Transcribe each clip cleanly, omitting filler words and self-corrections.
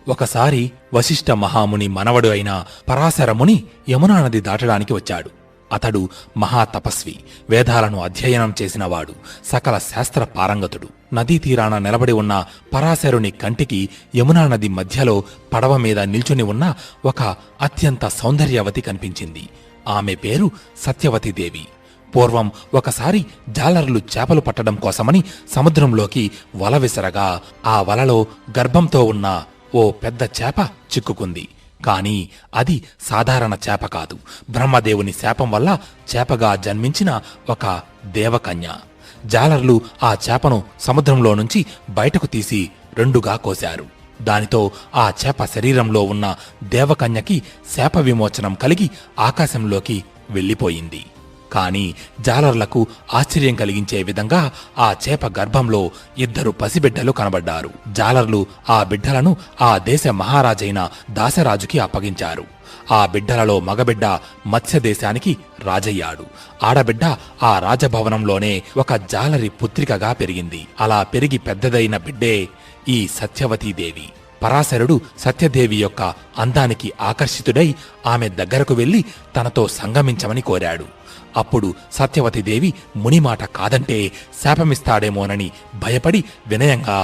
ఒకసారి వశిష్ఠ మహాముని మనవడు అయిన పరాశరముని యమునా నది దాటడానికి వచ్చాడు. అతడు మహాతపస్వి, వేదాలను అధ్యయనం చేసినవాడు, సకల శాస్త్ర పారంగతుడు. నదీ తీరాన నిలబడి ఉన్న పరాశరుని కంటికి యమునా నది మధ్యలో పడవ మీద నిల్చుని ఉన్న ఒక అత్యంత సౌందర్యవతి కనిపించింది. ఆమె పేరు సత్యవతీదేవి. పూర్వం ఒకసారి జాలరులు చేపలు పట్టడం కోసమని సముద్రంలోకి వల విసరగా ఆ వలలో గర్భంతో ఉన్న ఓ పెద్ద చేప చిక్కుకుంది. కాని అది సాధారణ చేప కాదు, బ్రహ్మదేవుని శాపం వల్ల చేపగా జన్మించిన ఒక దేవకన్య. జాలర్లు ఆ చేపను సముద్రంలో నుంచి బయటకు తీసి రెండుగా కోశారు. దానితో ఆ చేప శరీరంలో ఉన్న దేవకన్యకి శాప విమోచనం కలిగి ఆకాశంలోకి వెళ్ళిపోయింది. కాని జాలర్లకు ఆశ్చర్యం కలిగించే విధంగా ఆ చేప గర్భంలో 2 పసిబిడ్డలు కనబడ్డారు. జాలర్లు ఆ బిడ్డలను ఆ దేశ మహారాజైన దాశరాజుకి అప్పగించారు. ఆ బిడ్డలలో మగబిడ్డ మత్స్యదేశానికి రాజయ్యాడు. ఆడబిడ్డ ఆ రాజభవనంలోనే ఒక జాలరి పుత్రికగా పెరిగింది. అలా పెరిగి పెద్దదైన బిడ్డే ఈ సత్యవతీదేవి. పరాశరుడు సత్యదేవి యొక్క అందానికి ఆకర్షితుడై ఆమె దగ్గరకు వెళ్లి తనతో సంగమించమని కోరాడు. అప్పుడు సత్యవతీదేవి ముని మాట కాదంటే శాపమిస్తాడేమోనని భయపడి వినయంగా,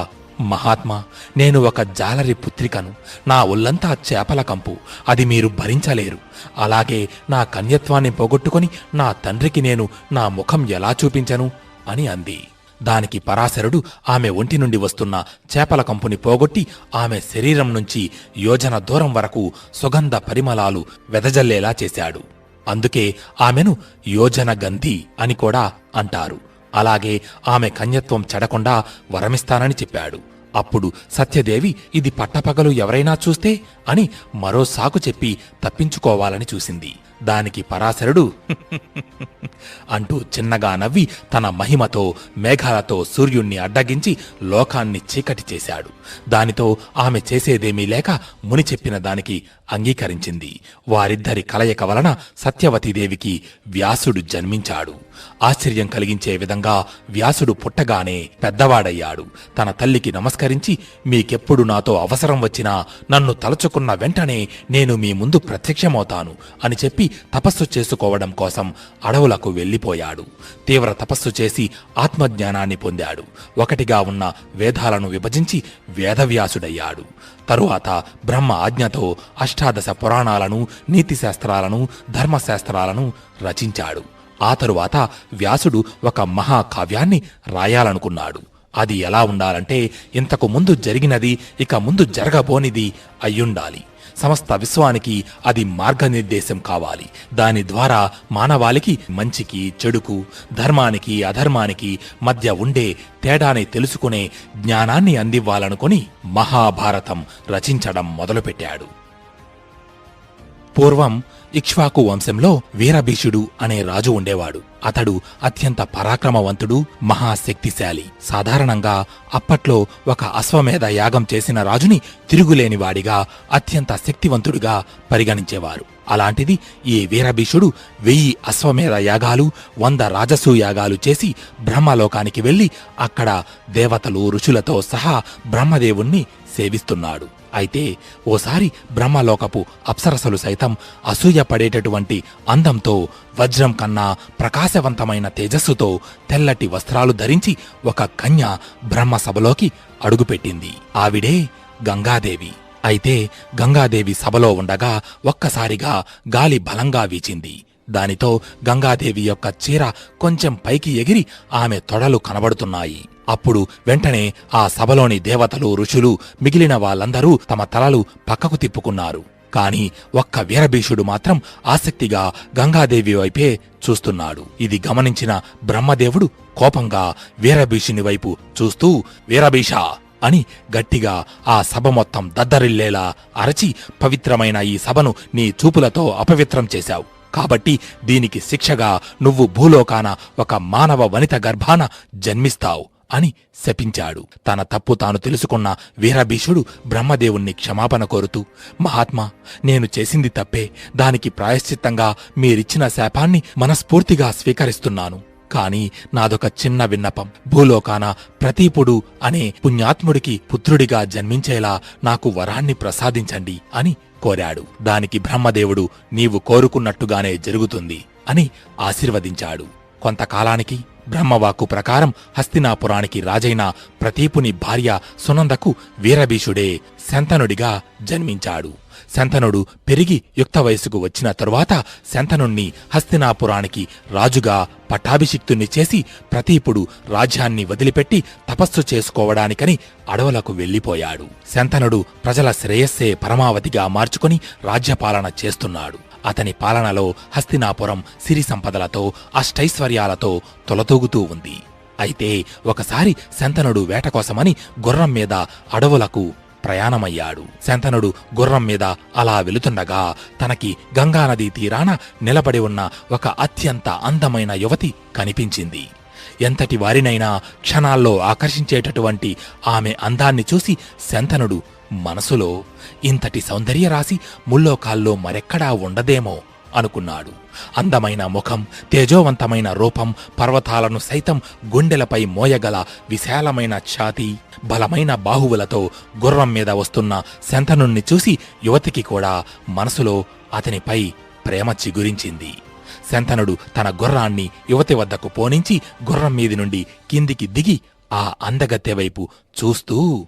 మహాత్మా, నేను ఒక జాలరి పుత్రికను. నా ఒళ్లంతా చేపల కంపు, అది మీరు భరించలేరు. అలాగే నా కన్యత్వాన్ని పోగొట్టుకుని నా తండ్రికి నేను నా ముఖం ఎలా చూపించను అని అంది. దానికి పరాశరుడు ఆమె ఒంటి నుండి వస్తున్న చేపల కంపుని పోగొట్టి ఆమె శరీరం నుంచి యోజన దూరం వరకు సుగంధ పరిమళాలు వెదజల్లేలా చేశాడు. అందుకే ఆమెను యోజన గంధి అని కూడా అంటారు. అలాగే ఆమె కన్యత్వం చెడకుండా వరమిస్తానని చెప్పాడు. అప్పుడు సత్యదేవి ఇది పట్టపగలు ఎవరైనా చూస్తే అని మరో సాకు చెప్పి తప్పించుకోవాలని చూసింది. దానికి పరాశరుడు అంటూ చిన్నగా నవ్వి తన మహిమతో మేఘాలతో సూర్యుణ్ణి అడ్డగించి లోకాన్ని చీకటి చేశాడు. దానితో ఆమె చేసేదేమీ లేక ముని చెప్పిన దానికి అంగీకరించింది. వారిద్దరి కలయిక వలన సత్యవతీదేవికి వ్యాసుడు జన్మించాడు. ఆశ్చర్యం కలిగించే విధంగా వ్యాసుడు పుట్టగానే పెద్దవాడయ్యాడు. తన తల్లికి నమస్కరించి, మీకెప్పుడు నాతో అవసరం వచ్చినా నన్ను తలుచుకున్న వెంటనే నేను మీ ముందు ప్రత్యక్షమవుతాను అని చెప్పి తపస్సు చేసుకోవడం కోసం అడవులకు వెళ్లిపోయాడు. తీవ్ర తపస్సు చేసి ఆత్మజ్ఞానాన్ని పొందాడు. ఒకటిగా ఉన్న వేదాలను విభజించి వేదవ్యాసుడయ్యాడు. తరువాత బ్రహ్మ ఆజ్ఞతో అష్టాదశ పురాణాలను, నీతిశాస్త్రాలను, ధర్మశాస్త్రాలను రచించాడు. ఆ తరువాత వ్యాసుడు ఒక మహాకావ్యాన్ని రాయాలనుకున్నాడు. అది ఎలా ఉండాలంటే ఇంతకు ముందు జరిగినది ఇక ముందు జరగబోనిది అయ్యుండాలి. సమస్త విశ్వానికి అది మార్గనిర్దేశం కావాలి. దాని ద్వారా మానవాళికి మంచికి చెడుకు, ధర్మానికి అధర్మానికి మధ్య ఉండే తేడాని తెలుసుకునే జ్ఞానాన్ని అందివ్వాలనుకుని మహాభారతం రచించడం మొదలుపెట్టాడు. పూర్వం ఇక్ష్వాకు వంశంలో వీరభీషుడు అనే రాజు ఉండేవాడు. అతడు అత్యంత పరాక్రమవంతుడు, మహాశక్తిశాలి. సాధారణంగా అప్పట్లో ఒక అశ్వమేధ యాగం చేసిన రాజుని తిరుగులేనివాడిగా, అత్యంత శక్తివంతుడిగా పరిగణించేవారు. అలాంటిది ఈ వీరభీషుడు 1000 అశ్వమేధ యాగాలు, 100 రాజసూ యాగాలు చేసి బ్రహ్మలోకానికి వెళ్లి అక్కడ దేవతలు, ఋషులతో సహా బ్రహ్మదేవుణ్ణి సేవిస్తున్నాడు. అయితే ఓసారి బ్రహ్మలోకపు అప్సరసలు సైతం అసూయపడేటటువంటి అందంతో, వజ్రం కన్నా ప్రకాశవంతమైన తేజస్సుతో తెల్లటి వస్త్రాలు ధరించి ఒక కన్య బ్రహ్మసభలోకి అడుగుపెట్టింది. ఆవిడే గంగాదేవి. అయితే గంగాదేవి సభలో ఉండగా ఒక్కసారిగా గాలి బలంగా వీచింది. దానితో గంగాదేవి యొక్క చీర కొంచెం పైకి ఎగిరి ఆమె తొడలు కనబడుతున్నాయి. అప్పుడు వెంటనే ఆ సభలోని దేవతలు, ఋషులు, మిగిలిన వాళ్ళందరూ తమ తలలు పక్కకు తిప్పుకున్నారు. కాని ఒక్క వీరభీషుడు మాత్రం ఆసక్తిగా గంగాదేవి వైపే చూస్తున్నాడు. ఇది గమనించిన బ్రహ్మదేవుడు కోపంగా వీరభీషుని వైపు చూస్తూ, వీరభీష అని గట్టిగా ఆ సభ మొత్తం దద్దరిల్లేలా అరచి, పవిత్రమైన ఈ సభను నీ చూపులతో అపవిత్రం చేశావు. కాబట్టి దీనికి శిక్షగా నువ్వు భూలోకాన ఒక మానవ వనిత గర్భాన జన్మిస్తావు అని శపించాడు. తన తప్పు తాను తెలుసుకున్న వీరభీషుడు బ్రహ్మదేవుణ్ణి క్షమాపణ కోరుతూ, మహాత్మా, నేను చేసింది తప్పే. దానికి ప్రాయశ్చిత్తంగా మీరిచ్చిన శాపాన్ని మనస్ఫూర్తిగా స్వీకరిస్తున్నాను. కాని నాదొక చిన్న విన్నపం. భూలోకాన ప్రతీపుడు అనే పుణ్యాత్ముడికి పుత్రుడిగా జన్మించేలా నాకు వరాన్ని ప్రసాదించండి అని కోరాడు. దానికి బ్రహ్మదేవుడు నీవు కోరుకున్నట్టుగానే జరుగుతుంది అని ఆశీర్వదించాడు. కొంతకాలానికి బ్రహ్మవాక్కు ప్రకారం హస్తినాపురానికి రాజైన ప్రతీపుని భార్య సునందకు వీరభీషుడే శంతనుడిగా జన్మించాడు. శంతనుడు పెరిగి యుక్త వయసుకు వచ్చిన తరువాత శంతనుణ్ణి హస్తినాపురానికి రాజుగా పట్టాభిషిక్తుణ్ణి చేసి ప్రతీపుడు రాజ్యాన్ని వదిలిపెట్టి తపస్సు చేసుకోవడానికని అడవులకు వెళ్లిపోయాడు. శంతనుడు ప్రజల శ్రేయస్సే పరమావధిగా మార్చుకుని రాజ్యపాలన చేస్తున్నాడు. అతని పాలనలో హస్తినాపురం సిరి సంపదలతో అష్టైశ్వర్యాలతో తొలతూగుతూ ఉంది. అయితే ఒకసారి శంతనుడు వేటకోసమని గుర్రం మీద అడవులకు ప్రయాణమయ్యాడు. శంతనుడు గుర్రం మీద అలా వెళుతుండగా తనకి గంగానదీ తీరాన నిలబడి ఉన్న ఒక అత్యంత అందమైన యువతి కనిపించింది. ఎంతటి వారినైనా క్షణాల్లో ఆకర్షించేటటువంటి ఆమె అందాన్ని చూసి శంతనుడు మనసులో ఇంతటి సౌందర్యరాశి ముల్లోకాల్లో మరెక్కడా ఉండదేమో అనుకున్నాడు. అందమైన ముఖం, తేజోవంతమైన రూపం, పర్వతాలను సైతం గుండెలపై మోయగల విశాలమైన ఛాతీ, బలమైన బాహువులతో గుర్రం మీద వస్తున్న శంతనుణ్ణి చూసి యువతికి కూడా మనసులో అతనిపై ప్రేమ చిగురించింది. శంతనుడు తన గుర్రాన్ని యువతి వద్దకు పోనించి గుర్రం మీది నుండి కిందికి దిగి ఆ అందగత్తె వైపు చూస్తూ,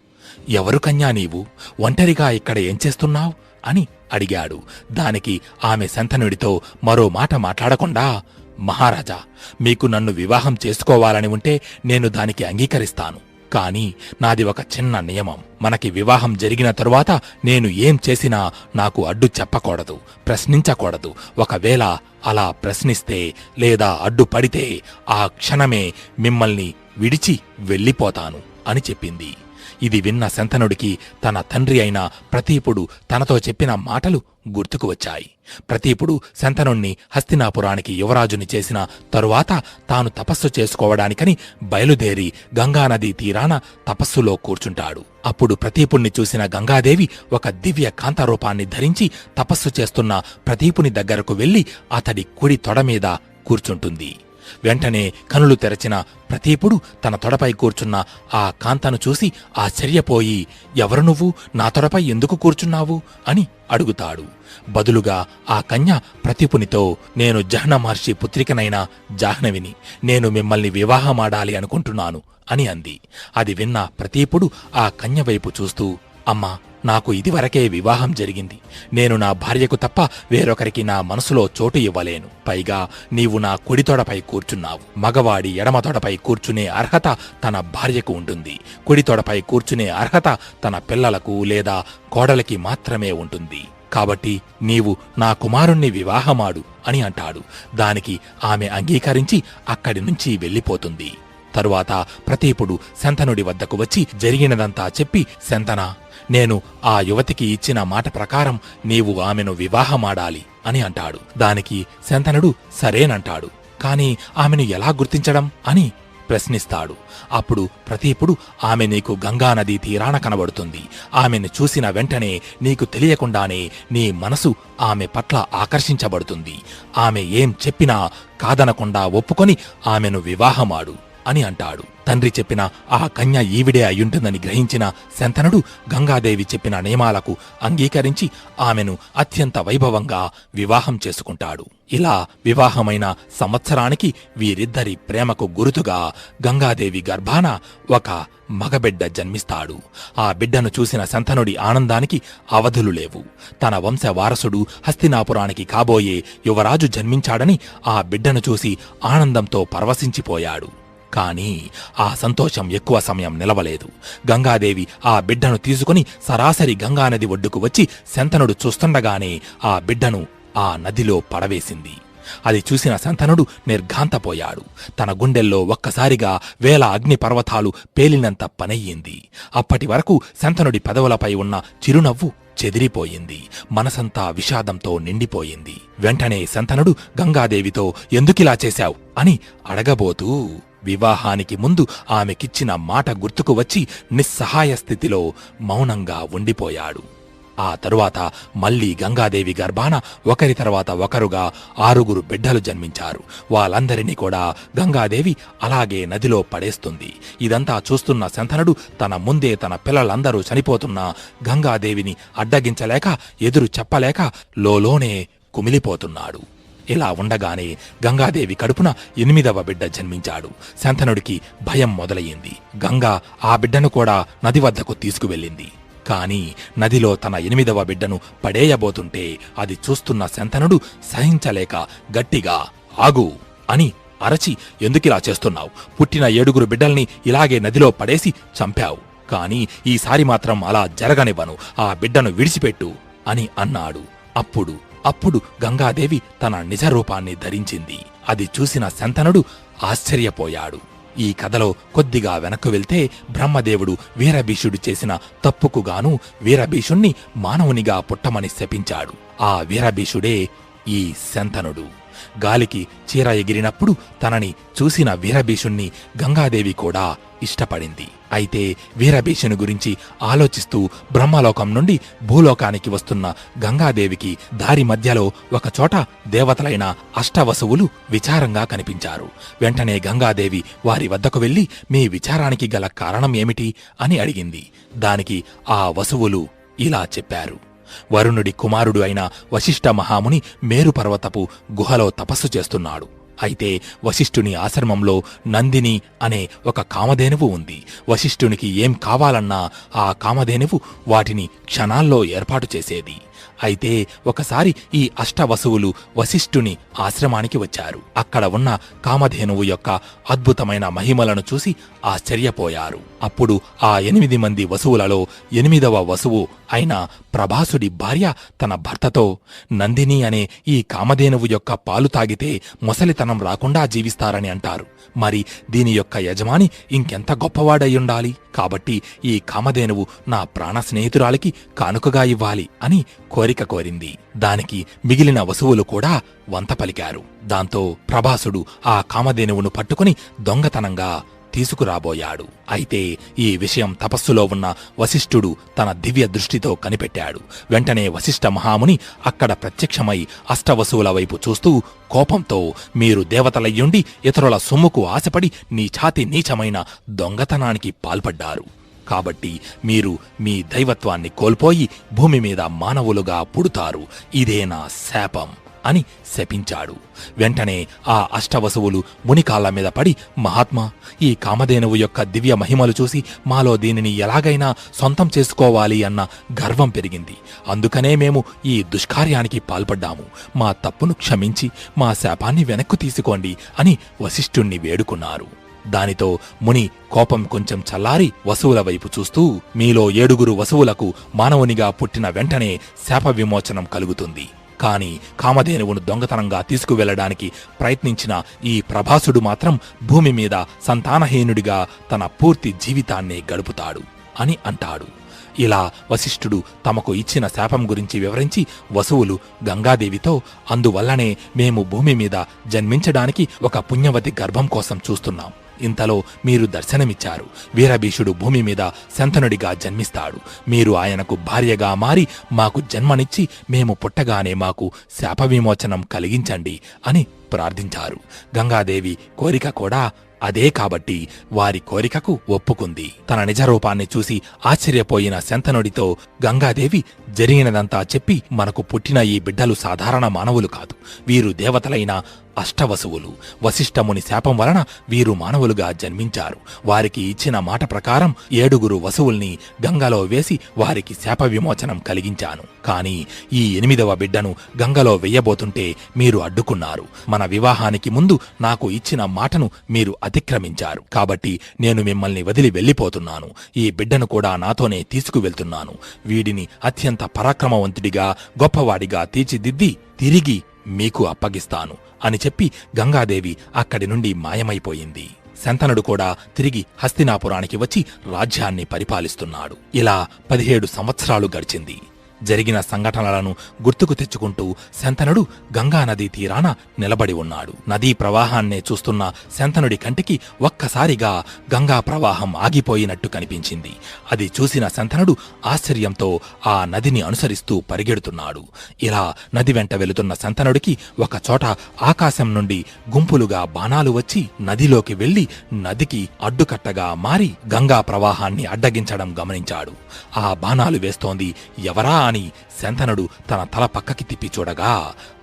ఎవరు కన్యా నీవు? ఒంటరిగా ఇక్కడ ఏం చేస్తున్నావు అని అడిగాడు. దానికి ఆమె శంతనుడితో మరో మాట మాట్లాడకుండా, మహారాజా, మీకు నన్ను వివాహం చేసుకోవాలని ఉంటే నేను దానికి అంగీకరిస్తాను. కాని నాది ఒక చిన్న నియమం. మనకి వివాహం జరిగిన తరువాత నేను ఏం చేసినా నాకు అడ్డు చెప్పకూడదు, ప్రశ్నించకూడదు. ఒకవేళ అలా ప్రశ్నిస్తే లేదా అడ్డుపడితే ఆ క్షణమే మిమ్మల్ని విడిచి వెళ్ళిపోతాను అని చెప్పింది. ఇది విన్న శంతనుడికి తన తండ్రి అయిన ప్రతీపుడు తనతో చెప్పిన మాటలు గుర్తుకు వచ్చాయి. ప్రతీపుడు శంతనుణ్ణి హస్తినాపురానికి యువరాజుని చేసిన తరువాత తాను తపస్సు చేసుకోవడానికని బయలుదేరి గంగానదీ తీరాన తపస్సులో కూర్చుంటాడు. అప్పుడు ప్రతీపుణ్ణి చూసిన గంగాదేవి ఒక దివ్య కాంతరూపాన్ని ధరించి తపస్సు చేస్తున్న ప్రతీపుని దగ్గరకు వెళ్లి అతడి కుడి తొడమీద కూర్చుంటుంది. వెంటనే కనులు తెరచిన ప్రతీపుడు తన తొడపై కూర్చున్న ఆ కాంతను చూసి ఆశ్చర్యపోయి, ఎవరు నువ్వు? నా తొడపై ఎందుకు కూర్చున్నావు అని అడుగుతాడు. బదులుగా ఆ కన్య ప్రతీపునితో, నేను జహ్న మహర్షి పుత్రికనైన జాహ్నవిని, నేను మిమ్మల్ని వివాహమాడాలి అనుకుంటున్నాను అని అంది. అది విన్న ప్రతీపుడు ఆ కన్య వైపు చూస్తూ, అమ్మా, నాకు ఇదివరకే వివాహం జరిగింది. నేను నా భార్యకు తప్ప వేరొకరికి నా మనసులో చోటు ఇవ్వలేను. పైగా నీవు నా కుడితొడపై కూర్చున్నావు. మగవాడి ఎడమతొడపై కూర్చునే అర్హత తన భార్యకు ఉంటుంది. కుడితొడపై కూర్చునే అర్హత తన పిల్లలకు లేదా కోడలికి మాత్రమే ఉంటుంది. కాబట్టి నీవు నా కుమారుణ్ణి వివాహమాడు అని అంటాడు. దానికి ఆమె అంగీకరించి అక్కడి నుంచి వెళ్ళిపోతుంది. తరువాత ప్రతీపుడు శంతనుడి వద్దకు వచ్చి జరిగినదంతా చెప్పి, శంతనా, నేను ఆ యువతికి ఇచ్చిన మాట ప్రకారం నీవు ఆమెను వివాహమాడాలి అని అంటాడు. దానికి శంతనుడు సరేనంటాడు. కాని ఆమెను ఎలా గుర్తించడం అని ప్రశ్నిస్తాడు. అప్పుడు ప్రతీపుడు, ఆమె నీకు గంగానదీ తీరాన కనబడుతుంది. ఆమెను చూసిన వెంటనే నీకు తెలియకుండానే నీ మనసు ఆమె పట్ల ఆకర్షించబడుతుంది. ఆమె ఏం చెప్పినా కాదనకుండా ఒప్పుకొని ఆమెను వివాహమాడు అని అంటాడు. తండ్రి చెప్పిన ఆ కన్య ఈవిడే అయ్యుంటుందని గ్రహించిన శంతనుడు గంగాదేవి చెప్పిన నియమాలకు అంగీకరించి ఆమెను అత్యంత వైభవంగా వివాహం చేసుకుంటాడు. ఇలా వివాహమైన సంవత్సరానికి వీరిద్దరి ప్రేమకు గురుతుగా గంగాదేవి గర్భాన ఒక మగబిడ్డ జన్మిస్తాడు. ఆ బిడ్డను చూసిన శంతనుడి ఆనందానికి అవధులు లేవు. తన వంశ వారసుడు హస్తినాపురానికి కాబోయే యువరాజు జన్మించాడని ఆ బిడ్డను చూసి ఆనందంతో పరవశించిపోయాడు. కాని ఆ సంతోషం ఎక్కువ సమయం నిలవలేదు. గంగాదేవి ఆ బిడ్డను తీసుకుని సరాసరి గంగానది ఒడ్డుకు వచ్చి శంతనుడు చూస్తుండగానే ఆ బిడ్డను ఆ నదిలో పడవేసింది. అది చూసిన శంతనుడు నిర్ఘాంతపోయాడు. తన గుండెల్లో ఒక్కసారిగా వేల అగ్నిపర్వతాలు పేలినంత పనయ్యింది. అప్పటి వరకు శంతనుడి పెదవులపై ఉన్న చిరునవ్వు చెదిరిపోయింది. మనసంతా విషాదంతో నిండిపోయింది. వెంటనే శంతనుడు గంగాదేవితో, ఎందుకిలా చేశావు అని అడగబోతూ వివాహానికి ముందు ఆమెకిచ్చిన మాట గుర్తుకు వచ్చి నిస్సహాయ స్థితిలో మౌనంగా ఉండిపోయాడు. ఆ తరువాత మళ్లీ గంగాదేవి గర్భాన ఒకరి తర్వాత ఒకరుగా 6 బిడ్డలు జన్మించారు. వాళ్ళందరినీ కూడా గంగాదేవి అలాగే నదిలో పడేస్తుంది. ఇదంతా చూస్తున్న శంతనుడు తన ముందే తన పిల్లలందరూ చనిపోతున్నా గంగాదేవిని అడ్డగించలేక ఎదురు చెప్పలేక లోలోనే కుమిలిపోతున్నాడు. ఇలా ఉండగానే గంగాదేవి కడుపున 8వ బిడ్డ జన్మించాడు. శంతనుడికి భయం మొదలయ్యింది. గంగా ఆ బిడ్డను కూడా నది వద్దకు తీసుకువెళ్ళింది. కాని నదిలో తన 8వ బిడ్డను పడేయబోతుంటే అది చూస్తున్న శంతనుడు సహించలేక గట్టిగా ఆగు అని అరచి, ఎందుకిలా చేస్తున్నావు? పుట్టిన 7 బిడ్డల్ని ఇలాగే నదిలో పడేసి చంపావు. కాని ఈసారి మాత్రం అలా జరగనివ్వను. ఆ బిడ్డను విడిచిపెట్టు అని అన్నాడు. అప్పుడు గంగాదేవి తన నిజరూపాన్ని ధరించింది. అది చూసిన శంతనుడు ఆశ్చర్యపోయాడు. ఈ కథలో కొద్దిగా వెనక్కు వెళ్తే బ్రహ్మదేవుడు వీరభీషుడు చేసిన తప్పుకుగాను వీరభీషుణ్ణి మానవునిగా పుట్టమని శపించాడు. ఆ వీరభీషుడే ఈ శంతనుడు. గాలికి చీర ఎగిరినప్పుడు తనని చూసిన వీరభీషుణ్ణి గంగాదేవి కూడా ఇష్టపడింది. అయితే వీరభీషుని గురించి ఆలోచిస్తూ బ్రహ్మలోకం నుండి భూలోకానికి వస్తున్న గంగాదేవికి దారి మధ్యలో ఒకచోట దేవతలైన అష్టవసువులు విచారంగా కనిపించారు. వెంటనే గంగాదేవి వారి వద్దకు వెళ్లి, మీ విచారానికి గల కారణం ఏమిటి అని అడిగింది. దానికి ఆ వసువులు ఇలా చెప్పారు. వరుణుడి కుమారుడు అయిన వశిష్ఠ మహాముని మేరుపర్వతపు గుహలో తపస్సు చేస్తున్నాడు. అయితే వశిష్ఠుని ఆశ్రమంలో నందిని అనే ఒక కామధేనువు ఉంది. వశిష్ఠునికి ఏం కావాలన్నా ఆ కామధేనువు వాటిని క్షణాల్లో ఏర్పాటు చేసేది. అయితే ఒకసారి ఈ అష్టవసువులు వశిష్ఠుని ఆశ్రమానికి వచ్చారు. అక్కడ ఉన్న కామధేనువు యొక్క అద్భుతమైన మహిమలను చూసి ఆశ్చర్యపోయారు. అప్పుడు ఆ 8 మంది వసువులలో 8వ వసువు అయిన ప్రభాసుడి భార్య తన భర్తతో, నందిని అనే ఈ కామధేనువు యొక్క పాలు తాగితే ముసలితనం రాకుండా జీవిస్తారని అంటారు. మరి దీని యొక్క యజమాని ఇంకెంత గొప్పవాడయ్యుండాలి. కాబట్టి ఈ కామధేనువు నా ప్రాణ స్నేహితురాలికి కానుకగా ఇవ్వాలి అని కోరిక కోరింది. దానికి మిగిలిన వసువులు కూడా వంత పలికారు. దాంతో ప్రభాసుడు ఆ కామధేనువును పట్టుకుని దొంగతనంగా తీసుకురాబోయాడు. అయితే ఈ విషయం తపస్సులో ఉన్న వశిష్ఠుడు తన దివ్య దృష్టితో కనిపెట్టాడు. వెంటనే వశిష్ఠ మహాముని అక్కడ ప్రత్యక్షమై అష్టవసువుల వైపు చూస్తూ కోపంతో, మీరు దేవతలయ్యుండి ఇతరుల సొమ్ముకు ఆశపడి నీచమైన దొంగతనానికి పాల్పడ్డారు. కాబట్టి మీరు మీ దైవత్వాన్ని కోల్పోయి భూమి మీద మానవులుగా పుడతారు. ఇదే నా శాపం అని శపించాడు. వెంటనే ఆ అష్టవసువులు మునికాళ్ల మీద పడి, మహాత్మా, ఈ కామధేనువు యొక్క దివ్య మహిమలు చూసి మాలో దీనిని ఎలాగైనా సొంతం చేసుకోవాలి అన్న గర్వం పెరిగింది. అందుకనే మేము ఈ దుష్కార్యానికి పాల్పడ్డాము. మా తప్పును క్షమించి మా శాపాన్ని వెనక్కు తీసుకోండి అని వశిష్ఠుణ్ణి వేడుకున్నారు. దానితో ముని కోపం కొంచెం చల్లారి వసువుల వైపు చూస్తూ, మీలో 7 వసువులకు మానవునిగా పుట్టిన వెంటనే శాప విమోచనం కలుగుతుంది. కాని కామధేనువును దొంగతనంగా తీసుకువెళ్లడానికి ప్రయత్నించిన ఈ ప్రభాసుడు మాత్రం భూమి మీద సంతానహీనుడిగా తన పూర్తి జీవితాన్నే గడుపుతాడు అని అంటాడు. ఇలా వశిష్ఠుడు తమకు ఇచ్చిన శాపం గురించి వివరించి వసువులు గంగాదేవితో, అందువల్లనే మేము భూమి మీద జన్మించడానికి ఒక పుణ్యవతి గర్భం కోసం చూస్తున్నాం. ఇంతలో మీరు దర్శనమిచ్చారు. వీరభీషుడు భూమి మీద శంతనుడిగా జన్మిస్తాడు. మీరు ఆయనకు భార్యగా మారి మాకు జన్మనిచ్చి మేము పుట్టగానే మాకు శాప విమోచనం కలిగించండి అని ప్రార్థించారు. గంగాదేవి కోరిక కూడా అదే కాబట్టి వారి కోరికకు ఒప్పుకుంది. తన నిజరూపాన్ని చూసి ఆశ్చర్యపోయిన శంతనుడితో గంగాదేవి జరిగినదంతా చెప్పి, మనకు పుట్టిన ఈ బిడ్డలు సాధారణ మానవులు కాదు, వీరు దేవతలైన అష్టవసువులు. వశిష్ఠముని శాపం వలన వీరు మానవులుగా జన్మించారు. వారికి ఇచ్చిన మాట ప్రకారం 7 వసువుల్ని గంగలో వేసి వారికి శాప విమోచనం కలిగించాను. కాని ఈ 8వ బిడ్డను గంగలో వెయ్యబోతుంటే మీరు అడ్డుకున్నారు. మన వివాహానికి ముందు నాకు ఇచ్చిన మాటను మీరు అతిక్రమించారు. కాబట్టి నేను మిమ్మల్ని వదిలి వెళ్లిపోతున్నాను. ఈ బిడ్డను కూడా నాతోనే తీసుకువెళ్తున్నాను. వీడిని అత్యంత పరాక్రమవంతుడిగా గొప్పవాడిగా తీర్చిదిద్ది తిరిగి మీకు అప్పగిస్తాను అని చెప్పి గంగాదేవి అక్కడి నుండి మాయమైపోయింది. శంతనుడు కూడా తిరిగి హస్తినాపురానికి వచ్చి రాజ్యాన్ని పరిపాలిస్తున్నాడు. ఇలా 17 సంవత్సరాలు గడిచింది. జరిగిన సంఘటనలను గుర్తుకు తెచ్చుకుంటూ శంతనుడు గంగానదీ తీరాన నిలబడి ఉన్నాడు. నదీ ప్రవాహాన్నే చూస్తున్న శంతనుడి కంటికి ఒక్కసారిగా గంగా ప్రవాహం ఆగిపోయినట్టు కనిపించింది. అది చూసిన శంతనుడు ఆశ్చర్యంతో ఆ నదిని అనుసరిస్తూ పరిగెడుతున్నాడు. ఇలా నది వెంట వెళుతున్న శంతనుడికి ఒకచోట ఆకాశం నుండి గుంపులుగా బాణాలు వచ్చి నదిలోకి వెళ్లి నదికి అడ్డుకట్టగా మారి గంగా ప్రవాహాన్ని అడ్డగించడం గమనించాడు. ఆ బాణాలు వేస్తోంది ఎవరా అని శంతనుడు తన తల పక్కకి తిప్పి చూడగా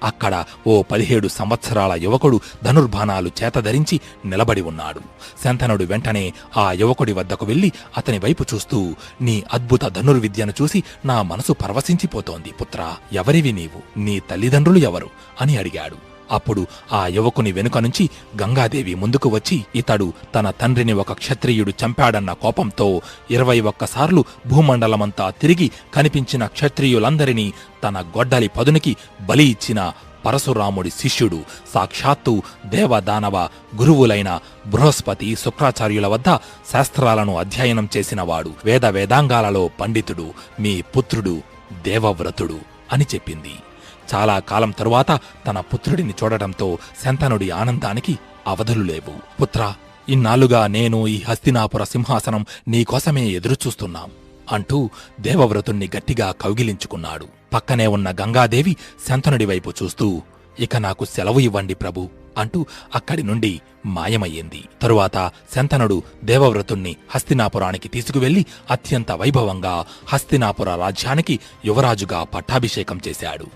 అక్కడ ఓ 17 సంవత్సరాల యువకుడు ధనుర్బాణాలు చేతధరించి నిలబడి ఉన్నాడు. శంతనుడు వెంటనే ఆ యువకుడి వద్దకు వెళ్లి అతని వైపు చూస్తూ, నీ అద్భుత ధనుర్విద్యను చూసి నా మనసు పరవశించిపోతోంది పుత్రా, ఎవరివి నీవు, నీ తల్లిదండ్రులు ఎవరు అని అడిగాడు. అప్పుడు ఆ యువకుని వెనుక నుంచి గంగాదేవి ముందుకు వచ్చి ఇతడు తన తండ్రిని ఒక క్షత్రియుడు చంపాడన్న కోపంతో 21 సార్లు భూమండలమంతా తిరిగి కనిపించిన క్షత్రియులందరినీ తన గొడ్డలి పదునికి బలి ఇచ్చిన పరశురాముడి శిష్యుడు, సాక్షాత్తు దేవదానవ గురువులైన బృహస్పతి శుక్రాచార్యుల వద్ద శాస్త్రాలను అధ్యయనం చేసినవాడు, వేదాంగాలలో పండితుడు, మీ పుత్రుడు దేవవ్రతుడు అని చెప్పింది. చాలా కాలం తరువాత తన పుత్రుడిని చూడటంతో శంతనుడి ఆనందానికి అవధులు లేవు. పుత్రా, ఇన్నాళ్లుగా నేను ఈ హస్తినాపుర సింహాసనం నీకోసమే ఎదురుచూస్తున్నాం అంటూ దేవవ్రతుణ్ణి గట్టిగా కౌగిలించుకున్నాడు. పక్కనే ఉన్న గంగాదేవి శంతనుడి వైపు చూస్తూ, ఇక నాకు సెలవు ఇవ్వండి ప్రభు అంటూ అక్కడి నుండి మాయమయ్యింది. తరువాత శంతనుడు దేవవ్రతుణ్ణి హస్తినాపురానికి తీసుకువెళ్లి అత్యంత వైభవంగా హస్తినాపుర రాజ్యానికి యువరాజుగా పట్టాభిషేకం చేశాడు.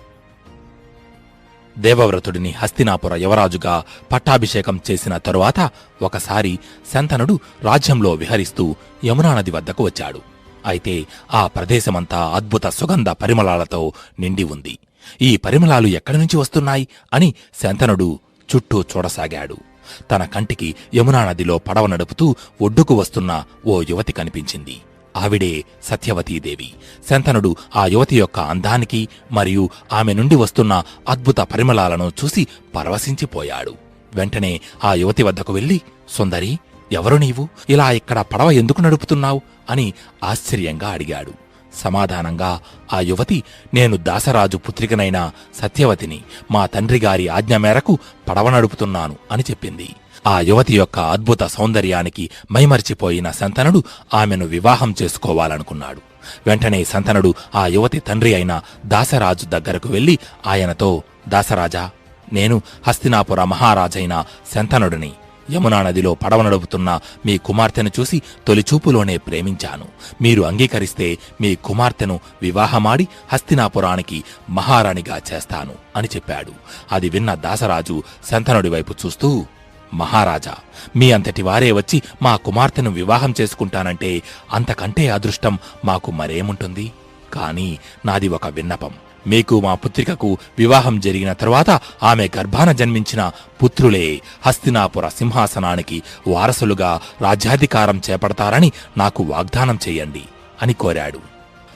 దేవవ్రతుడిని హస్తినాపుర యువరాజుగా పట్టాభిషేకం చేసిన తరువాత ఒకసారి శంతనుడు రాజ్యంలో విహరిస్తూ యమునా నది వద్దకు వచ్చాడు. అయితే ఆ ప్రదేశమంతా అద్భుత సుగంధ పరిమళాలతో నిండి ఉంది. ఈ పరిమళాలు ఎక్కడి నుంచి వస్తున్నాయి అని శంతనుడు చుట్టూ చూడసాగాడు. తన కంటికి యమునా నదిలో పడవ నడుపుతూ ఒడ్డుకు వస్తున్న ఓ యువతి కనిపించింది. ఆవిడే సత్యవతీదేవి. శంతనుడు ఆ యువతి యొక్క అందానికి మరియు ఆమె నుండి వస్తున్న అద్భుత పరిమళాలను చూసి పరవశించిపోయాడు. వెంటనే ఆ యువతి వద్దకు వెళ్లి, సుందరి, ఎవరు నీవు, ఇలా ఇక్కడ పడవ ఎందుకు నడుపుతున్నావు అని ఆశ్చర్యంగా అడిగాడు. సమాధానంగా ఆ యువతి, నేను దాసరాజు పుత్రికనైన సత్యవతిని, మా తండ్రిగారి ఆజ్ఞ మేరకు పడవ నడుపుతున్నాను అని చెప్పింది. ఆ యువతి యొక్క అద్భుత సౌందర్యానికి మైమర్చిపోయిన శంతనుడు ఆమెను వివాహం చేసుకోవాలనుకున్నాడు. వెంటనే శంతనుడు ఆ యువతి తండ్రి అయిన దాసరాజు దగ్గరకు వెళ్లి ఆయనతో, దాసరాజా, నేను హస్తినాపుర మహారాజైన శంతనుడిని. యమునా నదిలో పడవ నడుపుతున్న మీ కుమార్తెను చూసి తొలిచూపులోనే ప్రేమించాను. మీరు అంగీకరిస్తే మీ కుమార్తెను వివాహమాడి హస్తినాపురానికి మహారాణిగా చేస్తాను అని చెప్పాడు. అది విన్న దాసరాజు శంతనుడి వైపు చూస్తూ, మహారాజా, మీ అంతటి వారే వచ్చి మా కుమార్తెను వివాహం చేసుకుంటానంటే అంతకంటే అదృష్టం మాకు మరేముంటుంది? కాని నాది ఒక విన్నపం. మీకు మా పుత్రికకు వివాహం జరిగిన తరువాత ఆమె గర్భాన జన్మించిన పుత్రులే హస్తినాపుర సింహాసనానికి వారసులుగా రాజ్యాధికారం చేపడతారని నాకు వాగ్దానం చెయ్యండి అని కోరాడు.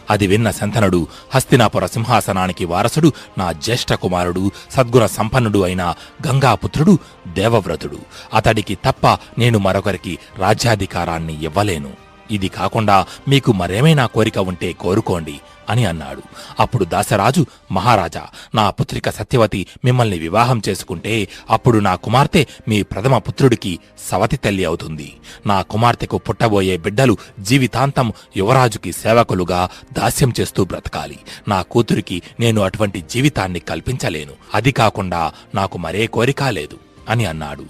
అది విన్న శంతనుడు, హస్తినాపుర సింహాసనానికి వారసుడు నా జ్యేష్ఠ కుమారుడు, సద్గుణ సంపన్నుడు అయిన గంగాపుత్రుడు దేవవ్రతుడు. అతడికి తప్ప నేను మరొకరికి రాజ్యాధికారాన్ని ఇవ్వలేను. ఇది కాకుండా మీకు మరేమైనా కోరిక ఉంటే కోరుకోండి అని అన్నాడు. అప్పుడు దాసరాజు, మహారాజా, నా పుత్రిక సత్యవతి మిమ్మల్ని వివాహం చేసుకుంటే అప్పుడు నా కుమార్తె మీ ప్రథమ పుత్రుడికి సవతి తల్లి అవుతుంది. నా కుమార్తెకు పుట్టబోయే బిడ్డలు జీవితాంతం యువరాజుకి సేవకులుగా దాస్యం చేస్తూ బ్రతకాలి. నా కూతురికి నేను అటువంటి జీవితాన్ని కల్పించలేను. అది కాకుండా నాకు మరే కోరిక లేదు అని అన్నాడు.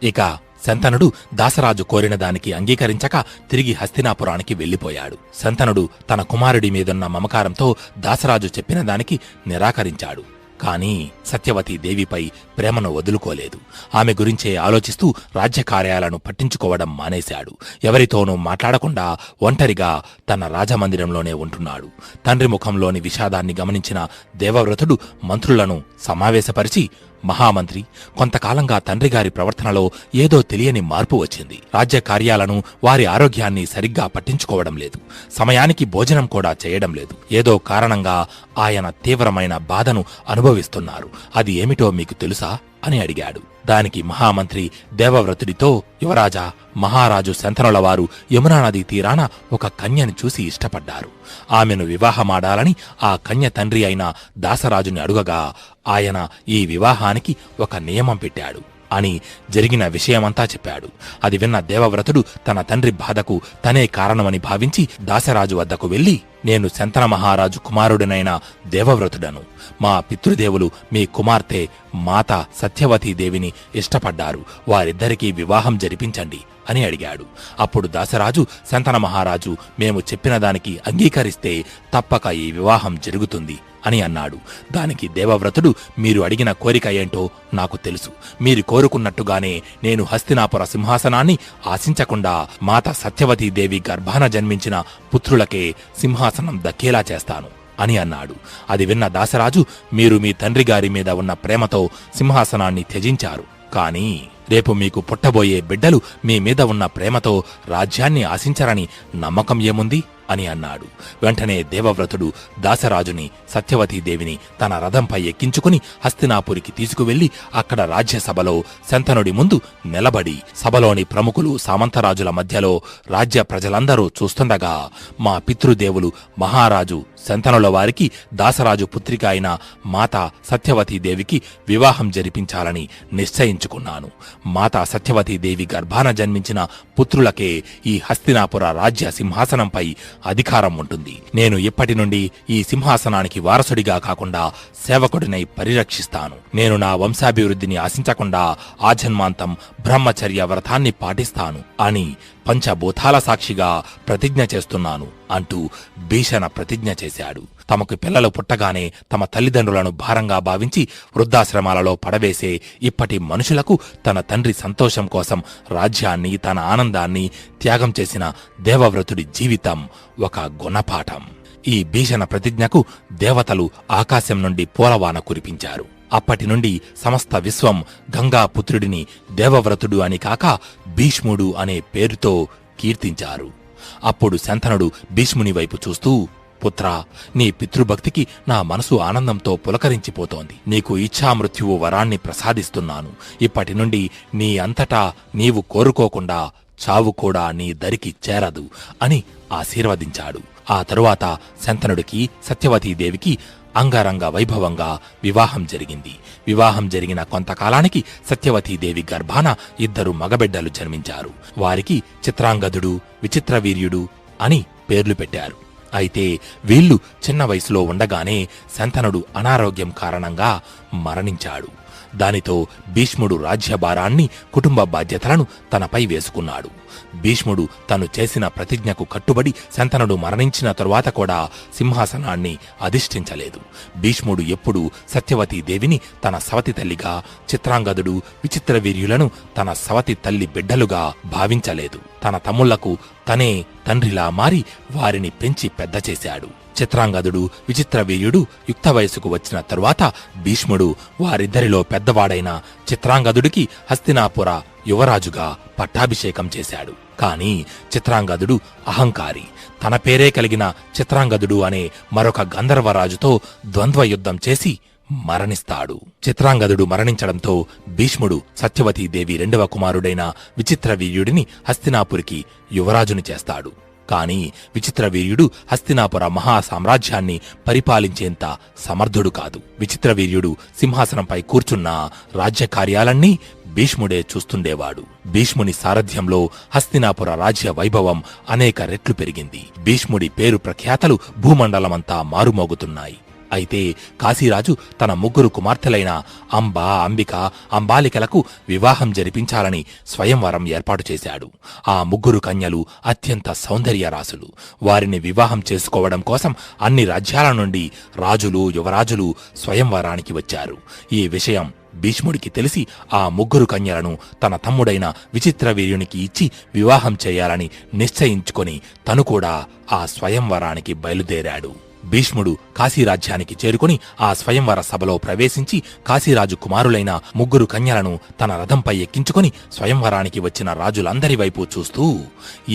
ఇక శంతనుడు దాసరాజు కోరిన దానికి అంగీకరించక తిరిగి హస్తినాపురానికి వెళ్లిపోయాడు. శంతనుడు తన కుమారుడి మీదున్న మమకారంతో దాసరాజు చెప్పిన దానికి నిరాకరించాడు. కాని సత్యవతీ దేవిపై ప్రేమను వదులుకోలేదు. ఆమె గురించే ఆలోచిస్తూ రాజ్యకార్యాలను పట్టించుకోవడం మానేశాడు. ఎవరితోనూ మాట్లాడకుండా ఒంటరిగా తన రాజమందిరంలోనే ఉంటున్నాడు. తండ్రి ముఖంలోని విషాదాన్ని గమనించిన దేవవ్రతుడు మంత్రులను సమావేశపరిచి, మహామంత్రి, కొంతకాలంగా తండ్రిగారి ప్రవర్తనలో ఏదో తెలియని మార్పు వచ్చింది. రాజ్య కార్యాలను, వారి ఆరోగ్యాన్ని సరిగ్గా పట్టించుకోవడం లేదు. సమయానికి భోజనం కూడా చేయడం లేదు. ఏదో కారణంగా ఆయన తీవ్రమైన బాధను అనుభవిస్తున్నారు. అది ఏమిటో మీకు తెలుసా అని అడిగాడు. దానికి మహామంత్రి దేవవ్రతుడితో, యువరాజా, మహారాజు శంతనుల వారు యమునా నదీ తీరాన ఒక కన్యను చూసి ఇష్టపడ్డారు. ఆమెను వివాహమాడాలని ఆ కన్య తండ్రి అయిన దాసరాజుని అడుగగా ఆయన ఈ వివాహానికి ఒక నియమం పెట్టాడు అని జరిగిన విషయమంతా చెప్పాడు. అది విన్న దేవవ్రతుడు తన తండ్రి బాధకు తనే కారణమని భావించి దాసరాజు వద్దకు వెళ్లి, నేను శంతన మహారాజు కుమారుడినైన దేవవ్రతుడను. మా పితృదేవులు మీ కుమార్తె మాత సత్యవతీదేవిని ఇష్టపడ్డారు. వారిద్దరికీ వివాహం జరిపించండి అని అడిగాడు. అప్పుడు దాసరాజు శంతన మహారాజు మేము చెప్పిన దానికి అంగీకరిస్తే తప్పక ఈ వివాహం జరుగుతుంది అని అన్నాడు. దానికి దేవవ్రతుడు, మీరు అడిగిన కోరిక ఏంటో నాకు తెలుసు. మీరు కోరుకున్నట్టుగానే నేను హస్తినాపుర సింహాసనాన్ని ఆశించకుండా మాత సత్యవతీదేవి గర్భాన జన్మించిన పుత్రులకే సింహాసనం దక్కేలా చేస్తాను అని అన్నాడు. అది విన్న దాసరాజు, మీరు మీ తండ్రి గారి మీద ఉన్న ప్రేమతో సింహాసనాన్ని త్యజించారు. కాని రేపు మీకు పుట్టబోయే బిడ్డలు మీ మీద ఉన్న ప్రేమతో రాజ్యాన్ని ఆశించరని నమ్మకం ఏముంది అని అన్నాడు. వెంటనే దేవవ్రతుడు దాసరాజుని సత్యవతీదేవిని తన రథంపై ఎక్కించుకుని హస్తినాపురికి తీసుకువెళ్లి అక్కడ రాజ్యసభలో శంతనుడి ముందు నిలబడి సభలోని ప్రముఖులు సామంతరాజుల మధ్యలో రాజ్య ప్రజలందరూ చూస్తుండగా, మా పితృదేవులు మహారాజు శంతనుల వారికి దాసరాజు పుత్రిక అయిన మాతా సత్యవతీదేవికి వివాహం జరిపించాలని నిశ్చయించుకున్నాను. మాతా సత్యవతీదేవి గర్భాన జన్మించిన పుత్రులకే ఈ హస్తినాపుర రాజ్య సింహాసనంపై అధికారం ఉంటుంది. నేను ఇప్పటి నుండి ఈ సింహాసనానికి వారసుడిగా కాకుండా సేవకుడినై పరిరక్షిస్తాను. నేను నా వంశాభివృద్ధిని ఆశించకుండా ఆజన్మాంతం బ్రహ్మచర్య వ్రతాన్ని పాటిస్తాను అని పంచభూతాల సాక్షిగా ప్రతిజ్ఞ చేస్తున్నాను అంటూ భీషణ ప్రతిజ్ఞ చేశాడు. తమకు పిల్లలు పుట్టగానే తమ తల్లిదండ్రులను భారంగా భావించి వృద్ధాశ్రమాలలో పడవేసే ఇప్పటి మనుషులకు తన తండ్రి సంతోషం కోసం రాజ్యాన్ని, తన ఆనందాన్ని త్యాగం చేసిన దేవవ్రతుడి జీవితం ఒక గుణపాఠం. ఈ భీషణ ప్రతిజ్ఞకు దేవతలు ఆకాశం నుండి పూలవాన కురిపించారు. అప్పటి నుండి సమస్త విశ్వం గంగాపుత్రుడిని దేవవ్రతుడు అని కాక భీష్ముడు అనే పేరుతో కీర్తించారు. అప్పుడు శంతనుడు భీష్ముని వైపు చూస్తూ, పుత్రా, నీ పితృభక్తికి నా మనసు ఆనందంతో పులకరించిపోతోంది. నీకు ఇచ్ఛామృత్యువు వరాన్ని ప్రసాదిస్తున్నాను. ఇప్పటి నుండి నీ అంతటా నీవు కోరుకోకుండా చావు కూడా నీ దరికి చేరదు అని ఆశీర్వదించాడు. ఆ తరువాత శంతనుడికి సత్యవతీదేవికి అంగరంగ వైభవంగా వివాహం జరిగింది. వివాహం జరిగిన కొంతకాలానికి సత్యవతీదేవి గర్భాన 2 మగబిడ్డలు జన్మించారు. వారికి చిత్రాంగదుడు, విచిత్రవీర్యుడు అని పేర్లు పెట్టారు. అయితే వీళ్లు చిన్న వయసులో ఉండగానే శంతనుడు అనారోగ్యం కారణంగా మరణించాడు. దానితో భీష్ముడు రాజ్యభారాన్ని, కుటుంబ బాధ్యతలను తనపై వేసుకున్నాడు. భీష్ముడు తను చేసిన ప్రతిజ్ఞకు కట్టుబడి శంతనుడు మరణించిన తరువాత కూడా సింహాసనాన్ని అధిష్ఠించలేదు. భీష్ముడు ఎప్పుడూ సత్యవతీదేవిని తన సవతి తల్లిగా, చిత్రాంగదుడు, విచిత్రవీర్యులను తన సవతి తల్లి బిడ్డలుగా భావించలేదు. తన తమ్ముళ్లకు తనే తండ్రిలా మారి వారిని పెంచి పెద్ద చేశాడు. చిత్రాంగదుడు, విచిత్రవీర్యుడు యుక్త వయసుకు వచ్చిన తరువాత భీష్ముడు వారిద్దరిలో పెద్దవాడైన చిత్రాంగదుడికి హస్తినాపుర యువరాజుగా పట్టాభిషేకం చేశాడు. కాని చిత్రాంగదుడు అహంకారి. తన పేరే కలిగిన చిత్రాంగదుడు అనే మరొక గంధర్వరాజుతో ద్వంద్వయుద్ధం చేసి మరణిస్తాడు. చిత్రాంగదుడు మరణించడంతో భీష్ముడు సత్యవతీదేవి 2వ కుమారుడైన విచిత్రవీర్యుడిని హస్తినాపురికి యువరాజుని చేస్తాడు. కాని విచిత్రవీర్యుడు హస్తినాపుర మహాసామ్రాజ్యాన్ని పరిపాలించేంత సమర్థుడు కాదు. విచిత్రవీర్యుడు సింహాసనంపై కూర్చున్న రాజ్యకార్యాలన్నీ భీష్ముడే చూస్తుండేవాడు. భీష్ముని సారథ్యంలో హస్తినాపుర రాజ్య వైభవం అనేక రెట్లు పెరిగింది. భీష్ముడి పేరు ప్రఖ్యాతలు భూమండలమంతా మారుమోగుతున్నాయి. అయితే కాశీరాజు తన 3 కుమార్తెలైన అంబ, అంబిక, అంబాలికలకు వివాహం జరిపించాలని స్వయంవరం ఏర్పాటు చేశాడు. ఆ 3 కన్యలు అత్యంత సౌందర్యరాశులు. వారిని వివాహం చేసుకోవడం కోసం అన్ని రాజ్యాల నుండి రాజులు, యువరాజులు స్వయంవరానికి వచ్చారు. ఈ విషయం భీష్ముడికి తెలిసి ఆ 3 కన్యలను తన తమ్ముడైన విచిత్రవీర్యునికి ఇచ్చి వివాహం చేయాలని నిశ్చయించుకొని తను కూడా ఆ స్వయంవరానికి బయలుదేరాడు. భీష్ముడు కాశీరాజ్యానికి చేరుకుని ఆ స్వయంవర సభలో ప్రవేశించి కాశీరాజు కుమారులైన 3 కన్యలను తన రథంపై ఎక్కించుకుని స్వయంవరానికి వచ్చిన రాజులందరి వైపు చూస్తూ,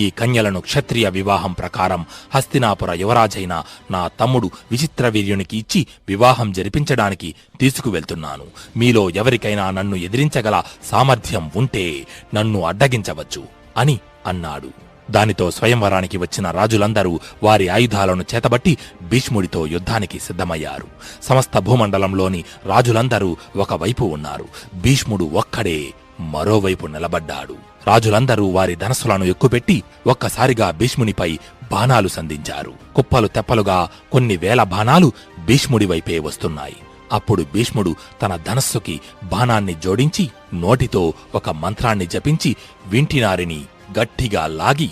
ఈ కన్యలను క్షత్రియ వివాహం ప్రకారం హస్తినాపుర యువరాజైన నా తమ్ముడు విచిత్రవీర్యునికి ఇచ్చి వివాహం జరిపించడానికి తీసుకువెళ్తున్నాను. మీలో ఎవరికైనా నన్ను ఎదిరించగల సామర్థ్యం ఉంటే నన్ను అడ్డగించవచ్చు అని అన్నాడు. దానితో స్వయంవరానికి వచ్చిన రాజులందరూ వారి ఆయుధాలను చేతబట్టి భీష్ముడితో యుద్ధానికి సిద్ధమయ్యారు. సమస్త భూమండలంలోని రాజులందరూ ఒకవైపు ఉన్నారు. భీష్ముడు ఒక్కడే మరోవైపు నిలబడ్డాడు. రాజులందరూ వారి ధనస్సులను ఎక్కుపెట్టి ఒక్కసారిగా భీష్మునిపై బాణాలు సంధించారు. కుప్పలు తెప్పలుగా కొన్ని వేల బాణాలు భీష్ముడి వైపే వస్తున్నాయి. అప్పుడు భీష్ముడు తన ధనస్సుకి బాణాన్ని జోడించి నోటితో ఒక మంత్రాన్ని జపించి వింటినారిని గట్టిగా లాగి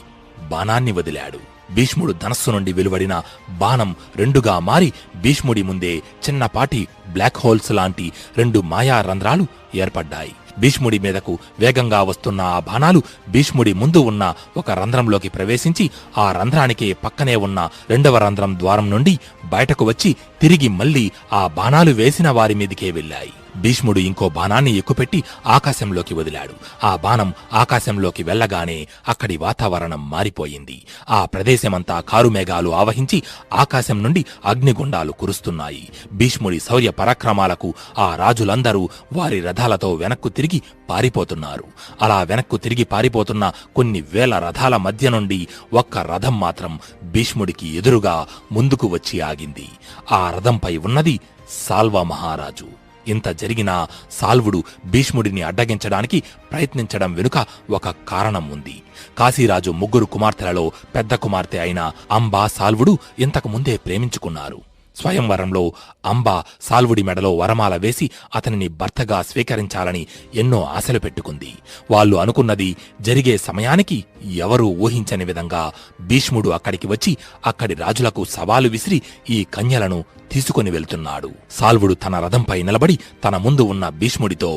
బాణాన్ని వదిలాడు. భీష్ముడు ధనస్సు నుండి వెలువడిన బాణం 2గా మారి భీష్ముడి ముందే చిన్నపాటి బ్లాక్ హోల్స్ లాంటి 2 మాయా రంధ్రాలు ఏర్పడ్డాయి. భీష్ముడి మీదకు వేగంగా వస్తున్న ఆ బాణాలు భీష్ముడి ముందు ఉన్న ఒక రంధ్రంలోకి ప్రవేశించి ఆ రంధ్రానికి పక్కనే ఉన్న 2వ రంధ్రం ద్వారం నుండి బయటకు వచ్చి తిరిగి మళ్లీ ఆ బాణాలు వేసిన వారి మీదికే వెళ్లాయి. భీష్ముడు ఇంకో బాణాన్ని ఎక్కుపెట్టి ఆకాశంలోకి వదిలాడు. ఆ బాణం ఆకాశంలోకి వెళ్లగానే అక్కడి వాతావరణం మారిపోయింది. ఆ ప్రదేశమంతా కారుమేఘాలు ఆవహించి ఆకాశం నుండి అగ్నిగుండాలు కురుస్తున్నాయి. భీష్ముడి శౌర్య పరాక్రమాలకు ఆ రాజులందరూ వారి రథాలతో వెనక్కు తిరిగి పారిపోతున్నారు. అలా వెనక్కు తిరిగి పారిపోతున్న కొన్ని వేల రథాల మధ్య నుండి ఒక్క రథం మాత్రం భీష్ముడికి ఎదురుగా ముందుకు వచ్చి ఆగింది. ఆ రథంపై ఉన్నది సాల్వ మహారాజు. ఇంత జరిగినా సాల్వుడు భీష్ముడిని అడ్డగించడానికి ప్రయత్నించడం వెనుక ఒక కారణం ఉంది. కాశీరాజు 3 కుమార్తెలలో పెద్ద కుమార్తె అయిన అంబా సాల్వుడు ఇంతకు ముందే ప్రేమించుకున్నారు. స్వయంవరంలో అంబ సాల్వుడి మెడలో వరమాల వేసి అతనిని భర్తగా స్వీకరించాలని ఎన్నో ఆశలు పెట్టుకుంది. వాళ్ళు అనుకున్నది జరిగే సమయానికి ఎవరూ ఊహించని విధంగా భీష్ముడు అక్కడికి వచ్చి అక్కడి రాజులకు సవాలు విసిరి ఈ కన్యలను తీసుకుని వెళ్తున్నాడు. సాల్వుడు తన రథంపై నిలబడి తన ముందు ఉన్న భీష్ముడితో,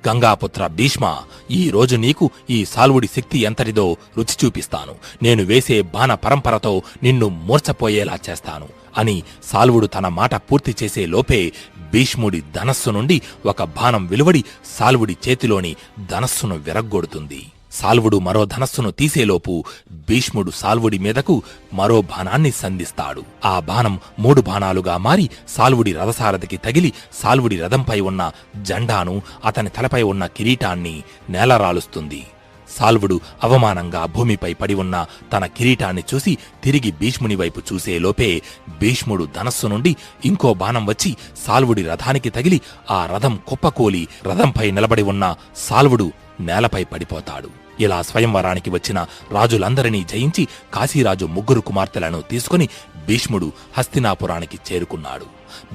గంగాపుత్ర భీష్మ, ఈ రోజు నీకు ఈ సాల్వుడి శక్తి ఎంతటిదో రుచి చూపిస్తాను. నేను వేసే బాణ పరంపరతో నిన్ను మూర్ఛపోయేలా చేస్తాను అని సాల్వుడు తన మాట పూర్తి చేసే లోపే భీష్ముడి ధనస్సు నుండి ఒక బాణం వెలువడి సాల్వుడి చేతిలోని ధనస్సును విరగ్గొడుతుంది. సాల్వుడు మరో ధనస్సును తీసేలోపు భీష్ముడు సాల్వుడి మీదకు మరో బాణాన్ని సంధిస్తాడు. ఆ బాణం 3 బాణాలుగా మారి సాల్వుడి రథసారథికి తగిలి సాల్వుడి రథంపై ఉన్న జెండాను, అతని తలపై ఉన్న కిరీటాన్ని నేలరాలుస్తుంది. సాల్వుడు అవమానంగా భూమిపై పడి ఉన్న తన కిరీటాన్ని చూసి తిరిగి భీష్ముని వైపు చూసే లోపే భీష్ముడు ధనస్సు నుండి ఇంకో బాణం వచ్చి సాల్వుడి రథానికి తగిలి ఆ రథం కుప్పకూలి రథంపై నిలబడి ఉన్న సాల్వుడు నేలపై పడిపోతాడు. ఇలా స్వయంవరానికి వచ్చిన రాజులందరినీ జయించి కాశీరాజు 3 కుమార్తెలను తీసుకుని భీష్ముడు హస్తినాపురానికి చేరుకున్నాడు.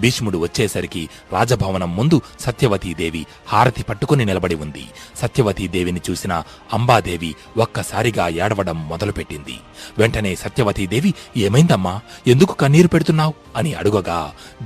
భీష్ముడు వచ్చేసరికి రాజభవనం ముందు సత్యవతీదేవి హారతి పట్టుకుని నిలబడి ఉంది. సత్యవతీదేవిని చూసిన అంబాదేవి ఒక్కసారిగా ఏడవడం మొదలుపెట్టింది. వెంటనే సత్యవతీదేవి, ఏమైందమ్మా, ఎందుకు కన్నీరు పెడుతున్నావు అని అడుగగా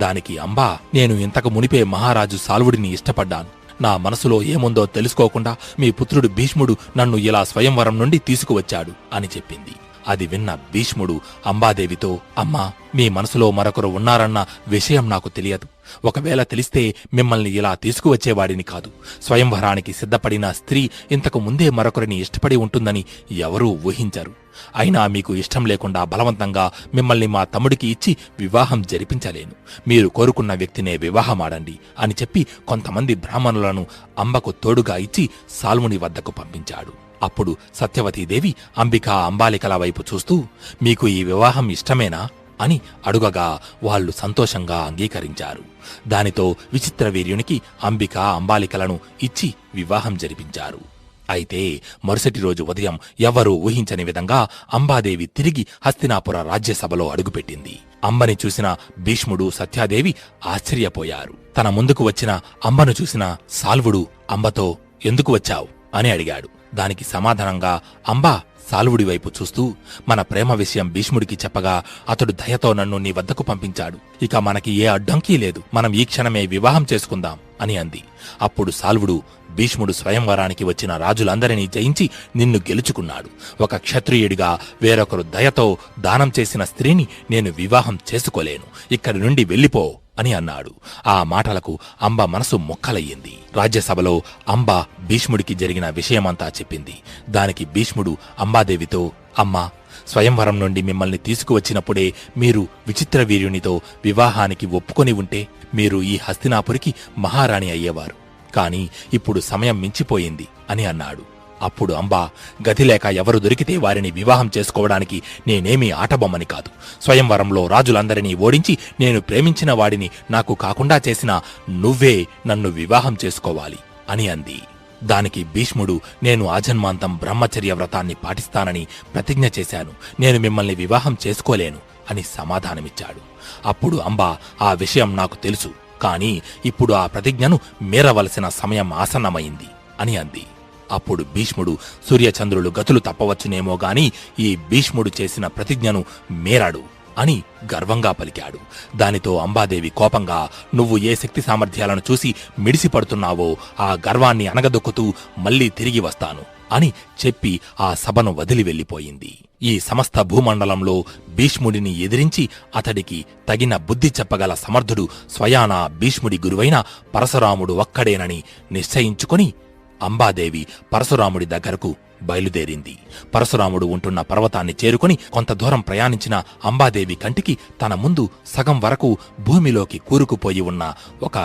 దానికి అంబా, నేను ఇంతకు మునిపే మహారాజు సాల్వుడిని ఇష్టపడ్డాను. నా మనసులో ఏముందో తెలుసుకోకుండా మీ పుత్రుడు భీష్ముడు నన్ను ఇలా స్వయంవరం నుండి తీసుకువచ్చాడు అని చెప్పింది. అది విన్న భీష్ముడు అంబాదేవితో, అమ్మా, మీ మనసులో మరొకరు ఉన్నారన్న విషయం నాకు తెలియదు. ఒకవేళ తెలిస్తే మిమ్మల్ని ఇలా తీసుకువచ్చేవాడిని కాదు. స్వయంవరానికి సిద్ధపడిన స్త్రీ ఇంతకు ముందే మరొకరిని ఇష్టపడి ఉంటుందని ఎవరూ ఊహించరు. అయినా మీకు ఇష్టం లేకుండా బలవంతంగా మిమ్మల్ని మా తమ్ముడికి ఇచ్చి వివాహం జరిపించలేను. మీరు కోరుకున్న వ్యక్తినే వివాహమాడండి అని చెప్పి కొంతమంది బ్రాహ్మణులను అంబకు తోడుగా ఇచ్చి సాల్వుని వద్దకు పంపించాడు. అప్పుడు సత్యవతీదేవి అంబికా అంబాలికల వైపు చూస్తూ, మీకు ఈ వివాహం ఇష్టమేనా అని అడుగగా వాళ్ళు సంతోషంగా అంగీకరించారు. దానితో విచిత్రవీర్యునికి అంబికా అంబాలికలను ఇచ్చి వివాహం జరిపించారు. అయితే మరుసటి రోజు ఉదయం ఎవ్వరూ ఊహించని విధంగా అంబాదేవి తిరిగి హస్తినాపుర రాజ్యసభలో అడుగుపెట్టింది. అంబని చూసిన భీష్ముడు, సత్యాదేవి ఆశ్చర్యపోయారు. తన ముందుకు వచ్చిన అంబను చూసిన సాల్వుడు అంబతో, ఎందుకు వచ్చావు అని అడిగాడు. దానికి సమాధానంగా అంబా సాల్వుడి వైపు చూస్తూ, మన ప్రేమ విషయం భీష్ముడికి చెప్పగా అతడు దయతో నన్ను నీ వద్దకు పంపించాడు. ఇక మనకి ఏ అడ్డంకీ లేదు. మనం ఈ క్షణమే వివాహం చేసుకుందాం అని అంది. అప్పుడు సాల్వుడు భీష్ముడు స్వయంవరానికి వచ్చిన రాజులందరినీ జయించి నిన్ను గెలుచుకున్నాడు. ఒక క్షత్రియుడిగా వేరొకరు దయతో దానం చేసిన స్త్రీని నేను వివాహం చేసుకోలేను. ఇక్కడి నుండి వెళ్ళిపో అని అన్నాడు. ఆ మాటలకు అంబ మనసు మొక్కలయ్యింది. రాజ్యసభలో అంబ భీష్ముడికి జరిగిన విషయమంతా చెప్పింది. దానికి భీష్ముడు అంబాదేవితో, అమ్మా, స్వయంవరం నుండి మిమ్మల్ని తీసుకువచ్చినప్పుడే మీరు విచిత్ర వీర్యునితో వివాహానికి ఒప్పుకొని ఉంటే మీరు ఈ హస్తినాపురికి మహారాణి అయ్యేవారు. కాని ఇప్పుడు సమయం మించిపోయింది అని అన్నాడు. అప్పుడు అంబా, గతిలేక ఎవరు దొరికితే వారిని వివాహం చేసుకోవడానికి నేనేమీ ఆటబొమ్మని కాదు. స్వయంవరంలో రాజులందరినీ ఓడించి నేను ప్రేమించిన వాడిని నాకు కాకుండా చేసిన నువ్వే నన్ను వివాహం చేసుకోవాలి అని అంది. దానికి భీష్ముడు, నేను ఆజన్మాంతం బ్రహ్మచర్య వ్రతాన్ని పాటిస్తానని ప్రతిజ్ఞ చేశాను. నేను మిమ్మల్ని వివాహం చేసుకోలేను అని సమాధానమిచ్చాడు. అప్పుడు అంబా, ఆ విషయం నాకు తెలుసు, కాని ఇప్పుడు ఆ ప్రతిజ్ఞను మీరవలసిన సమయం ఆసన్నమైంది అని అంది. అప్పుడు భీష్ముడు, సూర్యచంద్రులు గతులు తప్పవచ్చునేమో గాని ఈ భీష్ముడు చేసిన ప్రతిజ్ఞను మీరాడు అని గర్వంగా పలికాడు. దానితో అంబాదేవి కోపంగా, నువ్వు ఏ శక్తి సామర్థ్యాలను చూసి మిడిసిపడుతున్నావో ఆ గర్వాన్ని అనగదొక్కుతూ మళ్లీ తిరిగి వస్తాను అని చెప్పి ఆ సభను వదిలి వెళ్లిపోయింది. ఈ సమస్త భూమండలంలో భీష్ముడిని ఎదిరించి అతడికి తగిన బుద్ధి చెప్పగల సమర్థుడు స్వయానా భీష్ముడి గురువైన పరశురాముడు ఒక్కడేనని నిశ్చయించుకొని అంబాదేవి పరశురాముడి దగ్గరకు బయలుదేరింది. పరశురాముడు ఉంటున్న పర్వతాన్ని చేరుకుని కొంత దూరం ప్రయాణించిన అంబాదేవి కంటికి తన ముందు సగం వరకు భూమిలోకి కూరుకుపోయి ఉన్న ఒక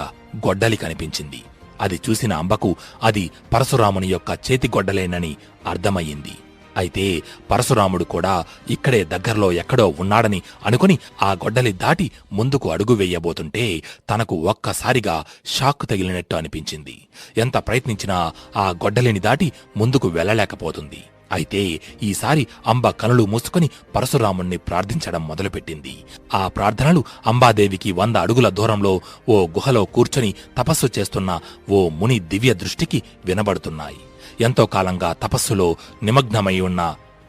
గొడ్డలి కనిపించింది. అది చూసిన అంబకు అది పరశురాముని యొక్క చేతిగొడ్డలేనని అర్థమయ్యింది. అయితే పరశురాముడు కూడా ఇక్కడే దగ్గరలో ఎక్కడో ఉన్నాడని అనుకుని ఆ గొడ్డలి దాటి ముందుకు అడుగు వెయ్యబోతుంటే తనకు ఒక్కసారిగా షాక్ తగిలినట్టు అనిపించింది. ఎంత ప్రయత్నించినా ఆ గొడ్డలిని దాటి ముందుకు వెళ్ళలేకపోతుంది. అయితే ఈసారి అంబ కనులు మూసుకుని పరశురాముణ్ణి ప్రార్థించడం మొదలుపెట్టింది. ఆ ప్రార్థనలు అంబాదేవికి 100 అడుగుల దూరంలో ఓ గుహలో కూర్చొని తపస్సు చేస్తున్న ఓ ముని దివ్య దృష్టికి వినబడుతున్నాయి. ఎంతో కాలంగా తపస్సులో నిమగ్నమై ఉన్న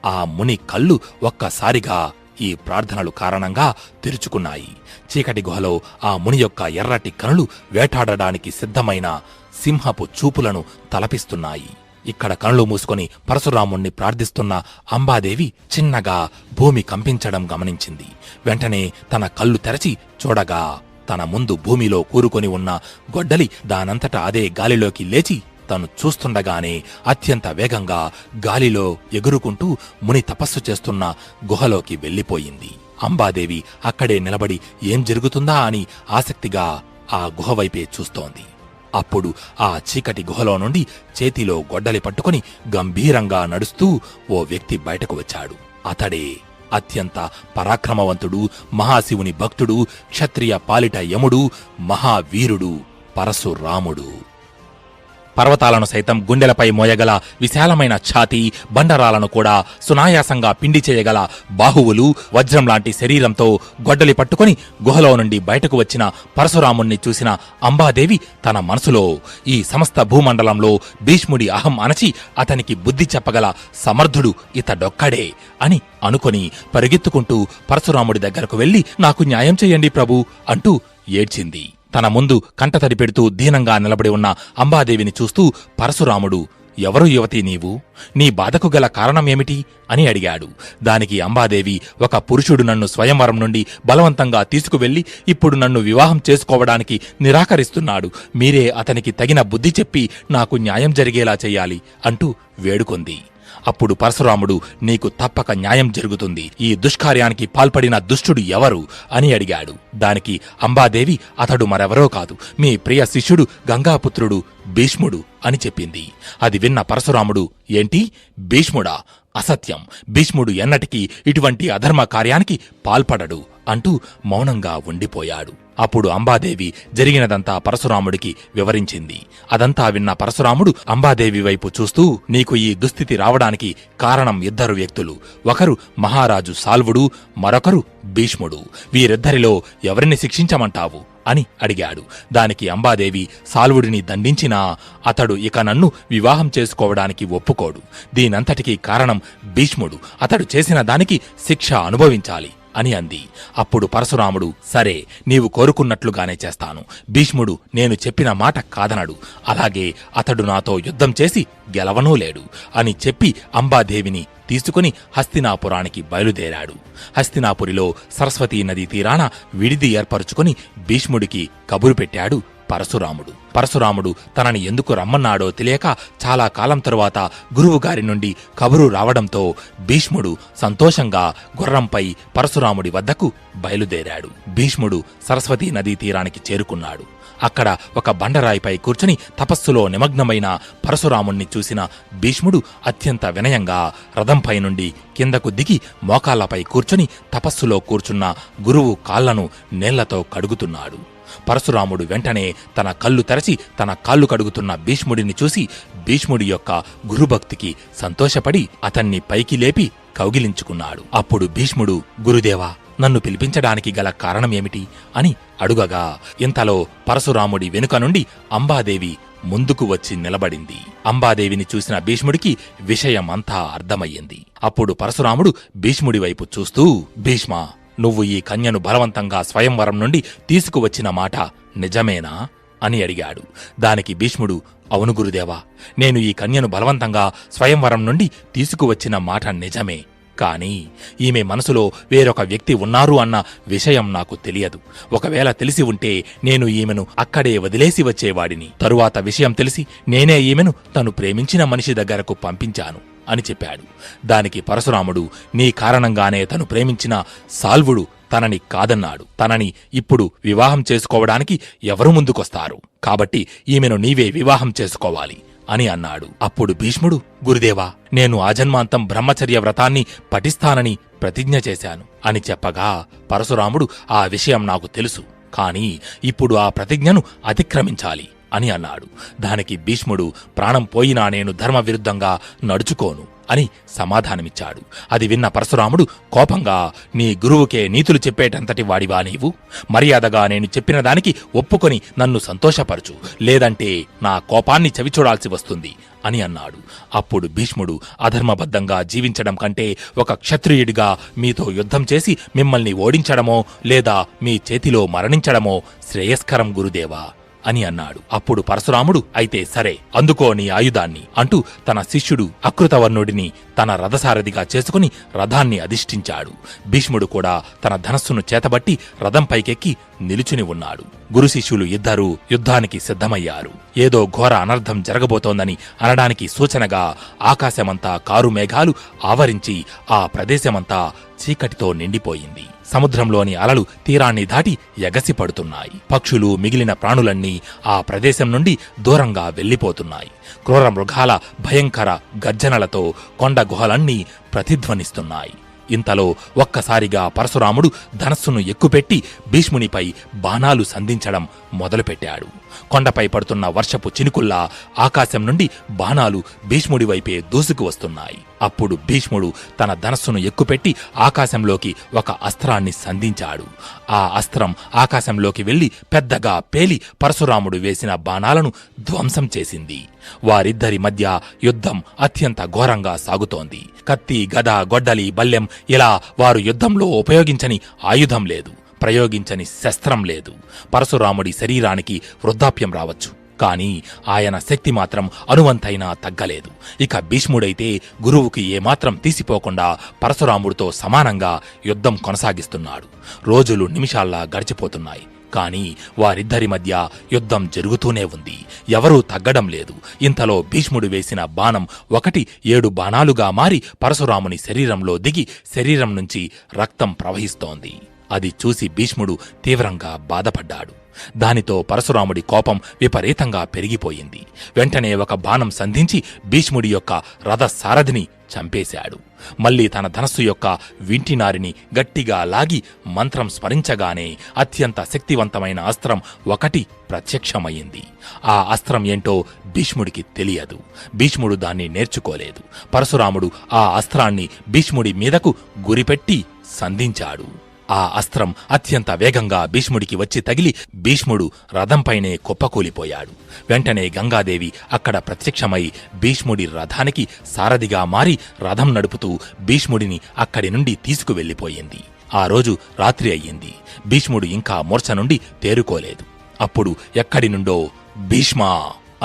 ఆ ముని కళ్ళు ఒక్కసారిగా ఈ ప్రార్థనలు కారణంగా తెరుచుకున్నాయి. చీకటి గుహలో ఆ ముని యొక్క ఎర్రటి కనులు వేటాడడానికి సిద్ధమైన సింహపు చూపులను తలపిస్తున్నాయి. ఇక్కడ కనులు మూసుకొని పరశురాముణ్ణి ప్రార్థిస్తున్న అంబాదేవి చిన్నగా భూమి కంపించడం గమనించింది. వెంటనే తన కళ్ళు తెరచి చూడగా తన ముందు భూమిలో కూరుకొని ఉన్న గొడ్డలి దానంతట అదే గాలిలోకి లేచి తను చూస్తుండగానే అత్యంత వేగంగా గాలిలో ఎగురుకుంటూ ముని తపస్సు చేస్తున్న గుహలోకి వెళ్లిపోయింది. అంబాదేవి అక్కడే నిలబడి ఏం జరుగుతుందా అని ఆసక్తిగా ఆ గుహ వైపే చూస్తోంది. అప్పుడు ఆ చీకటి గుహలో నుండి చేతిలో గొడ్డలి పట్టుకుని గంభీరంగా నడుస్తూ ఓ వ్యక్తి బయటకు వచ్చాడు. అతడే అత్యంత పరాక్రమవంతుడు, మహాశివుని భక్తుడు, క్షత్రియ పాలిట యముడు, మహావీరుడు పరశురాముడు. పర్వతాలను సైతం గుండెలపై మోయగల విశాలమైన ఛాతీ, బండరాలను కూడా సునాయాసంగా పిండి చేయగల బాహువులు, వజ్రం లాంటి శరీరంతో గొడ్డలి పట్టుకుని గుహలో నుండి బయటకు వచ్చిన పరశురాముణ్ణి చూసిన అంబాదేవి తన మనసులో ఈ సమస్త భూమండలంలో భీష్ముడి అహం అణచి అతనికి బుద్ధి చెప్పగల సమర్థుడు ఇతడొక్కడే అని అనుకొని పరిగెత్తుకుంటూ పరశురాముడి దగ్గరకు వెళ్లి, నాకు న్యాయం చెయ్యండి ప్రభూ అంటూ ఏడ్చింది. తన ముందు కంటతడి పెడుతూ దీనంగా నిలబడి ఉన్న అంబాదేవిని చూస్తూ పరశురాముడు, ఎవరు యువతి నీవు? నీ బాధకు గల కారణమేమిటి అని అడిగాడు. దానికి అంబాదేవి, ఒక పురుషుడు నన్ను స్వయంవరం నుండి బలవంతంగా తీసుకువెళ్లి ఇప్పుడు నన్ను వివాహం చేసుకోవడానికి నిరాకరిస్తున్నాడు. మీరే అతనికి తగిన బుద్ధి చెప్పి నాకు న్యాయం జరిగేలా చెయ్యాలి అంటూ వేడుకొంది. అప్పుడు పరశురాముడు, నీకు తప్పక న్యాయం జరుగుతుంది. ఈ దుష్కార్యానికి పాల్పడిన దుష్టుడు ఎవరు అని అడిగాడు. దానికి అంబాదేవి, అతడు మరెవరో కాదు, మీ ప్రియ శిష్యుడు గంగాపుత్రుడు భీష్ముడు అని చెప్పింది. అది విన్న పరశురాముడు, ఏంటి భీష్ముడా? అసత్యం! భీష్ముడు ఎన్నటికీ ఇటువంటి అధర్మ కార్యానికి పాల్పడడు అంటూ మౌనంగా ఉండిపోయాడు. అప్పుడు అంబాదేవి జరిగినదంతా పరశురాముడికి వివరించింది. అదంతా విన్న పరశురాముడు అంబాదేవి వైపు చూస్తూ, నీకు ఈ దుస్థితి రావడానికి కారణం 2 వ్యక్తులు. ఒకరు మహారాజు సాల్వుడు, మరొకరు భీష్ముడు. వీరిద్దరిలో ఎవరిని శిక్షించమంటావు అని అడిగాడు. దానికి అంబాదేవి, సాల్వుడిని దండించినా అతడు ఇక నన్ను వివాహం చేసుకోవడానికి ఒప్పుకోడు. దీనంతటికీ కారణం భీష్ముడు. అతడు చేసిన దానికి శిక్ష అనుభవించాలి అని అంది. అప్పుడు పరశురాముడు, సరే, నీవు కోరుకున్నట్లుగానే చేస్తాను. భీష్ముడు నేను చెప్పిన మాట కాదనడు. అలాగే అతడు నాతో యుద్ధం చేసి గెలవనూ లేడు అని చెప్పి అంబాదేవిని తీసుకుని హస్తినాపురానికి బయలుదేరాడు. హస్తినాపురిలో సరస్వతీ నదీ తీరాన విడిది ఏర్పరుచుకుని భీష్ముడికి కబురు పెట్టాడు పరశురాముడు తనని ఎందుకు రమ్మన్నాడో తెలియక చాలా కాలం తరువాత గురువుగారి నుండి కబురు రావడంతో భీష్ముడు సంతోషంగా గుర్రంపై పరశురాముడి వద్దకు బయలుదేరాడు. భీష్ముడు సరస్వతీ నదీ తీరానికి చేరుకున్నాడు. అక్కడ ఒక బండరాయిపై కూర్చుని తపస్సులో నిమగ్నమైన పరశురాముణ్ణి చూసిన భీష్ముడు అత్యంత వినయంగా రథంపై నుండి కిందకు దిగి మోకాళ్లపై కూర్చుని తపస్సులో కూర్చున్న గురువు కాళ్లను నీళ్లతో కడుగుతున్నాడు. పరశురాముడు వెంటనే తన కళ్ళు తెరచి తన కాళ్ళు కడుగుతున్న భీష్ముడిని చూసి భీష్ముడి యొక్క గురుభక్తికి సంతోషపడి అతన్ని పైకి లేపి కౌగిలించుకున్నాడు. అప్పుడు భీష్ముడు, గురుదేవా, నన్ను పిలిపించడానికి గల కారణమేమిటి అని అడుగగా, ఇంతలో పరశురాముడి వెనుక నుండి అంబాదేవి ముందుకు వచ్చి నిలబడింది. అంబాదేవిని చూసిన భీష్ముడికి విషయమంతా అర్థమయ్యింది. అప్పుడు పరశురాముడు భీష్ముడి వైపు చూస్తూ, భీష్మా, నువ్వు ఈ కన్యను బలవంతంగా స్వయంవరం నుండి తీసుకువచ్చిన మాట నిజమేనా అని అడిగాడు. దానికి భీష్ముడు, అవును గురుదేవా, నేను ఈ కన్యను బలవంతంగా స్వయంవరం నుండి తీసుకువచ్చిన మాట నిజమే. కాని ఈమె మనసులో వేరొక వ్యక్తి ఉన్నారు అన్న విషయం నాకు తెలియదు. ఒకవేళ తెలిసి ఉంటే నేను ఈమెను అక్కడే వదిలేసి వచ్చేవాడిని. తరువాత విషయం తెలిసి నేనే ఈమెను తను ప్రేమించిన మనిషి దగ్గరకు పంపించాను అని చెప్పాడు. దానికి పరశురాముడు, నీ కారణంగానే తను ప్రేమించిన సాల్వుడు తనని కాదన్నాడు. తనని ఇప్పుడు వివాహం చేసుకోవడానికి ఎవరు ముందుకొస్తారు? కాబట్టి ఈమెను నీవే వివాహం చేసుకోవాలి అని అన్నాడు. అప్పుడు భీష్ముడు, గురుదేవా, నేను ఆజన్మాంతం బ్రహ్మచర్య వ్రతాన్ని పఠిస్తానని ప్రతిజ్ఞ చేశాను అని చెప్పగా, పరశురాముడు, ఆ విషయం నాకు తెలుసు, కాని ఇప్పుడు ఆ ప్రతిజ్ఞను అతిక్రమించాలి అని అన్నాడు. దానికి భీష్ముడు, ప్రాణం పోయినా నేను ధర్మ విరుద్ధంగా నడుచుకోను అని సమాధానమిచ్చాడు. అది విన్న పరశురాముడు కోపంగా, నీ గురువుకే నీతులు చెప్పేటంతటి వాడివా నీవు? మర్యాదగా నేను చెప్పిన దానికి ఒప్పుకొని నన్ను సంతోషపరచు, లేదంటే నా కోపాన్ని చవిచూడాల్సి వస్తుంది అని అన్నాడు. అప్పుడు భీష్ముడు, అధర్మబద్ధంగా జీవించడం కంటే ఒక క్షత్రియుడిగా మీతో యుద్ధం చేసి మిమ్మల్ని ఓడించడమో లేదా మీ చేతిలో మరణించడమో శ్రేయస్కరం గురుదేవా అని అన్నాడు. అప్పుడు పరశురాముడు, అయితే సరే, అందుకో నీ ఆయుధాన్ని అంటూ తన శిష్యుడు అకృతవర్ణుడిని తన రథసారథిగా చేసుకుని రథాన్ని అధిష్ఠించాడు. భీష్ముడు కూడా తన ధనస్సును చేతబట్టి రథంపైకెక్కి నిలుచుని ఉన్నాడు. గురు శిష్యులు ఇద్దరూ యుద్ధానికి సిద్ధమయ్యారు. ఏదో ఘోర అనర్థం జరగబోతోందని అనడానికి సూచనగా ఆకాశమంతా కారు మేఘాలు ఆవరించి ఆ ప్రదేశమంతా చీకటితో నిండిపోయింది. సముద్రంలోని అలలు తీరాన్ని దాటి ఎగసి పడుతున్నాయి. పక్షులు, మిగిలిన ప్రాణులన్నీ ఆ ప్రదేశం నుండి దూరంగా వెళ్లిపోతున్నాయి. క్రూర మృగాల భయంకర గర్జనలతో కొండ గుహలన్నీ ప్రతిధ్వనిస్తున్నాయి. ఇంతలో ఒక్కసారిగా పరశురాముడు ధనస్సును ఎక్కుపెట్టి భీష్మునిపై బాణాలు సంధించడం మొదలుపెట్టాడు. కొండపై పడుతున్న వర్షపు చినుకుల్లా ఆకాశం నుండి బాణాలు భీష్ముడి వైపే దూసుకు వస్తున్నాయి. అప్పుడు భీష్ముడు తన ధనస్సును ఎక్కుపెట్టి ఆకాశంలోకి ఒక అస్త్రాన్ని సంధించాడు. ఆ అస్త్రం ఆకాశంలోకి వెళ్లి పెద్దగా పేలి పరశురాముడు వేసిన బాణాలను ధ్వంసం చేసింది. వారిద్దరి మధ్య యుద్ధం అత్యంత ఘోరంగా సాగుతోంది. కత్తి, గద, గొడ్డలి, బల్లెం ఇలా వారు యుద్ధంలో ఉపయోగించని ఆయుధం లేదు, ప్రయోగించని శస్త్రం లేదు. పరశురాముడి శరీరానికి వృద్ధాప్యం రావచ్చు, కాని ఆయన శక్తి మాత్రం అణువంతైనా తగ్గలేదు. ఇక భీష్ముడైతే గురువుకి ఏమాత్రం తీసిపోకుండా పరశురాముడితో సమానంగా యుద్ధం కొనసాగిస్తున్నాడు. రోజులు నిమిషాల్లా గడిచిపోతున్నాయి. కాని వారిద్దరి మధ్య యుద్ధం జరుగుతూనే ఉంది. ఎవరూ తగ్గడం లేదు. ఇంతలో భీష్ముడు వేసిన బాణం ఒకటి 7 బాణాలుగా మారి పరశురాముని శరీరంలో దిగి శరీరం నుంచి రక్తం ప్రవహిస్తోంది. అది చూసి భీష్ముడు తీవ్రంగా బాధపడ్డాడు. దానితో పరశురాముడి కోపం విపరీతంగా పెరిగిపోయింది. వెంటనే ఒక బాణం సంధించి భీష్ముడి యొక్క రథ సారథిని చంపేశాడు. మళ్లీ తన ధనస్సు యొక్క వింటినారిని గట్టిగా లాగి మంత్రం స్మరించగానే అత్యంత శక్తివంతమైన అస్త్రం ఒకటి ప్రత్యక్షమయ్యింది. ఆ అస్త్రం ఏంటో భీష్ముడికి తెలియదు. భీష్ముడు దాన్ని నేర్చుకోలేదు. పరశురాముడు ఆ అస్త్రాన్ని భీష్ముడి మీదకు గురిపెట్టి సంధించాడు. ఆ అస్త్రం అత్యంత వేగంగా భీష్ముడికి వచ్చి తగిలి భీష్ముడు రథంపైనే కుప్పకూలిపోయాడు. వెంటనే గంగాదేవి అక్కడ ప్రత్యక్షమై భీష్ముడి రథానికి సారథిగా మారి రథం నడుపుతూ భీష్ముడిని అక్కడి నుండి తీసుకువెళ్లిపోయింది. ఆ రోజు రాత్రి అయ్యింది. భీష్ముడు ఇంకా మూర్ఛ నుండి తేరుకోలేదు. అప్పుడు ఎక్కడి నుండో భీష్మా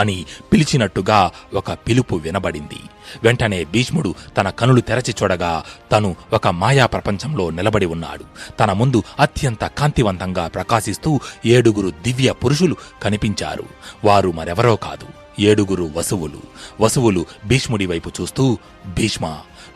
అని పిలిచినట్టుగా ఒక పిలుపు వినబడింది. వెంటనే భీష్ముడు తన కనులు తెరచి చూడగా తను ఒక మాయా ప్రపంచంలో నిలబడి ఉన్నాడు. తన ముందు అత్యంత కాంతివంతంగా ప్రకాశిస్తూ 7 దివ్య పురుషులు కనిపించారు. వారు మరెవరో కాదు, 7 వసువులు. వసువులు భీష్ముడి వైపు చూస్తూ, భీష్మా,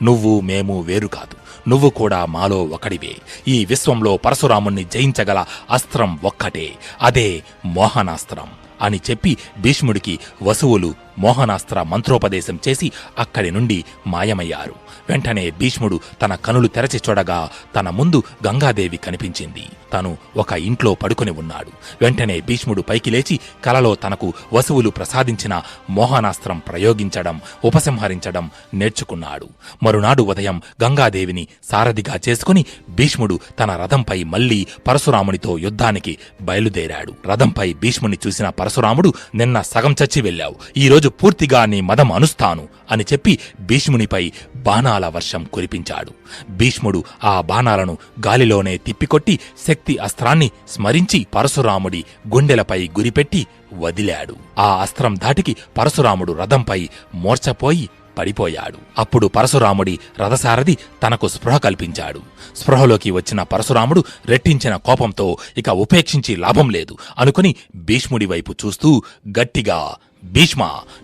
నువ్వు మేము వేరు కాదు, నువ్వు కూడా మాలో ఒకడివే. ఈ విశ్వంలో పరశురాముణ్ణి జయించగల అస్త్రం ఒక్కటే, అదే మోహనాస్త్రం అని చెప్పి భీష్ముడికి వసువులు మోహనాస్త్ర మంత్రోపదేశం చేసి అక్కడి నుండి మాయమయ్యారు. వెంటనే భీష్ముడు తన కనులు తెరచి చూడగా తన ముందు గంగాదేవి కనిపించింది. తను ఒక ఇంట్లో పడుకుని ఉన్నాడు. వెంటనే భీష్ముడు పైకి లేచి కలలో తనకు వసువులు ప్రసాదించిన మోహనాస్త్రం ప్రయోగించడం, ఉపసంహరించడం నేర్చుకున్నాడు. మరునాడు ఉదయం గంగాదేవిని సారథిగా చేసుకుని భీష్ముడు తన రథంపై మళ్లీ పరశురామునితో యుద్ధానికి బయలుదేరాడు. రథంపై భీష్ముని చూసిన పరశురాముడు, నిన్న సగం చచ్చి వెళ్ళావు, ఈరోజు పూర్తిగా నీ మదం అనుస్తాను అని చెప్పి భీష్మునిపై బాణాల వర్షం కురిపించాడు. భీష్ముడు ఆ బాణాలను గాలిలోనే తిప్పికొట్టి శక్తి అస్త్రాన్ని స్మరించి పరశురాముడి గుండెలపై గురిపెట్టి వదిలాడు. ఆ అస్త్రం ధాటికి పరశురాముడు రథంపై మూర్ఛపోయి పడిపోయాడు. అప్పుడు పరశురాముడి రథసారథి తనకు స్పృహ కల్పించాడు. స్పృహలోకి వచ్చిన పరశురాముడు రెట్టించిన కోపంతో ఇక ఉపేక్షించి లాభం లేదు అనుకుని భీష్ముడి వైపు చూస్తూ గట్టిగా, భీష్మ,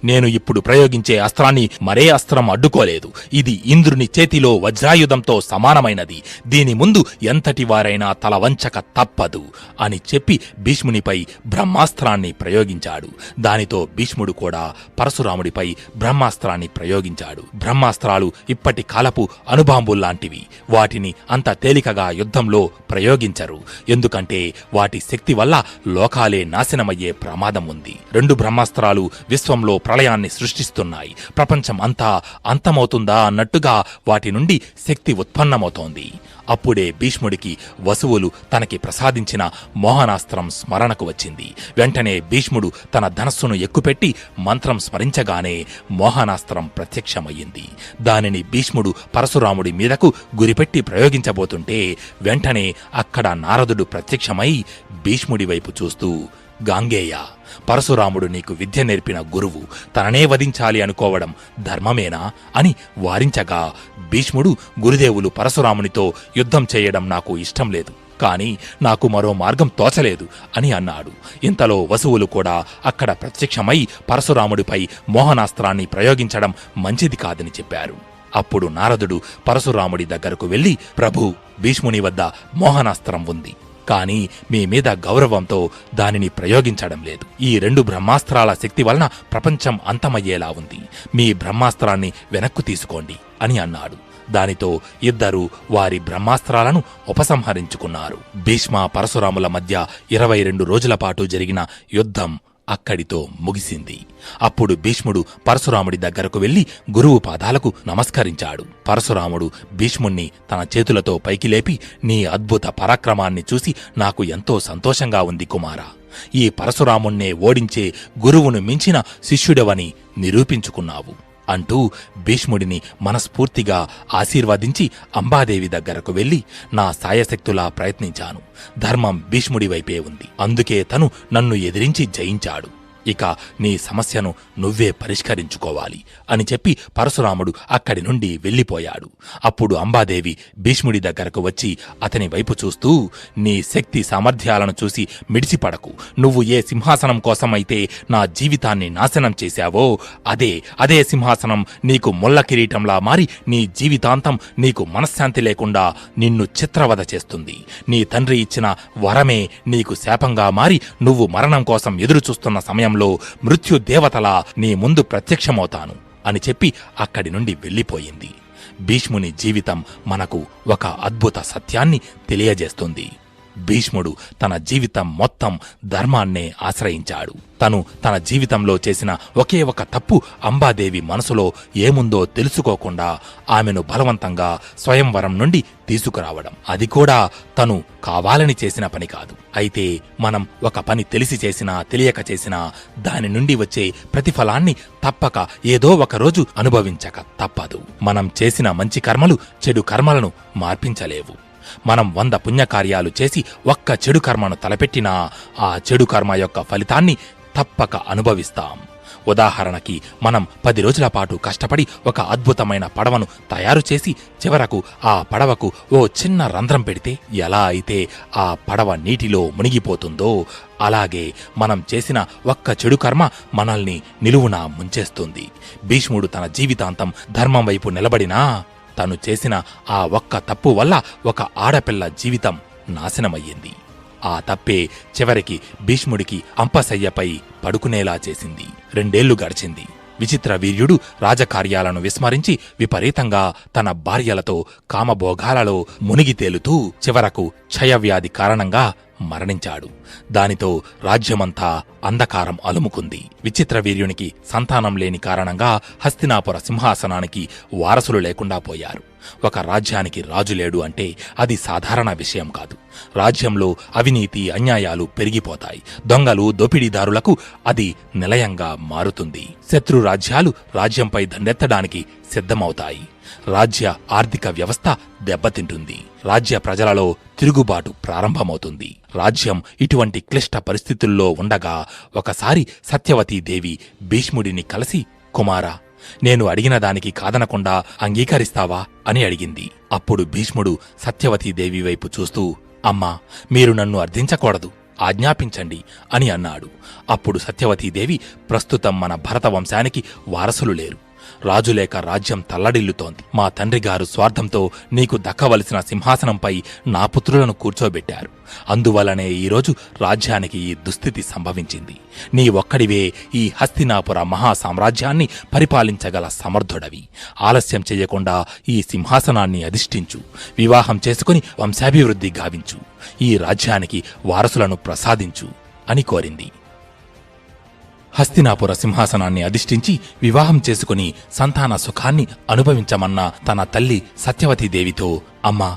నేను ఇప్పుడు ప్రయోగించే అస్త్రాన్ని మరే అస్త్రం అడ్డుకోలేదు. ఇది ఇంద్రుని చేతిలో వజ్రాయుధంతో సమానమైనది. దీని ముందు ఎంతటి వారైనా తల వంచక తప్పదు అని చెప్పి భీష్మునిపై బ్రహ్మాస్త్రాన్ని ప్రయోగించాడు. దానితో భీష్ముడు కూడా పరశురాముడిపై బ్రహ్మాస్త్రాన్ని ప్రయోగించాడు. బ్రహ్మాస్త్రాలు ఇప్పటి కాలపు అణుబాంబుల్లాంటివి. వాటిని అంత తేలికగా యుద్ధంలో ప్రయోగించరు. ఎందుకంటే వాటి శక్తి వల్ల లోకాలే నాశనమయ్యే ప్రమాదం ఉంది. 2 బ్రహ్మాస్త్రాలు విశ్వంలో ప్రళయాన్ని సృష్టిస్తున్నాయి. ప్రపంచం అంతా అంతమవుతుందా అన్నట్టుగా వాటి నుండి శక్తి ఉత్పన్నమవుతోంది. అప్పుడే భీష్ముడికి వసువులు తనకి ప్రసాదించిన మోహనాస్త్రం స్మరణకు వచ్చింది. వెంటనే భీష్ముడు తన ధనస్సును ఎక్కుపెట్టి మంత్రం స్మరించగానే మోహనాస్త్రం ప్రత్యక్షమయ్యింది. దానిని భీష్ముడు పరశురాముడి మీదకు గురిపెట్టి ప్రయోగించబోతుంటే వెంటనే అక్కడ నారదుడు ప్రత్యక్షమై భీష్ముడి వైపు చూస్తూ, గాంగేయ, పరశురాముడు నీకు విద్య నేర్పిన గురువు, తననే వధించాలి అనుకోవడం ధర్మమేనా అని వారించగా భీష్ముడు, గురుదేవులు పరశురామునితో యుద్ధం చేయడం నాకు ఇష్టం లేదు, కాని నాకు మరో మార్గం తోచలేదు అని అన్నాడు. ఇంతలో వసువులు కూడా అక్కడ ప్రత్యక్షమై పరశురాముడిపై మోహనాస్త్రాన్ని ప్రయోగించడం మంచిది కాదని చెప్పారు. అప్పుడు నారదుడు పరశురాముడి దగ్గరకు వెళ్లి, ప్రభూ, భీష్ముని వద్ద మోహనాస్త్రం ఉంది, కాని మీ మీద గౌరవంతో దానిని ప్రయోగించడం లేదు. ఈ 2 బ్రహ్మాస్త్రాల శక్తి వలన ప్రపంచం అంతమయ్యేలా ఉంది. మీ బ్రహ్మాస్త్రాన్ని వెనక్కు తీసుకోండి అని అన్నాడు. దానితో ఇద్దరూ వారి బ్రహ్మాస్త్రాలను ఉపసంహరించుకున్నారు. భీష్మ పరశురాముల మధ్య 22 రోజుల పాటు జరిగిన యుద్ధం అక్కడితో ముగిసింది. అప్పుడు భీష్ముడు పరశురాముడి దగ్గరకు వెళ్లి గురువు పాదాలకు నమస్కరించాడు. పరశురాముడు భీష్ముణ్ణి తన చేతులతో పైకి లేపి, నీ అద్భుత పరాక్రమాన్ని చూసి నాకు ఎంతో సంతోషంగా ఉంది కుమారా. ఈ పరశురాముణ్ణే ఓడించే గురువును మించిన శిష్యుడవని నిరూపించుకున్నావు అంటూ భీష్ముడిని మనస్ఫూర్తిగా ఆశీర్వదించి అంబాదేవి దగ్గరకు వెళ్లి, నా సాయశక్తులా ప్రయత్నించాను, ధర్మం భీష్ముడి వైపే ఉంది, అందుకే తను నన్ను ఎదిరించి జయించాడు, ఇక నీ సమస్యను నువ్వే పరిష్కరించుకోవాలి అని చెప్పి పరశురాముడు అక్కడి నుండి వెళ్లిపోయాడు. అప్పుడు అంబాదేవి భీష్ముడి దగ్గరకు వచ్చి అతని వైపు చూస్తూ, నీ శక్తి సామర్థ్యాలను చూసి మిడిసిపడకు. నువ్వు ఏ సింహాసనం కోసమైతే నా జీవితాన్ని నాశనం చేశావో అదే సింహాసనం నీకు ముళ్ళ కిరీటంలా మారి నీ జీవితాంతం నీకు మనశ్శాంతి లేకుండా నిన్ను చిత్రవధ చేస్తుంది. నీ తండ్రి ఇచ్చిన వరమే నీకు శాపంగా మారి నువ్వు మరణం కోసం ఎదురుచూస్తున్న సమయంలో మృత్యుదేవతలా నీ ముందు ప్రత్యక్షమవుతాను అని చెప్పి అక్కడి నుండి వెళ్లిపోయింది. భీష్ముని జీవితం మనకు ఒక అద్భుత సత్యాన్ని తెలియజేస్తుంది. భీష్ముడు తన జీవితం మొత్తం ధర్మాన్నే ఆశ్రయించాడు. తను తన జీవితంలో చేసిన ఒకే ఒక తప్పు అంబాదేవి మనసులో ఏముందో తెలుసుకోకుండా ఆమెను బలవంతంగా స్వయంవరం నుండి తీసుకురావడం. అది కూడా తను కావాలని చేసిన పని కాదు. అయితే మనం ఒక పని తెలిసి చేసినా తెలియక చేసినా దాని నుండి వచ్చే ప్రతిఫలాన్ని తప్పక ఏదో ఒక రోజు అనుభవించక తప్పదు. మనం చేసిన మంచి కర్మలు చెడు కర్మలను మార్పించలేవు. మనం 100 పుణ్యకార్యాలు చేసి ఒక్క చెడు కర్మను తలపెట్టినా ఆ చెడు కర్మ యొక్క ఫలితాన్ని తప్పక అనుభవిస్తాం. ఉదాహరణకి మనం 10 రోజుల పాటు కష్టపడి ఒక అద్భుతమైన పడవను తయారు చేసి చివరకు ఆ పడవకు ఓ చిన్న రంధ్రం పెడితే ఎలా అయితే ఆ పడవ నీటిలో మునిగిపోతుందో అలాగే మనం చేసిన ఒక్క చెడు కర్మ మనల్ని నిలువునా ముంచేస్తుంది. భీష్ముడు తన జీవితాంతం ధర్మం వైపు నిలబడినా తను చేసిన ఆ ఒక్క తప్పు వల్ల ఒక ఆడపిల్ల జీవితం నాశనమయ్యింది. ఆ తప్పే చివరికి భీష్ముడికి అంపశయ్యపై పడుకునేలా చేసింది. 2 ఏళ్లు గడిచింది. విచిత్ర వీర్యుడు రాజకార్యాలను విస్మరించి విపరీతంగా తన భార్యలతో కామభోగాలలో మునిగి తేలుతూ చివరకు క్షయవ్యాధి కారణంగా మరణించాడు. దానితో రాజ్యమంతా అంధకారం అలుముకుంది. విచిత్ర వీర్యునికి సంతానం లేని కారణంగా హస్తినాపుర సింహాసనానికి వారసులు లేకుండా పోయారు. ఒక రాజ్యానికి రాజు లేడు అంటే అది సాధారణ విషయం కాదు. రాజ్యంలో అవినీతి అన్యాయాలు పెరిగిపోతాయి. దొంగలు దోపిడీదారులకు అది నిలయంగా మారుతుంది. శత్రు రాజ్యాలు రాజ్యంపై దండెత్తడానికి సిద్ధమవుతాయి. రాజ్య ఆర్థిక వ్యవస్థ దెబ్బతింటుంది. రాజ్య ప్రజలలో తిరుగుబాటు ప్రారంభమవుతుంది. రాజ్యం ఇటువంటి క్లిష్ట పరిస్థితుల్లో ఉండగా ఒకసారి సత్యవతీదేవి భీష్ముడిని కలిసి, కుమారా, నేను అడిగిన దానికి కాదనకుండా అంగీకరిస్తావా అని అడిగింది. అప్పుడు భీష్ముడు సత్యవతీదేవి వైపు చూస్తూ, అమ్మా, మీరు నన్ను అర్థించకూడదు, ఆజ్ఞాపించండి అని అన్నాడు. అప్పుడు సత్యవతీదేవి, ప్రస్తుతం మన భరత వంశానికి వారసులు లేరు. రాజులేక రాజ్యం తల్లడిల్లుతోంది. మా తండ్రిగారు స్వార్థంతో నీకు దక్కవలసిన సింహాసనంపై నా పుత్రులను కూర్చోబెట్టారు. అందువలనే ఈరోజు రాజ్యానికి ఈ దుస్థితి సంభవించింది. నీ ఒక్కడివే ఈ హస్తినాపుర మహాసామ్రాజ్యాన్ని పరిపాలించగల సమర్థుడవి. ఆలస్యం చెయ్యకుండా ఈ సింహాసనాన్ని అధిష్ఠించు. వివాహం చేసుకుని వంశాభివృద్ధి గావించు. ఈ రాజ్యానికి వారసులను ప్రసాదించు అని కోరింది. హస్తినాపుర సింహాసనాన్ని అధిష్ఠించి వివాహం చేసుకుని సంతాన సుఖాన్ని అనుభవించమన్న తన తల్లి సత్యవతీదేవితో, అమ్మా,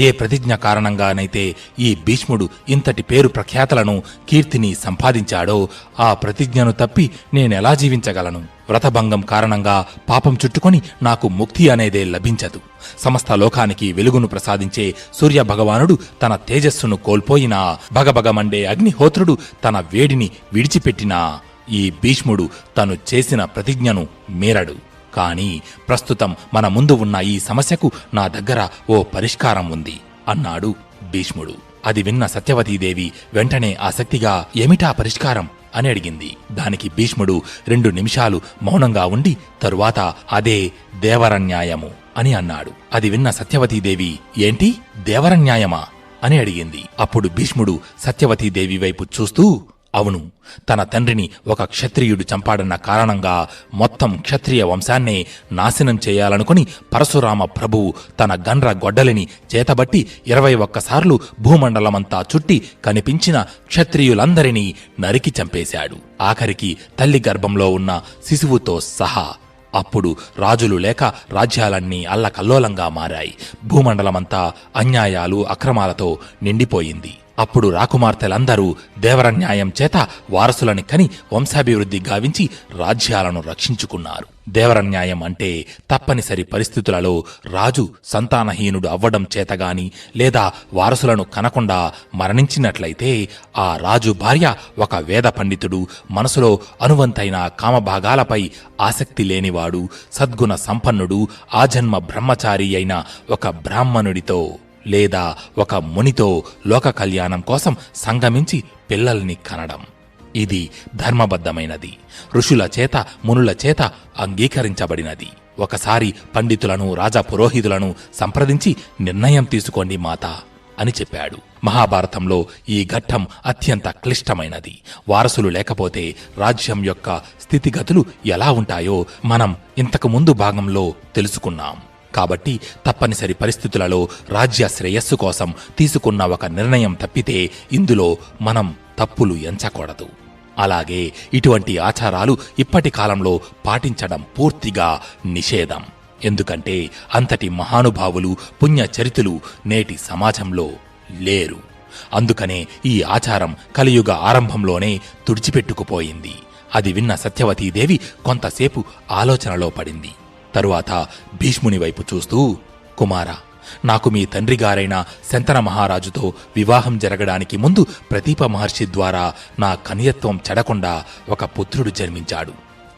ఏ ప్రతిజ్ఞ కారణంగానైతే ఈ భీష్ముడు ఇంతటి పేరు ప్రఖ్యాతలను కీర్తిని సంపాదించాడో ఆ ప్రతిజ్ఞను తప్పి నేనెలా జీవించగలను? వ్రతభంగం కారణంగా పాపం చుట్టుకొని నాకు ముక్తి అనేదే లభించదు. సమస్త లోకానికి వెలుగును ప్రసాదించే సూర్యభగవానుడు తన తేజస్సును కోల్పోయినా, భగభగమండే అగ్నిహోత్రుడు తన వేడిని విడిచిపెట్టినా ఈ భీష్ముడు తను చేసిన ప్రతిజ్ఞను మీరడు. కాని ప్రస్తుతం మన ముందు ఉన్న ఈ సమస్యకు నా దగ్గర ఓ పరిష్కారం ఉంది అన్నాడు భీష్ముడు. అది విన్న సత్యవతీదేవి వెంటనే ఆసక్తిగా, ఏమిటా పరిష్కారం అని అడిగింది. దానికి భీష్ముడు 2 నిమిషాలు మౌనంగా ఉండి తరువాత, అదే దేవరన్యాయము అని అన్నాడు. అది విన్న సత్యవతీదేవి, ఏంటి దేవరన్యాయమా అని అడిగింది. అప్పుడు భీష్ముడు సత్యవతీదేవి వైపు చూస్తూ, అవును, తన తండ్రిని ఒక క్షత్రియుడు చంపాడన్న కారణంగా మొత్తం క్షత్రియ వంశాన్నే నాశనం చేయాలనుకుని పరశురామ ప్రభువు తన గండ్ర గొడ్డలిని చేతబట్టి 21 సార్లు భూమండలమంతా చుట్టి కనిపించిన క్షత్రియులందరినీ నరికి చంపేశాడు. ఆఖరికి తల్లి గర్భంలో ఉన్న శిశువుతో సహా. అప్పుడు రాజులు లేక రాజ్యాలన్నీ అల్లకల్లోలంగా మారాయి. భూమండలమంతా అన్యాయాలు అక్రమాలతో నిండిపోయింది. అప్పుడు రాకుమార్తెలందరూ దేవరన్యాయం చేత వారసులని కని వంశాభివృద్ధి గావించి రాజ్యాలను రక్షించుకున్నారు. దేవరన్యాయం అంటే తప్పనిసరి పరిస్థితులలో రాజు సంతానహీనుడు అవ్వడం చేతగాని లేదా వారసులను కనకుండా మరణించినట్లయితే ఆ రాజు భార్య ఒక వేద పండితుడు, మనసులో అనువంతైన కామభాగాలపై ఆసక్తి లేనివాడు, సద్గుణ సంపన్నుడు, ఆజన్మ బ్రహ్మచారి అయిన ఒక బ్రాహ్మణుడితో లేదా ఒక మునితో లోక కళ్యాణం కోసం సంగమించి పిల్లల్ని కనడం. ఇది ధర్మబద్ధమైనది, ఋషుల చేత మునుల చేత అంగీకరించబడినది. ఒకసారి పండితులను, రాజా పురోహితులను సంప్రదించి నిర్ణయం తీసుకోండి మాత అని చెప్పాడు. మహాభారతంలో ఈ ఘట్టం అత్యంత క్లిష్టమైనది. వారసులు లేకపోతే రాజ్యం యొక్క స్థితిగతులు ఎలా ఉంటాయో మనం ఇంతకు ముందు భాగంలో తెలుసుకున్నాం. కాబట్టి తప్పనిసరి పరిస్థితులలో రాజ్య శ్రేయస్సు కోసం తీసుకున్న ఒక నిర్ణయం తప్పితే ఇందులో మనం తప్పులు ఎంచకూడదు. అలాగే ఇటువంటి ఆచారాలు ఇప్పటి కాలంలో పాటించడం పూర్తిగా నిషేధం. ఎందుకంటే అంతటి మహానుభావులు, పుణ్యచరితులు నేటి సమాజంలో లేరు. అందుకనే ఈ ఆచారం కలియుగ ఆరంభంలోనే తుడిచిపెట్టుకుపోయింది. అది విన్న సత్యవతీదేవి కొంతసేపు ఆలోచనలో పడింది. తరువాత భీష్ముని వైపు చూస్తూ, కుమారా, నాకు మీ తండ్రి గారైన శంతన మహారాజుతో వివాహం జరగడానికి ముందు ప్రతీప మహర్షి ద్వారా నా కన్యత్వం చెడకుండా ఒక పుత్రుడు జన్మించాడు.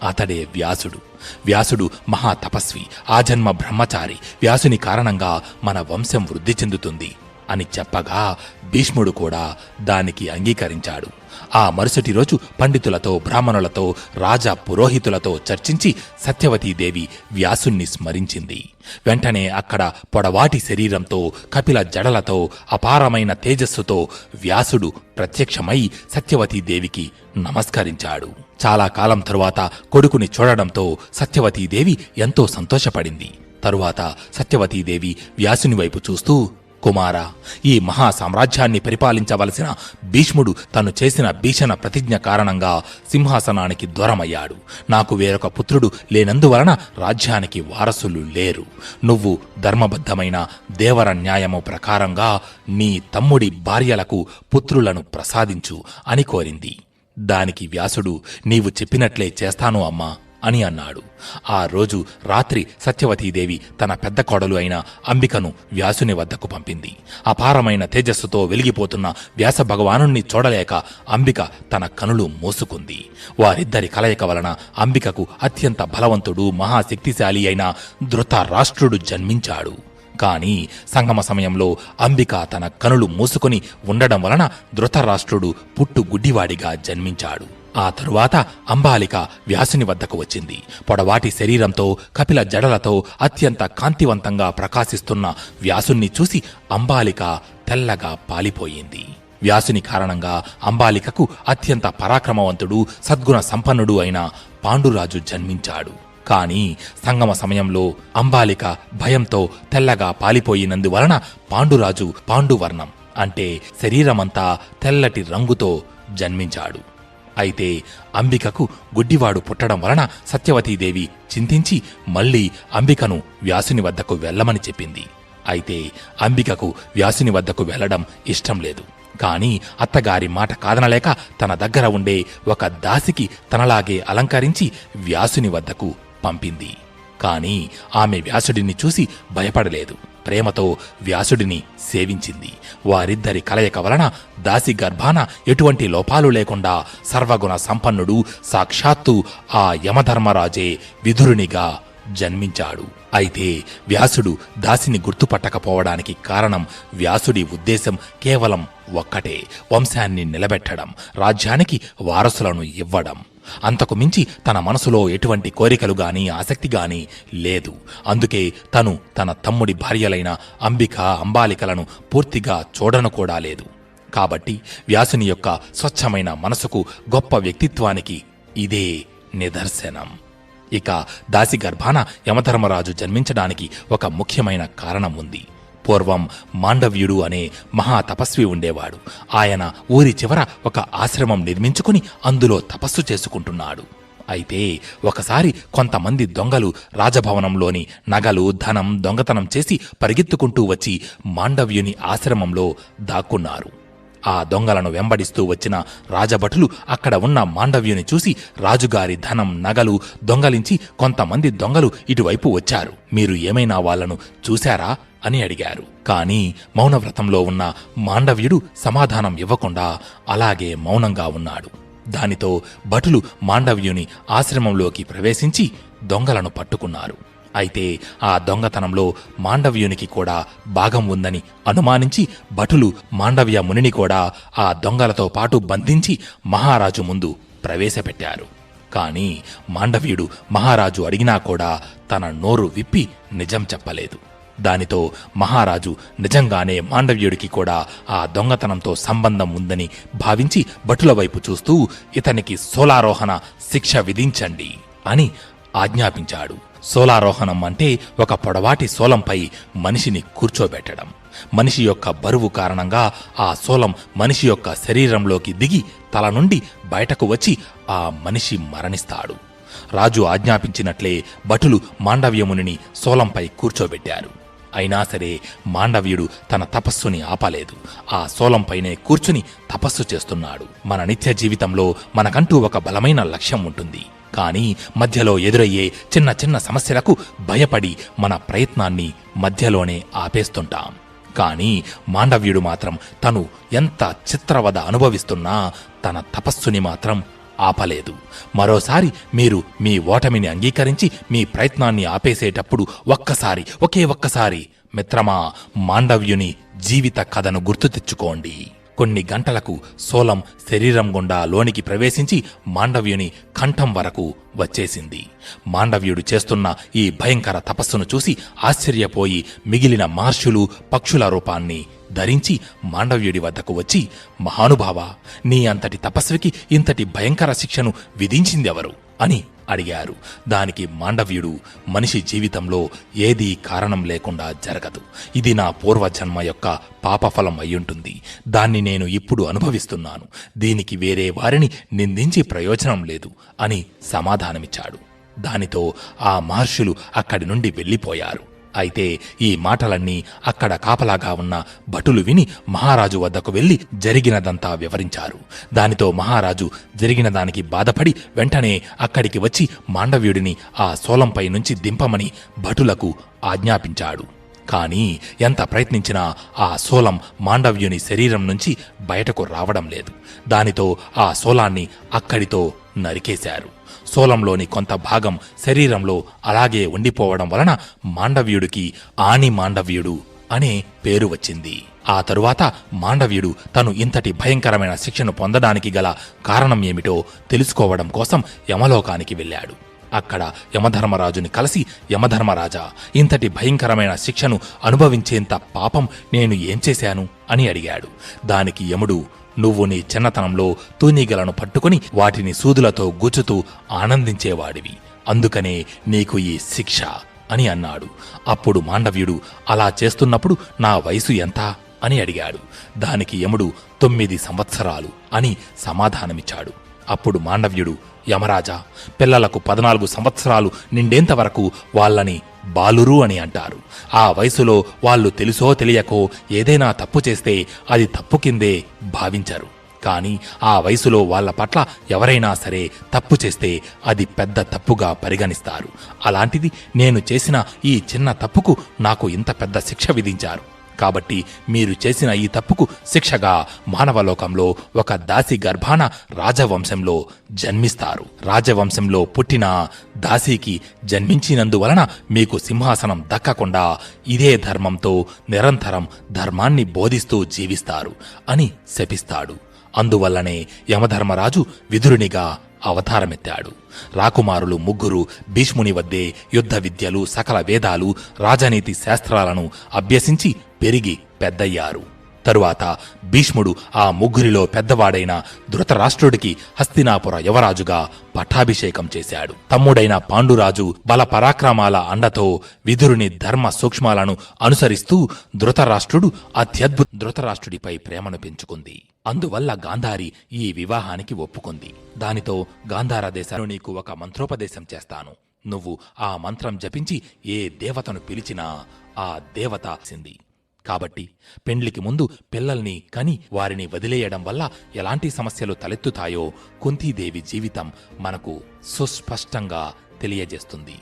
అతడే వ్యాసుడు. వ్యాసుడు మహా తపస్వి, ఆజన్మ బ్రహ్మచారి. వ్యాసుని కారణంగా మన వంశం వృద్ధి చెందుతుంది అని చెప్పగా భీష్ముడు కూడా దానికి అంగీకరించాడు. ఆ మరుసటి రోజు పండితులతో, బ్రాహ్మణులతో, రాజా పురోహితులతో చర్చించి సత్యవతీదేవి వ్యాసుణ్ణి స్మరించింది. వెంటనే అక్కడ పొడవాటి శరీరంతో, కపిల జడలతో, అపారమైన తేజస్సుతో వ్యాసుడు ప్రత్యక్షమై సత్యవతీదేవికి నమస్కరించాడు. చాలా కాలం తరువాత కొడుకుని చూడడంతో సత్యవతీదేవి ఎంతో సంతోషపడింది. తరువాత సత్యవతీదేవి వ్యాసుని వైపు చూస్తూ, కుమారా, ఈ మహా సామ్రాజ్యాన్ని పరిపాలించవలసిన భీష్ముడు తను చేసిన భీషణ ప్రతిజ్ఞ కారణంగా సింహాసనానికి దూరమయ్యాడు. నాకు వేరొక పుత్రుడు లేనందువలన రాజ్యానికి వారసులు లేరు. నువ్వు ధర్మబద్ధమైన దేవర న్యాయము ప్రకారంగా నీ తమ్ముడి భార్యలకు పుత్రులను ప్రసాదించు అని కోరింది. దానికి వ్యాసుడు, నీవు చెప్పినట్లే చేస్తాను అమ్మా అని అన్నాడు. ఆ రోజు రాత్రి సత్యవతీదేవి తన పెద్ద కోడలు అయిన అంబికను వ్యాసుని వద్దకు పంపింది. అపారమైన తేజస్సుతో వెలిగిపోతున్న వ్యాస భగవానుణ్ణి చూడలేక అంబిక తన కనులు మూసుకుంది. వారిద్దరి కలయిక వలన అంబికకు అత్యంత బలవంతుడు, మహాశక్తిశాలి అయిన ధృతరాష్ట్రుడు జన్మించాడు. కాని సంగమ సమయంలో అంబిక తన కనులు మూసుకుని ఉండడం వలన ధృతరాష్ట్రుడు పుట్టు గుడ్డివాడిగా జన్మించాడు. ఆ తరువాత అంబాలిక వ్యాసుని వద్దకు వచ్చింది. పొడవాటి శరీరంతో, కపిల జడలతో అత్యంత కాంతివంతంగా ప్రకాశిస్తున్న వ్యాసుణ్ణి చూసి అంబాలిక తెల్లగా పాలిపోయింది. వ్యాసుని కారణంగా అంబాలికకు అత్యంత పరాక్రమవంతుడు, సద్గుణ సంపన్నుడు అయిన పాండురాజు జన్మించాడు. కాని సంగమ సమయంలో అంబాలిక భయంతో తెల్లగా పాలిపోయినందువలన పాండురాజు పాండువర్ణం అంటే శరీరమంతా తెల్లటి రంగుతో జన్మించాడు. అయితే అంబికకు గుడ్డివాడు పుట్టడం వలన సత్యవతీదేవి చింతించి మళ్లీ అంబికను వ్యాసుని వద్దకు వెళ్లమని చెప్పింది. అయితే అంబికకు వ్యాసుని వద్దకు వెళ్లడం ఇష్టం లేదు. కాని అత్తగారి మాట కాదనలేక తన దగ్గర ఉండే ఒక దాసికి తనలాగే అలంకరించి వ్యాసుని వద్దకు పంపింది. కాని ఆమె వ్యాసుడిని చూసి భయపడలేదు. ప్రేమతో వ్యాసుడిని సేవించింది. వారిద్దరి కలయిక వలన దాసి గర్భాన ఎటువంటి లోపాలు లేకుండా సర్వగుణ సంపన్నుడు, సాక్షాత్తు ఆ యమధర్మరాజే విదురునిగా జన్మించాడు. అయితే వ్యాసుడు దాసిని గుర్తుపట్టకపోవడానికి కారణం వ్యాసుడి ఉద్దేశం కేవలం ఒక్కటే, వంశాన్ని నిలబెట్టడం, రాజ్యానికి వారసులను ఇవ్వడం. అంతకు మించి తన మనసులో ఎటువంటి కోరికలు గాని, ఆసక్తి గాని లేదు. అందుకే తను తన తమ్ముడి భార్యలైన అంబిక, అంబాలికలను పూర్తిగా చూడను కూడా లేదు. కాబట్టి వ్యాసుని యొక్క స్వచ్ఛమైన మనసుకు, గొప్ప వ్యక్తిత్వానికి ఇదే నిదర్శనం. ఇక దాసి గర్భాన యమధర్మరాజు జన్మించడానికి ఒక ముఖ్యమైన కారణం ఉంది. పూర్వం మాండవ్యుడు అనే మహా తపస్వి ఉండేవాడు. ఆయన ఊరి చివర ఒక ఆశ్రమం నిర్మించుకుని అందులో తపస్సు చేసుకుంటున్నాడు. అయితే ఒకసారి కొంతమంది దొంగలు రాజభవనంలోని నగలు, ధనం దొంగతనం చేసి పరిగెత్తుకుంటూ వచ్చి మాండవ్యుని ఆశ్రమంలో దాక్కున్నారు. ఆ దొంగలను వెంబడిస్తూ వచ్చిన రాజభటులు అక్కడ ఉన్న మాండవ్యుని చూసి, రాజుగారి ధనం, నగలు దొంగలించి కొంతమంది దొంగలు ఇటువైపు వచ్చారు, మీరు ఏమైనా వాళ్లను చూశారా అని అడిగారు. కాని మౌనవ్రతంలో ఉన్న మాండవ్యుడు సమాధానం ఇవ్వకుండా అలాగే మౌనంగా ఉన్నాడు. దానితో భటులు మాండవ్యుని ఆశ్రమంలోకి ప్రవేశించి దొంగలను పట్టుకున్నారు. అయితే ఆ దొంగతనంలో మాండవ్యునికి కూడా భాగం ఉందని అనుమానించి భటులు మాండవ్య మునిని కూడా ఆ దొంగలతో పాటు బంధించి మహారాజు ముందు ప్రవేశపెట్టారు. కాని మాండవ్యుడు మహారాజు అడిగినా కూడా తన నోరు విప్పి నిజం చెప్పలేదు. దానితో మహారాజు నిజంగానే మాండవ్యుడికి కూడా ఆ దొంగతనంతో సంబంధం ఉందని భావించి భటుల వైపు చూస్తూ, ఇతనికి సోలారోహణ శిక్ష విధించండి అని ఆజ్ఞాపించాడు. సోలారోహణం అంటే ఒక పొడవాటి సోలంపై మనిషిని కూర్చోబెట్టడం. మనిషి యొక్క బరువు కారణంగా ఆ సోలం మనిషి యొక్క శరీరంలోకి దిగి తల నుండి బయటకు వచ్చి ఆ మనిషి మరణిస్తాడు. రాజు ఆజ్ఞాపించినట్లే భటులు మాండవ్యమునిని సోలంపై కూర్చోబెట్టారు. అయినా సరే మాండవ్యుడు తన తపస్సుని ఆపలేదు. ఆ సోలంపైనే కూర్చుని తపస్సు చేస్తున్నాడు. మన నిత్య జీవితంలో మనకంటూ ఒక బలమైన లక్ష్యం ఉంటుంది. కానీ మధ్యలో ఎదురయ్యే చిన్న చిన్న సమస్యలకు భయపడి మన ప్రయత్నాన్ని మధ్యలోనే ఆపేస్తుంటాం. కానీ మాండవ్యుడు మాత్రం తను ఎంత చిత్రవద అనుభవిస్తున్నా తన తపస్సుని మాత్రం ఆపలేదు. మరోసారి మీరు మీ ఓటమిని అంగీకరించి మీ ప్రయత్నాన్ని ఆపేసేటప్పుడు ఒకే ఒక్కసారి మిత్రమా మాండవ్యుని జీవిత కథను గుర్తు తెచ్చుకోండి. కొన్ని గంటలకు సోలం శరీరం గుండా లోనికి ప్రవేశించి మాండవ్యుని కంఠం వరకు వచ్చేసింది. మాండవ్యుడు చేస్తున్న ఈ భయంకర తపస్సును చూసి ఆశ్చర్యపోయి మిగిలిన మహర్షులు పక్షుల రూపాన్ని ధరించి మాండవ్యుడి వద్దకు వచ్చి, మహానుభావా, నీ అంతటి తపస్వికి ఇంతటి భయంకర శిక్షను విధించిందెవరు అని అడిగారు. దానికి మాండవ్యుడు, మనిషి జీవితంలో ఏదీ కారణం లేకుండా జరగదు. ఇది నా పూర్వజన్మ యొక్క పాపఫలం అయ్యుంటుంది. దాన్ని నేను ఇప్పుడు అనుభవిస్తున్నాను. దీనికి వేరే వారిని నిందించి ప్రయోజనం లేదు అని సమాధానమిచ్చాడు. దానితో ఆ మహర్షులు అక్కడి నుండి వెళ్ళిపోయారు. అయితే ఈ మాటలన్నీ అక్కడ కాపలాగా ఉన్న భటులు విని మహారాజు వద్దకు వెళ్లి జరిగినదంతా వివరించారు. దానితో మహారాజు జరిగిన దానికి బాధపడి వెంటనే అక్కడికి వచ్చి మాండవ్యుడిని ఆ సోలంపై నుంచి దింపమని భటులకు ఆజ్ఞాపించాడు. కానీ ఎంత ప్రయత్నించినా ఆ సోలం మాండవ్యుని శరీరం నుంచి బయటకు రావడం లేదు. దానితో ఆ సోలాన్ని అక్కడితో నరికేశారు. సోలంలోని కొంత భాగం శరీరంలో అలాగే ఉండిపోవడం వలన మాండవ్యుడికి ఆని మాండవ్యుడు అనే పేరు వచ్చింది. ఆ తరువాత మాండవ్యుడు తను ఇంతటి భయంకరమైన శిక్షను పొందడానికి గల కారణం ఏమిటో తెలుసుకోవడం కోసం యమలోకానికి వెళ్ళాడు. అక్కడ యమధర్మరాజుని కలిసి, యమధర్మరాజా, ఇంతటి భయంకరమైన శిక్షను అనుభవించేంత పాపం నేను ఏం చేశాను అని అడిగాడు. దానికి యముడు, నువ్వు నీ చిన్నతనంలో తూనీగలను పట్టుకుని వాటిని సూదులతో గుచ్చుతూ ఆనందించేవాడివి, అందుకనే నీకు ఈ శిక్ష అని అన్నాడు. అప్పుడు మాండవ్యుడు, అలా చేస్తున్నప్పుడు నా వయసు ఎంత అని అడిగాడు. దానికి యముడు 9 సంవత్సరాలు అని సమాధానమిచ్చాడు. అప్పుడు మాండవ్యుడు, యమరాజా, పిల్లలకు 14 సంవత్సరాలు నిండేంత వరకు వాళ్ళని బాలురు అని అంటారు. ఆ వయసులో వాళ్ళు తెలుసో తెలియకో ఏదైనా తప్పు చేస్తే అది తప్పు కిందే భావించరు. కానీ ఆ వయసులో వాళ్ల పట్ల ఎవరైనా సరే తప్పు చేస్తే అది పెద్ద తప్పుగా పరిగణిస్తారు. అలాంటిది నేను చేసిన ఈ చిన్న తప్పుకు నాకు ఇంత పెద్ద శిక్ష విధించారు. కాబట్టి మీరు చేసిన ఈ తప్పుకు శిక్షగా మానవలోకంలో ఒక దాసి గర్భాన రాజవంశంలో జన్మిస్తారు. రాజవంశంలో పుట్టిన దాసీకి జన్మించినందువలన మీకు సింహాసనం దక్కకుండా ఇదే ధర్మంతో నిరంతరం ధర్మాన్ని బోధిస్తూ జీవిస్తారు అని శపిస్తాడు. అందువల్లనే యమధర్మరాజు విదురునిగా అవతారమెత్తాడు. రాకుమారులు 3 భీష్ముని వద్దే యుద్ధ విద్యలు, సకల వేదాలు, రాజనీతి శాస్త్రాలను అభ్యసించి పెరిగి పెద్దయ్యారు. తరువాత భీష్ముడు ఆ 3 పెద్దవాడైన ధృతరాష్ట్రుడికి హస్తినాపుర యువరాజుగా పట్టాభిషేకం చేశాడు. తమ్ముడైన పాండురాజు బల పరాక్రమాల అండతో విదురుని ధర్మ సూక్ష్మాలను అనుసరిస్తూ ధృతరాష్ట్రుడిపై ప్రేమను పెంచుకుంది. అందువల్ల గాంధారి ఈ వివాహానికి ఒప్పుకుంది. దానితో గాంధార దేశంలో నీకు ఒక మంత్రోపదేశం చేస్తాను. నువ్వు ఆ మంత్రం జపించి ఏ దేవతను పిలిచినా ఆ దేవత సింది. కాబట్టి పెండ్లికి ముందు పిల్లల్ని కని వారిని వదిలేయడం వల్ల ఎలాంటి సమస్యలు తలెత్తుతాయో కుంతీదేవి జీవితం మనకు సుస్పష్టంగా తెలియజేస్తుంది.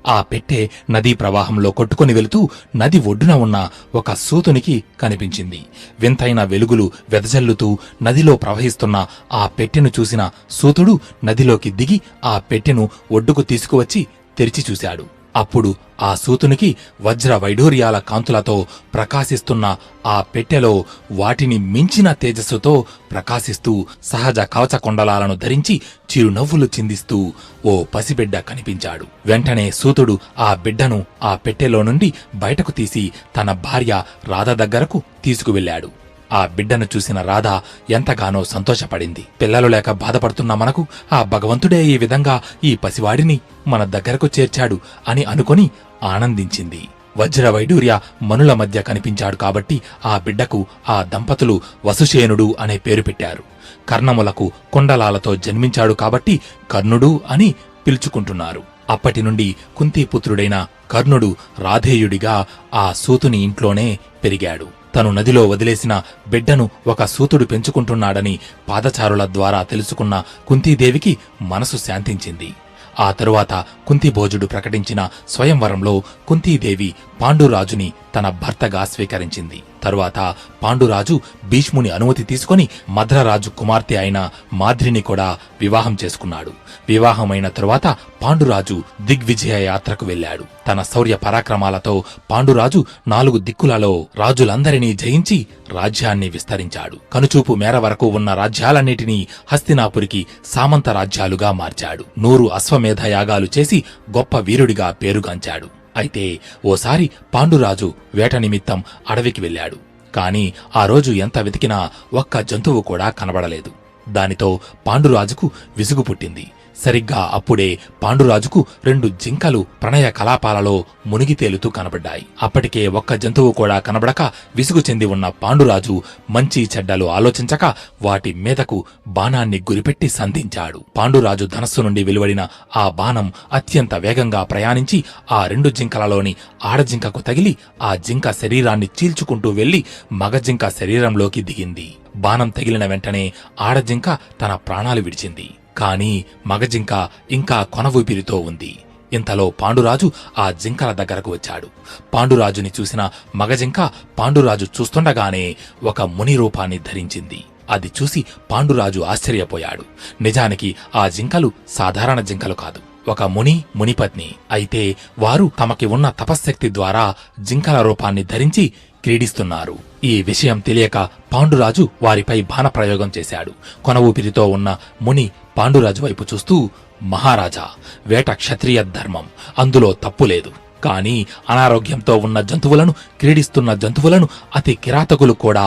ఆ పెట్టె నదీ ప్రవాహంలో కొట్టుకుని వెళుతూ నది ఒడ్డున ఉన్న ఒక సూతునికి కనిపించింది. వింతైన వెలుగులు వెదజల్లుతూ నదిలో ప్రవహిస్తున్న ఆ పెట్టెను చూసిన సూతుడు నదిలోకి దిగి ఆ పెట్టెను ఒడ్డుకు తీసుకువచ్చి తెరిచి చూశాడు. అప్పుడు ఆ సూతునికి వజ్ర వైఢూర్యాల కాంతులతో ప్రకాశిస్తున్న ఆ పెట్టెలో వాటిని మించిన తేజస్సుతో ప్రకాశిస్తూ సహజ కవచ కొండలాలను ధరించి చిరునవ్వులు చిందిస్తూ ఓ పసిబిడ్డ కనిపించాడు. వెంటనే సూతుడు ఆ బిడ్డను ఆ పెట్టెలో నుండి బయటకు తీసి తన భార్య రాధ దగ్గరకు తీసుకువెళ్లాడు. ఆ బిడ్డను చూసిన రాధ ఎంతగానో సంతోషపడింది. పిల్లలు లేక బాధపడుతున్న మనకు ఆ భగవంతుడే ఈ విధంగా ఈ పసివాడిని మన దగ్గరకు చేర్చాడు అని అనుకొని ఆనందించింది. వజ్ర వైడూర్య మనుల మధ్య కనిపించాడు కాబట్టి ఆ బిడ్డకు ఆ దంపతులు వసుశేనుడు అనే పేరు పెట్టారు. కర్ణములకు కుండలాలతో జన్మించాడు కాబట్టి కర్ణుడు అని పిలుచుకుంటున్నారు. అప్పటి నుండి కుంతీపుత్రుడైన కర్ణుడు రాధేయుడిగా ఆ సూతుని ఇంట్లోనే పెరిగాడు. తను నదిలో వదిలేసిన బిడ్డను ఒక సూతుడు పెంచుకుంటున్నాడని పాదచారుల ద్వారా తెలుసుకున్న కుంతీదేవికి మనసు శాంతించింది. ఆ తరువాత కుంతిభోజుడు ప్రకటించిన స్వయంవరంలో కుంతీదేవి పాండురాజుని తన భర్తగా స్వీకరించింది. తరువాత పాండురాజు భీష్ముని అనుమతి తీసుకుని మద్రరాజు కుమార్తె అయిన మాద్రిని కూడా వివాహం చేసుకున్నాడు. వివాహమైన తరువాత పాండురాజు దిగ్విజయ యాత్రకు వెళ్లాడు. తన శౌర్య పరాక్రమాలతో పాండురాజు 4 దిక్కులలో రాజులందరినీ జయించి రాజ్యాన్ని విస్తరించాడు. కనుచూపు మేర వరకు ఉన్న రాజ్యాలన్నిటినీ హస్తినాపురికి సామంత రాజ్యాలుగా మార్చాడు. 100 అశ్వమేధ యాగాలు చేసి గొప్ప వీరుడిగా పేరుగాంచాడు. అయితే ఓసారి పాండురాజు వేట నిమిత్తం అడవికి వెళ్లాడు. కాని ఆ రోజు ఎంత వెతికినా ఒక్క జంతువు కూడా కనబడలేదు. దానితో పాండురాజుకు విసుగు పుట్టింది. సరిగ్గా అప్పుడే పాండురాజుకు 2 జింకలు ప్రణయ కలాపాలలో మునిగి తేలుతూ కనబడ్డాయి. అప్పటికే ఒక్క జంతువు కూడా కనబడక విసుగు చెంది ఉన్న పాండురాజు మంచి చెడ్డలు ఆలోచించక వాటి మీదకు బాణాన్ని గురిపెట్టి సంధించాడు. పాండురాజు ధనస్సు నుండి వెలువడిన ఆ బాణం అత్యంత వేగంగా ప్రయాణించి ఆ 2 జింకలలోని ఆడజింకకు తగిలి ఆ జింక శరీరాన్ని చీల్చుకుంటూ వెళ్లి మగజింక శరీరంలోకి దిగింది. బాణం తగిలిన వెంటనే ఆడజింక తన ప్రాణాలు విడిచింది. కాని మగజింక ఇంకా కొన ఊపిరితో ఉంది. ఇంతలో పాండురాజు ఆ జింకల దగ్గరకు వచ్చాడు. పాండురాజుని చూసిన మగజింక పాండురాజు చూస్తుండగానే ఒక ముని రూపాన్ని ధరించింది. అది చూసి పాండురాజు ఆశ్చర్యపోయాడు. నిజానికి ఆ జింకలు సాధారణ జింకలు కాదు, ఒక మునిపత్ని. అయితే వారు తమకి ఉన్న తపశ్శక్తి ద్వారా జింకల రూపాన్ని ధరించి క్రీడిస్తున్నారు. ఈ విషయం తెలియక పాండురాజు వారిపై బాణప్రయోగం చేశాడు. కొన ఊపిరితో ఉన్న ముని పాండురాజు వైపు చూస్తూ, మహారాజా, వేట క్షత్రియ ధర్మం, అందులో తప్పులేదు. కాని అనారోగ్యంతో ఉన్న జంతువులను, క్రీడిస్తున్న జంతువులను అతి కిరాతకులు కూడా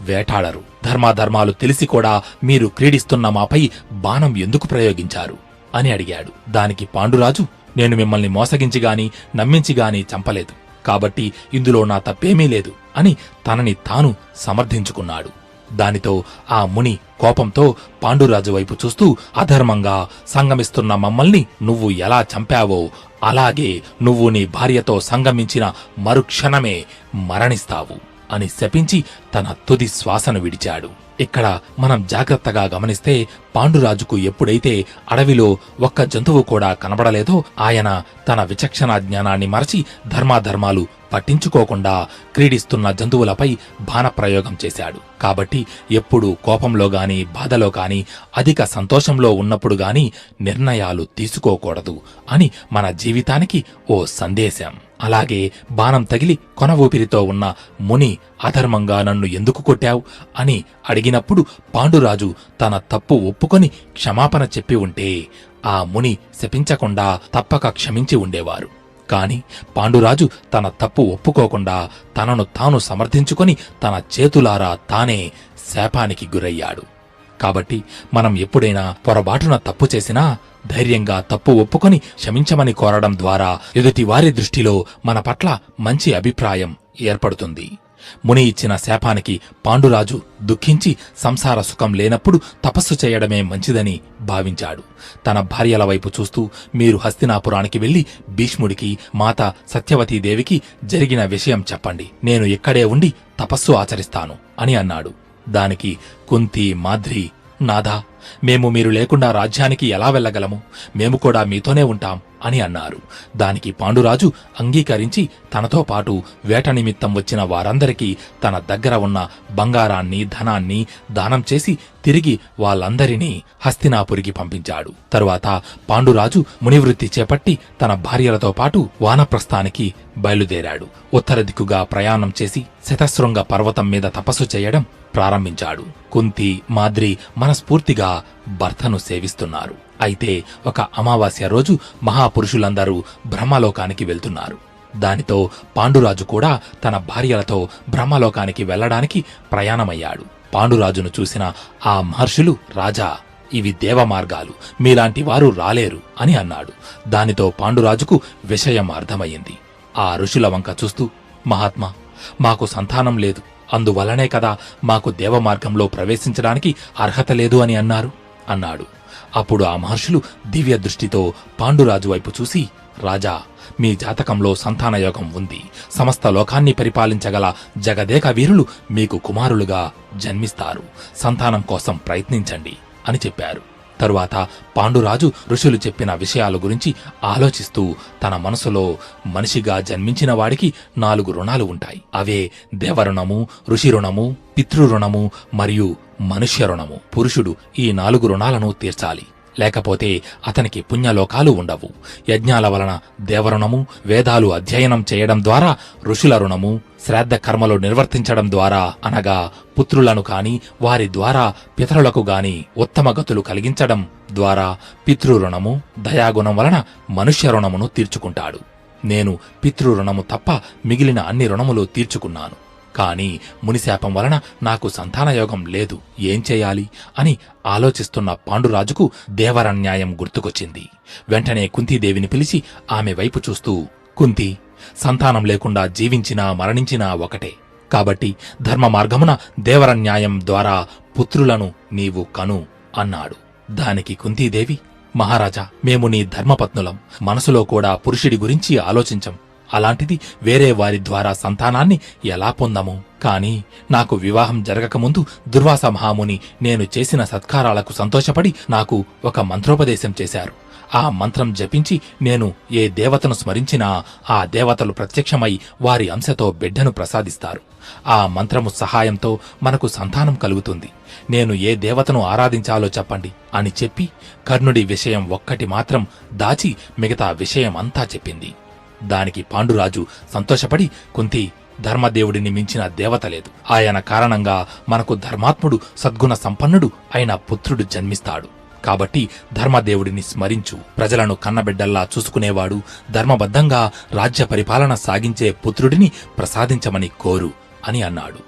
వేటాడరు. ధర్మాధర్మాలు తెలిసి కూడా మీరు క్రీడిస్తున్న మాపై బాణం ఎందుకు ప్రయోగించారు అని అడిగాడు. దానికి పాండురాజు, నేను మిమ్మల్ని మోసగించిగాని నమ్మించిగాని చంపలేదు, కాబట్టి ఇందులో నా తప్పేమీ లేదు అని తనని తాను సమర్థించుకున్నాడు. దానితో ఆ ముని కోపంతో పాండురాజు వైపు చూస్తూ, అధర్మంగా సంగమిస్తున్న మమ్మల్ని నువ్వు ఎలా చంపావో అలాగే నువ్వు నీ భార్యతో సంగమించిన మరుక్షణమే మరణిస్తావు అని శపించి తన తుది శ్వాసను విడిచాడు. ఇక్కడ మనం జాగ్రత్తగా గమనిస్తే పాండురాజుకు ఎప్పుడైతే అడవిలో ఒక్క జంతువు కూడా కనబడలేదో ఆయన తన విచక్షణా జ్ఞానాన్ని మరచి ధర్మాధర్మాలు పట్టించుకోకుండా క్రీడిస్తున్న జంతువులపై బాణప్రయోగం చేశాడు. కాబట్టి ఎప్పుడూ కోపంలో గాని బాధలో గాని అధిక సంతోషంలో ఉన్నప్పుడు గాని నిర్ణయాలు తీసుకోకూడదు అని మన జీవితానికి ఓ సందేశం. అలాగే బాణం తగిలి కొన ఊపిరితో ఉన్న ముని అధర్మంగా నన్ను ఎందుకు కొట్టావు అని అడిగినప్పుడు పాండురాజు తన తప్పు ఒప్పుకొని క్షమాపణ చెప్పి ఉంటే ఆ ముని శపించకుండా తప్పక క్షమించి ఉండేవారు. కాని పాండురాజు తన తప్పు ఒప్పుకోకుండా తనను తాను సమర్థించుకొని తన చేతులారా తానే శాపానికి గురయ్యాడు. కాబట్టి మనం ఎప్పుడైనా పొరబాటున తప్పు చేసినా ధైర్యంగా తప్పు ఒప్పుకొని క్షమించమని కోరడం ద్వారా ఎదుటివారి దృష్టిలో మన పట్ల మంచి అభిప్రాయం ఏర్పడుతుంది. ముని ఇచ్చిన శాపానికి పాండురాజు దుఃఖించి సంసార సుఖం లేనప్పుడు తపస్సు చేయడమే మంచిదని భావించాడు. తన భార్యల వైపు చూస్తూ, మీరు హస్తినాపురానికి వెళ్లి భీష్ముడికి, మాత సత్యవతీదేవికి జరిగిన విషయం చెప్పండి, నేను ఇక్కడే ఉండి తపస్సు ఆచరిస్తాను అని అన్నాడు. దానికి కుంతి, మాద్రి, నాథా, మేము మీరు లేకుండా రాజ్యానికి ఎలా వెళ్లగలము? మేము కూడా మీతోనే ఉంటాం అని అన్నారు. దానికి పాండురాజు అంగీకరించి తనతో పాటు వేట నిమిత్తం వచ్చిన వారందరికీ తన దగ్గర ఉన్న బంగారాన్ని, ధనాన్ని దానం చేసి తిరిగి వాళ్ళందరినీ హస్తినాపురికి పంపించాడు. తరువాత పాండురాజు మునివృత్తి చేపట్టి తన భార్యలతో పాటు వానప్రస్థానికి బయలుదేరాడు. ఉత్తర దిక్కుగా ప్రయాణం చేసి శతశృంగ పర్వతం మీద తపస్సు చేయడం ప్రారంభించాడు. కుంతి, మాద్రి మనస్ఫూర్తిగా భర్తను సేవిస్తున్నారు. అయితే ఒక అమావాస్య రోజు మహాపురుషులందరూ బ్రహ్మలోకానికి వెళ్తున్నారు. దానితో పాండురాజు కూడా తన భార్యలతో బ్రహ్మలోకానికి వెళ్లడానికి ప్రయాణమయ్యాడు. పాండురాజును చూసిన ఆ మహర్షులు, రాజా, ఇవి దేవమార్గాలు, మీలాంటి వారు రాలేరు అని అన్నాడు. దానితో పాండురాజుకు విషయం అర్థమయ్యింది. ఆ ఋషుల వంక చూస్తూ, మహాత్మా, మాకు సంతానం లేదు, అందువల్లనే కదా మాకు దేవమార్గంలో ప్రవేశించడానికి అర్హత లేదు అని అన్నాడు. అప్పుడు ఆ మహర్షులు దివ్య దృష్టితో పాండురాజు వైపు చూసి, రాజా, మీ జాతకంలో సంతానయోగం ఉంది. సమస్త లోకాన్ని పరిపాలించగల జగదేక వీరులు మీకు కుమారులుగా జన్మిస్తారు. సంతానం కోసం ప్రయత్నించండి అని చెప్పారు. తరువాత పాండురాజు ఋషులు చెప్పిన విషయాల గురించి ఆలోచిస్తూ తన మనసులో మనిషిగా జన్మించిన వాడికి 4 రుణాలు ఉంటాయి. అవే దేవరుణము, ఋషి రుణము, పితృరుణము మరియు మనుష్య రుణము. పురుషుడు ఈ 4 రుణాలను తీర్చాలి. లేకపోతే అతనికి పుణ్యలోకాలు ఉండవు. యజ్ఞాల వలన దేవరుణము, వేదాలు అధ్యయనం చేయడం ద్వారా ఋషుల రుణము, శ్రాద్ధ కర్మలు నిర్వర్తించడం ద్వారా అనగా పుత్రులను కాని వారి ద్వారా పితరులకు గాని ఉత్తమ గతులు కలిగించడం ద్వారా పితృరుణము, దయాగుణం వలన మనుష్య రుణమును తీర్చుకుంటాడు. నేను పితృరుణము తప్ప మిగిలిన అన్ని రుణములు తీర్చుకున్నాను. కాని మునిశాపం వలన నాకు సంతానయోగం లేదు, ఏం చేయాలి అని ఆలోచిస్తున్న పాండురాజుకు దేవరన్యాయం గుర్తుకొచ్చింది. వెంటనే కుంతీదేవిని పిలిచి ఆమె వైపు చూస్తూ, కుంతి, సంతానం లేకుండా జీవించినా మరణించినా ఒకటే. కాబట్టి ధర్మ మార్గమున దేవరన్యాయం ద్వారా పుత్రులను నీవు కను అన్నాడు. దానికి కుంతీదేవి, మహారాజా, మేము నీ ధర్మపత్నులం. మనసులో కూడా పురుషుడి గురించి ఆలోచించం. అలాంటిది వేరే వారి ద్వారా సంతానాన్ని ఎలా పొందము? కాని నాకు వివాహం జరగకముందు దుర్వాస మహాముని నేను చేసిన సత్కారాలకు సంతోషపడి నాకు ఒక మంత్రోపదేశం చేశారు. ఆ మంత్రం జపించి నేను ఏ దేవతను స్మరించినా ఆ దేవతలు ప్రత్యక్షమై వారి అంశతో బిడ్డను ప్రసాదిస్తారు. ఆ మంత్రము సహాయంతో మనకు సంతానం కలుగుతుంది. నేను ఏ దేవతను ఆరాధించాలో చెప్పండి అని చెప్పి కర్ణుడి విషయం ఒక్కటి మాత్రం దాచి మిగతా విషయం అంతా చెప్పింది. దానికి పాండురాజు సంతోషపడి, కుంతి, ధర్మదేవుడిని మించిన దేవత లేదు. ఆయన కారణంగా మనకు ధర్మాత్ముడు, సద్గుణ సంపన్నుడు అయిన పుత్రుడు జన్మిస్తాడు. కాబట్టి ధర్మదేవుడిని స్మరించు. ప్రజలను కన్నబిడ్డల్లా చూసుకునేవాడు, ధర్మబద్ధంగా రాజ్య పరిపాలన సాగించే పుత్రుడిని ప్రసాదించమని కోరు అని అన్నాడు.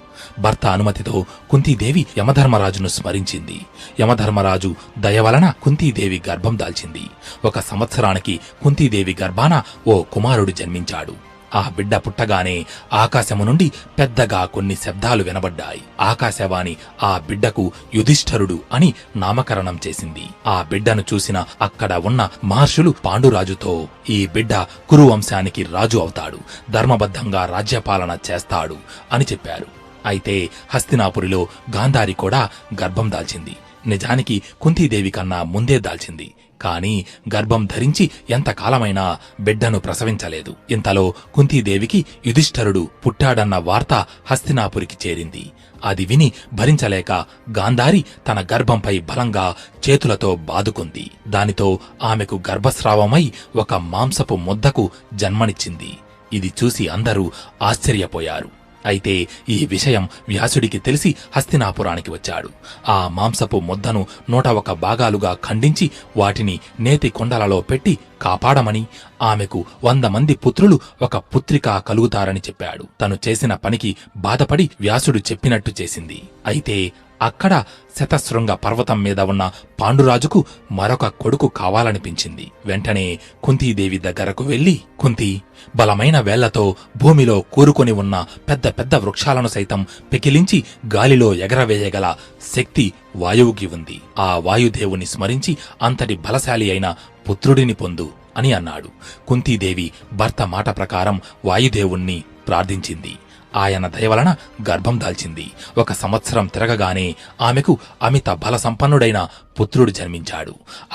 భర్త అనుమతితో కుంతీదేవి యమధర్మరాజును స్మరించింది. యమధర్మరాజు దయవలన కుంతీదేవి గర్భం దాల్చింది. 1 సంవత్సరానికి కుంతీదేవి గర్భాన ఓ కుమారుడు జన్మించాడు. ఆ బిడ్డ పుట్టగానే ఆకాశము నుండి పెద్దగా కొన్ని శబ్దాలు వినబడ్డాయి. ఆకాశవాణి ఆ బిడ్డకు యుధిష్ఠరుడు అని నామకరణం చేసింది. ఆ బిడ్డను చూసిన అక్కడ ఉన్న మహర్షులు పాండురాజుతో, ఈ బిడ్డ కురు వంశానికి రాజు అవుతాడు, ధర్మబద్ధంగా రాజ్యపాలన చేస్తాడు అని చెప్పారు. అయితే హస్తినాపురిలో గాంధారి కూడా గర్భం దాల్చింది. నిజానికి కుంతీదేవి కన్నా ముందే దాల్చింది. కాని గర్భం ధరించి ఎంతకాలమైనా బిడ్డను ప్రసవించలేదు. ఇంతలో కుంతీదేవికి యుధిష్ఠరుడు పుట్టాడన్న వార్త హస్తినాపురికి చేరింది. అది విని భరించలేక గాంధారి తన గర్భంపై బలంగా చేతులతో బాదుకుంది. దానితో ఆమెకు గర్భస్రావమై ఒక మాంసపు ముద్దకు జన్మనిచ్చింది. ఇది చూసి అందరూ ఆశ్చర్యపోయారు. అయితే ఈ విషయం వ్యాసుడికి తెలిసి హస్తినాపురానికి వచ్చాడు. ఆ మాంసపు ముద్దను 101 భాగాలుగా ఖండించి వాటిని నేతి కొండలలో పెట్టి కాపాడమని, ఆమెకు 100 మంది పుత్రులు ఒక పుత్రిక కలుగుతారని చెప్పాడు. తను చేసిన పనికి బాధపడి వ్యాసుడు చెప్పినట్టు చేసింది. అయితే అక్కడ శతశృంగ పర్వతం మీద ఉన్న పాండురాజుకు మరొక కొడుకు కావాలనిపించింది. వెంటనే కుంతీదేవి దగ్గరకు వెళ్లి, కుంతి, బలమైన వేళ్లతో భూమిలో కూరుకొని ఉన్న పెద్ద పెద్ద వృక్షాలను సైతం పెకిలించి గాలిలో ఎగరవేయగల శక్తి వాయువుకి ఉంది. ఆ వాయుదేవుని స్మరించి అంతటి బలశాలి అయిన పుత్రుడిని పొందు అని అన్నాడు. కుంతీదేవి భర్త మాట ప్రకారం వాయుదేవుణ్ణి ప్రార్థించింది. ఆయన దయవలన గర్భం దాల్చింది. 1 సంవత్సరం తిరగగానే ఆమెకు అమిత బల సంపన్నుడైన పుత్రుడు జన్మించాడు.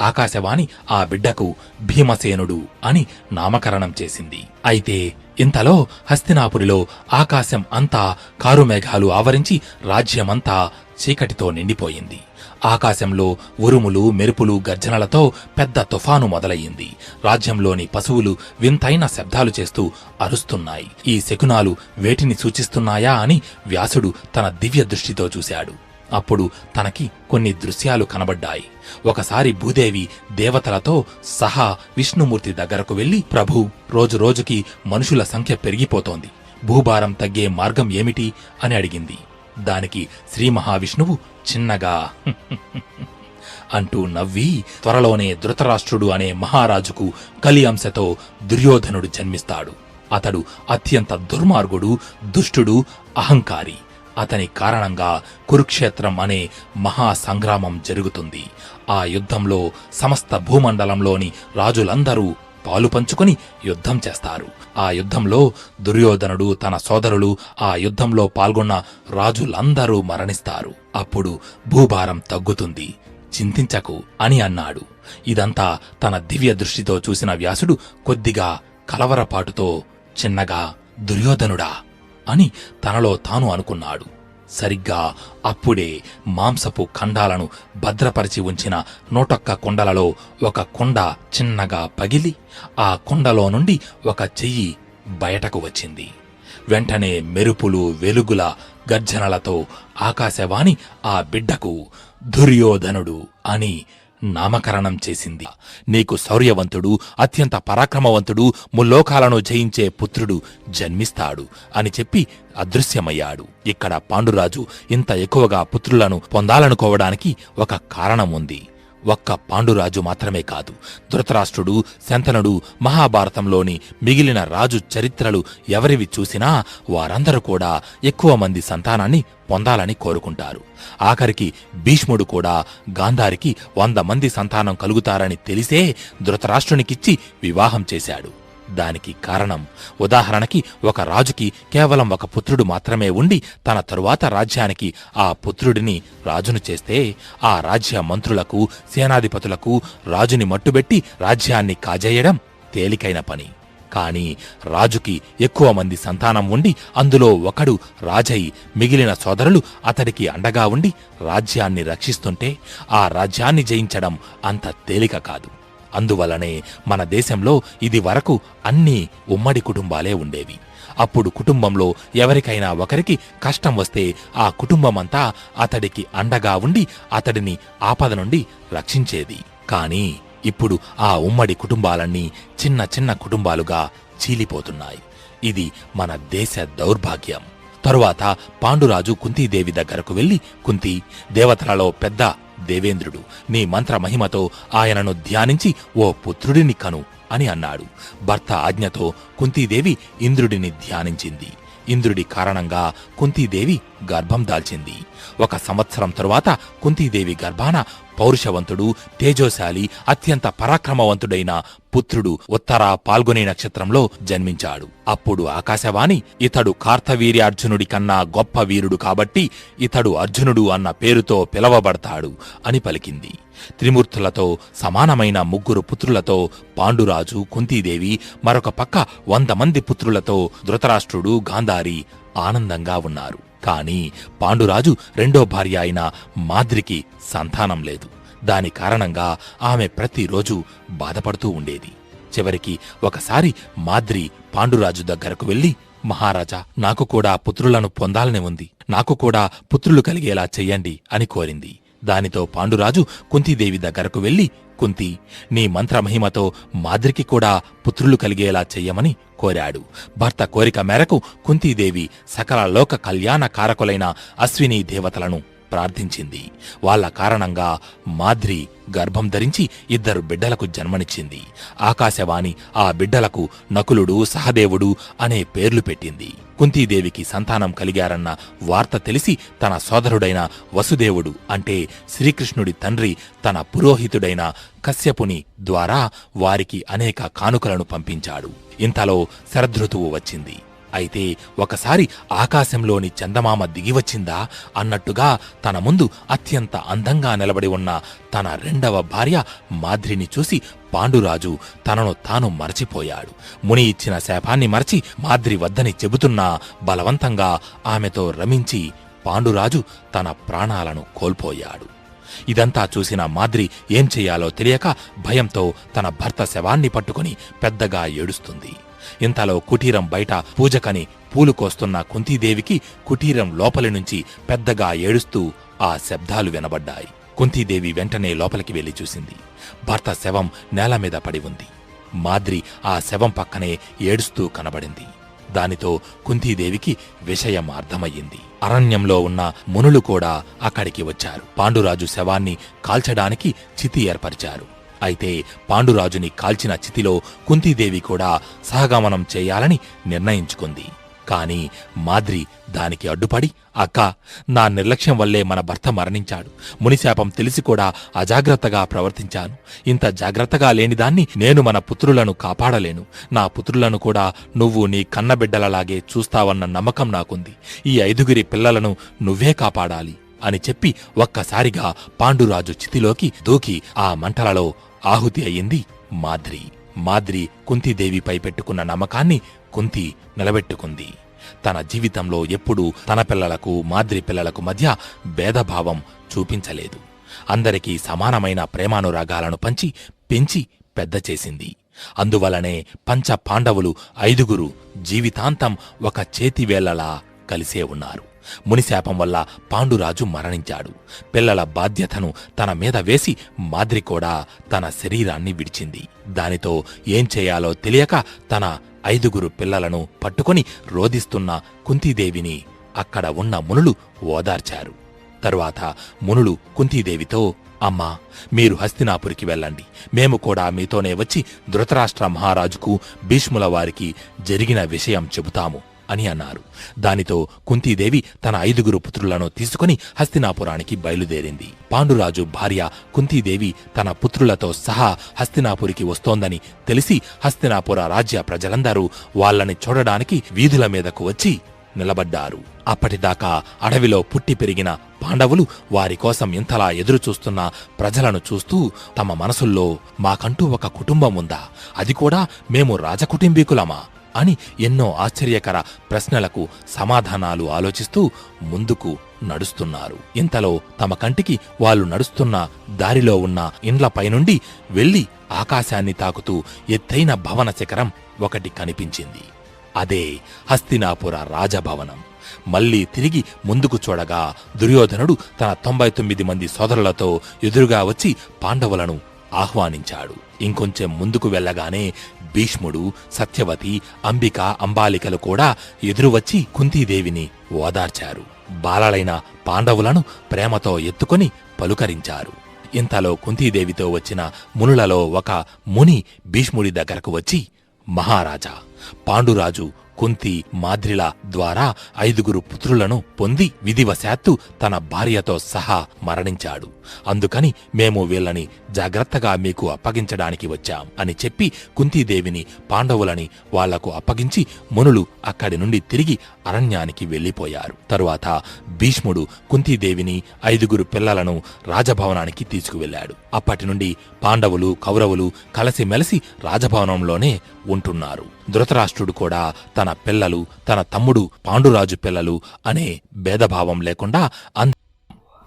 ఆకాశవాణి ఆ బిడ్డకు భీమసేనుడు అని నామకరణం చేసింది. అయితే ఇంతలో హస్తినాపురిలో ఆకాశం అంతా కారుమేఘాలు ఆవరించి రాజ్యమంతా చీకటితో నిండిపోయింది. ఆకాశంలో ఉరుములు, మెరుపులు, గర్జనలతో పెద్ద తుఫాను మొదలయ్యింది. రాజ్యంలోని పశువులు వింతైన శబ్దాలు చేస్తూ అరుస్తున్నాయి. ఈ శకునాలు వేటిని సూచిస్తున్నాయా అని వ్యాసుడు తన దివ్య దృష్టితో చూశాడు. అప్పుడు తనకి కొన్ని దృశ్యాలు కనబడ్డాయి. ఒకసారి భూదేవి దేవతలతో సహా విష్ణుమూర్తి దగ్గరకు వెళ్లి, ప్రభూ, రోజురోజుకి మనుషుల సంఖ్య పెరిగిపోతోంది, భూభారం తగ్గే మార్గం ఏమిటి అని అడిగింది. దానికి శ్రీ మహావిష్ణువు చిన్నగా అంటూ నవ్వి, త్వరలోనే ధృతరాష్ట్రుడు అనే మహారాజుకు కలి అంశతో దుర్యోధనుడు జన్మిస్తాడు. అతడు అత్యంత దుర్మార్గుడు, దుష్టుడు, అహంకారి. అతని కారణంగా కురుక్షేత్రం అనే మహాసంగ్రామం జరుగుతుంది. ఆ యుద్ధంలో సమస్త భూమండలంలోని రాజులందరూ పాలు పంచుకొని యుద్ధం చేస్తారు. ఆ యుద్ధంలో దుర్యోధనుడు, తన సోదరులు, ఆ యుద్ధంలో పాల్గొన్న రాజులందరూ మరణిస్తారు. అప్పుడు భూభారం తగ్గుతుంది, చింతించకు అని అన్నాడు. ఇదంతా తన దివ్య దృష్టితో చూసిన వ్యాసుడు కొద్దిగా కలవరపాటుతో చిన్నగా దుర్యోధనుడా అని తనలో తాను అనుకున్నాడు. సరిగ్గా అప్పుడే మాంసపు ఖండాలను భద్రపరిచి ఉంచిన 101 కుండలలో ఒక కుండ చిన్నగా పగిలి ఆ కుండలో నుండి ఒక చెయ్యి బయటకు వచ్చింది. వెంటనే మెరుపులు, వెలుగుల గర్జనలతో ఆకాశవాణి ఆ బిడ్డకు దుర్యోధనుడు అని నామకరణం చేసింది. నీకు శౌర్యవంతుడు, అత్యంత పరాక్రమవంతుడు, ముల్లోకాలను జయించే పుత్రుడు జన్మిస్తాడు అని చెప్పి అదృశ్యమయ్యాడు. ఇక్కడ పాండురాజు ఇంత ఎక్కువగా పుత్రులను పొందాలనుకోవడానికి ఒక కారణం ఉంది. ఒక్క పాండురాజు మాత్రమే కాదు, ధృతరాష్ట్రుడు, శంతనుడు, మహాభారతంలోని మిగిలిన రాజు చరిత్రలు ఎవరివి చూసినా వారందరూ కూడా ఎక్కువ మంది సంతానాన్ని పొందాలని కోరుకుంటారు. ఆఖరికి భీష్ముడు కూడా గాంధారికి 100 మంది సంతానం కలుగుతారని తెలిసే ధృతరాష్ట్రునికిచ్చి వివాహం చేశాడు. దానికి కారణం, ఉదాహరణకి ఒక రాజుకి కేవలం ఒక పుత్రుడు మాత్రమే ఉండి తన తరువాత రాజ్యానికి ఆ పుత్రుడిని రాజును చేస్తే ఆ రాజ్య మంత్రులకు, సేనాధిపతులకు రాజుని మట్టుబెట్టి రాజ్యాన్ని కాజేయడం తేలికైన పని. కాని రాజుకి ఎక్కువ మంది సంతానం ఉండి అందులో ఒకడు రాజై మిగిలిన సోదరులు అతడికి అండగా ఉండి రాజ్యాన్ని రక్షిస్తుంటే ఆ రాజ్యాన్ని జయించడం అంత తేలిక కాదు. అందువలనే మన దేశంలో ఇది వరకు అన్నీ ఉమ్మడి కుటుంబాలే ఉండేవి. అప్పుడు కుటుంబంలో ఎవరికైనా ఒకరికి కష్టం వస్తే ఆ కుటుంబమంతా అతడికి అండగా ఉండి అతడిని ఆపద నుండి రక్షించేది. కాని ఇప్పుడు ఆ ఉమ్మడి కుటుంబాలన్నీ చిన్న చిన్న కుటుంబాలుగా చీలిపోతున్నాయి. ఇది మన దేశ దౌర్భాగ్యం. తరువాత పాండురాజు కుంతీదేవి దగ్గరకు వెళ్లి, కుంతి, దేవతలలో పెద్ద దేవేంద్రుడు, నీ మంత్ర మహిమతో ఆయనను ధ్యానించి ఓ పుత్రుడిని కను అని అన్నాడు. భర్త ఆజ్ఞతో కుంతీదేవి ఇంద్రుడిని ధ్యానించింది. ఇంద్రుడి కారణంగా కుంతీదేవి గర్భం దాల్చింది. 1 సంవత్సరం తరువాత కుంతీదేవి గర్భాన పౌరుషవంతుడు, తేజోశాలి, అత్యంత పరాక్రమవంతుడైన పుత్రుడు ఉత్తర పాల్గొని నక్షత్రంలో జన్మించాడు. అప్పుడు ఆకాశవాణి, ఇతడు కార్తవీర్యార్జునుడి కన్నా గొప్ప వీరుడు కాబట్టి ఇతడు అర్జునుడు అన్న పేరుతో పిలవబడతాడు అని పలికింది. త్రిమూర్తులతో సమానమైన 3 పుత్రులతో పాండురాజు, కుంతీదేవి, మరొక పక్క 100 మంది పుత్రులతో ధృతరాష్ట్రుడు, గాంధారి ఆనందంగా ఉన్నారు. కాని పాండురాజు రెండో భార్య అయిన మాద్రికి సంతానం లేదు. దాని కారణంగా ఆమె ప్రతిరోజు బాధపడుతూ ఉండేది. చివరికి ఒకసారి మాద్రి పాండురాజు దగ్గరకు వెళ్లి, మహారాజా, నాకు కూడా పుత్రులను పొందాలని ఉంది, నాకు కూడా పుత్రులు కలిగేలా చెయ్యండి అని కోరింది. దానితో పాండురాజు కుంతీదేవి దగ్గరకు వెళ్లి, కుంతి, నీ మంత్రమహిమతో మాద్రికి కూడా పుత్రులు కలిగేలా చెయ్యమని కోరాడు. భర్త కోరిక మేరకు కుంతీదేవి సకల లోక కళ్యాణ కారకులైన అశ్వినీ దేవతలను ప్రార్థించింది. వాళ్ల కారణంగా మాద్రి గర్భం ధరించి 2 బిడ్డలకు జన్మనిచ్చింది. ఆకాశవాణి ఆ బిడ్డలకు నకులుడు, సహదేవుడు అనే పేర్లు పెట్టింది. కుంతీదేవికి సంతానం కలిగారన్న వార్త తెలిసి తన సోదరుడైన వసుదేవుడు, అంటే శ్రీకృష్ణుడి తండ్రి, తన పురోహితుడైన కశ్యపుని ద్వారా వారికి అనేక కానుకలను పంపించాడు. ఇంతలో శరదృతువు వచ్చింది. అయితే ఒకసారి ఆకాశంలోని చందమామ దిగివచ్చిందా అన్నట్టుగా తన ముందు అత్యంత అందంగా నిలబడి ఉన్న తన 2వ భార్య మాద్రిని చూసి పాండురాజు తనను తాను మరచిపోయాడు. ముని ఇచ్చిన శాపాన్ని మరచి మాద్రి వద్దని చెబుతున్నా బలవంతంగా ఆమెతో రమించి పాండురాజు తన ప్రాణాలను కోల్పోయాడు. ఇదంతా చూసిన మాద్రి ఏం చెయ్యాలో తెలియక భయంతో తన భర్త శవాన్ని పట్టుకుని పెద్దగా ఏడుస్తుంది. ఇంతలో కుటీరం బయట పూజకని పూలు కోస్తున్న కుంతీదేవికి కుటీరం లోపలి నుంచి పెద్దగా ఏడుస్తూ ఆ శబ్దాలు వినబడ్డాయి. కుంతీదేవి వెంటనే లోపలికి వెళ్లి చూసింది. భర్త శవం నేల మీద పడి ఉంది. మాద్రి ఆ శవం పక్కనే ఏడుస్తూ కనబడింది. దానితో కుంతీదేవికి విషయం అర్థమయ్యింది. అరణ్యంలో ఉన్న మునులు కూడా అక్కడికి వచ్చారు. పాండురాజు శవాన్ని కాల్చడానికి చితి ఏర్పరిచారు. అయితే పాండురాజుని కాల్చిన చితిలో కుంతీదేవి కూడా సహగమనం చేయాలని నిర్ణయించుకుంది. కాని మాద్రి దానికి అడ్డుపడి, అక్కా, నా నిర్లక్ష్యం వల్లే మన భర్త మరణించాడు. మునిశాపం తెలిసి కూడా అజాగ్రత్తగా ప్రవర్తించాను. ఇంత జాగ్రత్తగా లేనిదాన్ని నేను మన పుత్రులను కాపాడలేను. నా పుత్రులను కూడా నువ్వు నీ కన్నబిడ్డలలాగే చూస్తావన్న నమ్మకం నాకుంది. ఈ 5 పిల్లలను నువ్వే కాపాడాలి అని చెప్పి ఒక్కసారిగా పాండురాజు చితిలోకి దూకి ఆ మంటలలో ఆహుతి అయింది మాద్రి. మాద్రి కుంతీదేవిపై పెట్టుకున్న నమ్మకాన్ని కుంతి నిలబెట్టుకుంది. తన జీవితంలో ఎప్పుడూ తన పిల్లలకు మాద్రి పిల్లలకు మధ్య భేదభావం చూపించలేదు. అందరికీ సమానమైన ప్రేమానురాగాలను పంచి పెంచి పెద్ద చేసింది. అందువలనే పంచ పాండవులు 5 జీవితాంతం ఒక చేతివేళ్లలా కలిసే ఉన్నారు. మునిశాపం వల్ల పాండురాజు మరణించాడు. పిల్లల బాధ్యతను తన మీద వేసి మాద్రి కూడా తన శరీరాన్ని విడిచింది. దానితో ఏం చేయాలో తెలియక తన 5 పిల్లలను పట్టుకొని రోదిస్తున్న కుంతీదేవిని అక్కడ ఉన్న మునులు ఓదార్చారు. తరువాత మునులు కుంతీదేవితో, అమ్మా, మీరు హస్తినాపురికి వెళ్ళండి. మేము కూడా మీతోనే వచ్చి ధృతరాష్ట్ర మహారాజుకు భీష్ముల వారికి జరిగిన విషయం చెబుతాము అని అన్నారు. దానితో కుంతీదేవి తన 5 పుత్రులను తీసుకుని హస్తినాపురానికి బయలుదేరింది. పాండురాజు భార్య కుంతీదేవి తన పుత్రులతో సహా హస్తినాపురికి వస్తోందని తెలిసి హస్తినాపుర రాజ్య ప్రజలందరూ వాళ్ళని చూడడానికి వీధుల మీదకు వచ్చి నిలబడ్డారు. అప్పటిదాకా అడవిలో పుట్టి పెరిగిన పాండవులు వారి కోసం ఇంతలా ఎదురుచూస్తున్న ప్రజలను చూస్తూ తమ మనసుల్లో, మాకంటూ ఒక కుటుంబం ఉందా? అది కూడా మేము రాజకుటుంబీకులమా? అని ఎన్నో ఆశ్చర్యకర ప్రశ్నలకు సమాధానాలు ఆలోచిస్తూ ముందుకు నడుస్తున్నారు. ఇంతలో తమ కంటికి వాళ్ళు నడుస్తున్న దారిలో ఉన్న ఇండ్లపైనుండి వెళ్లి ఆకాశాన్ని తాకుతూ ఎత్తైన భవన శిఖరం ఒకటి కనిపించింది. అదే హస్తినాపుర రాజభవనం. మళ్లీ తిరిగి ముందుకు చూడగా దుర్యోధనుడు తన 99 మంది సోదరులతో ఎదురుగా వచ్చి పాండవులను ఆహ్వానించాడు. ఇంకొంచెం ముందుకు వెళ్లగానే భీష్ముడు, సత్యవతి, అంబిక, అంబాలికలు కూడా ఎదురువచ్చి కుంతీదేవిని ఓదార్చారు. బాలలైన పాండవులను ప్రేమతో ఎత్తుకొని పలుకరించారు. ఇంతలో కుంతీదేవితో వచ్చిన మునులలో ఒక ముని భీష్ముడి దగ్గరకు వచ్చి, మహారాజా, పాండురాజు కుంతి మాద్రిల ద్వారా 5 పుత్రులను పొంది విధివశాత్తు తన భార్యతో సహా మరణించాడు. అందుకని మేము వీళ్ళని జాగ్రత్తగా మీకు అప్పగించడానికి వచ్చాం అని చెప్పి కుంతీదేవిని, పాండవులని వాళ్లకు అప్పగించి మునులు అక్కడి నుండి తిరిగి అరణ్యానికి వెళ్లిపోయారు. తరువాత భీష్ముడు కుంతీదేవిని 5 పిల్లలను రాజభవనానికి తీసుకువెళ్లాడు. అప్పటి నుండి పాండవులు కౌరవులు కలిసిమెలిసి రాజభవనంలోనే ఉంటున్నారు. ధృతరాష్ట్రుడు కూడా తన పిల్లలు, తన తమ్ముడు పాండురాజు పిల్లలు అనే భేదభావం లేకుండా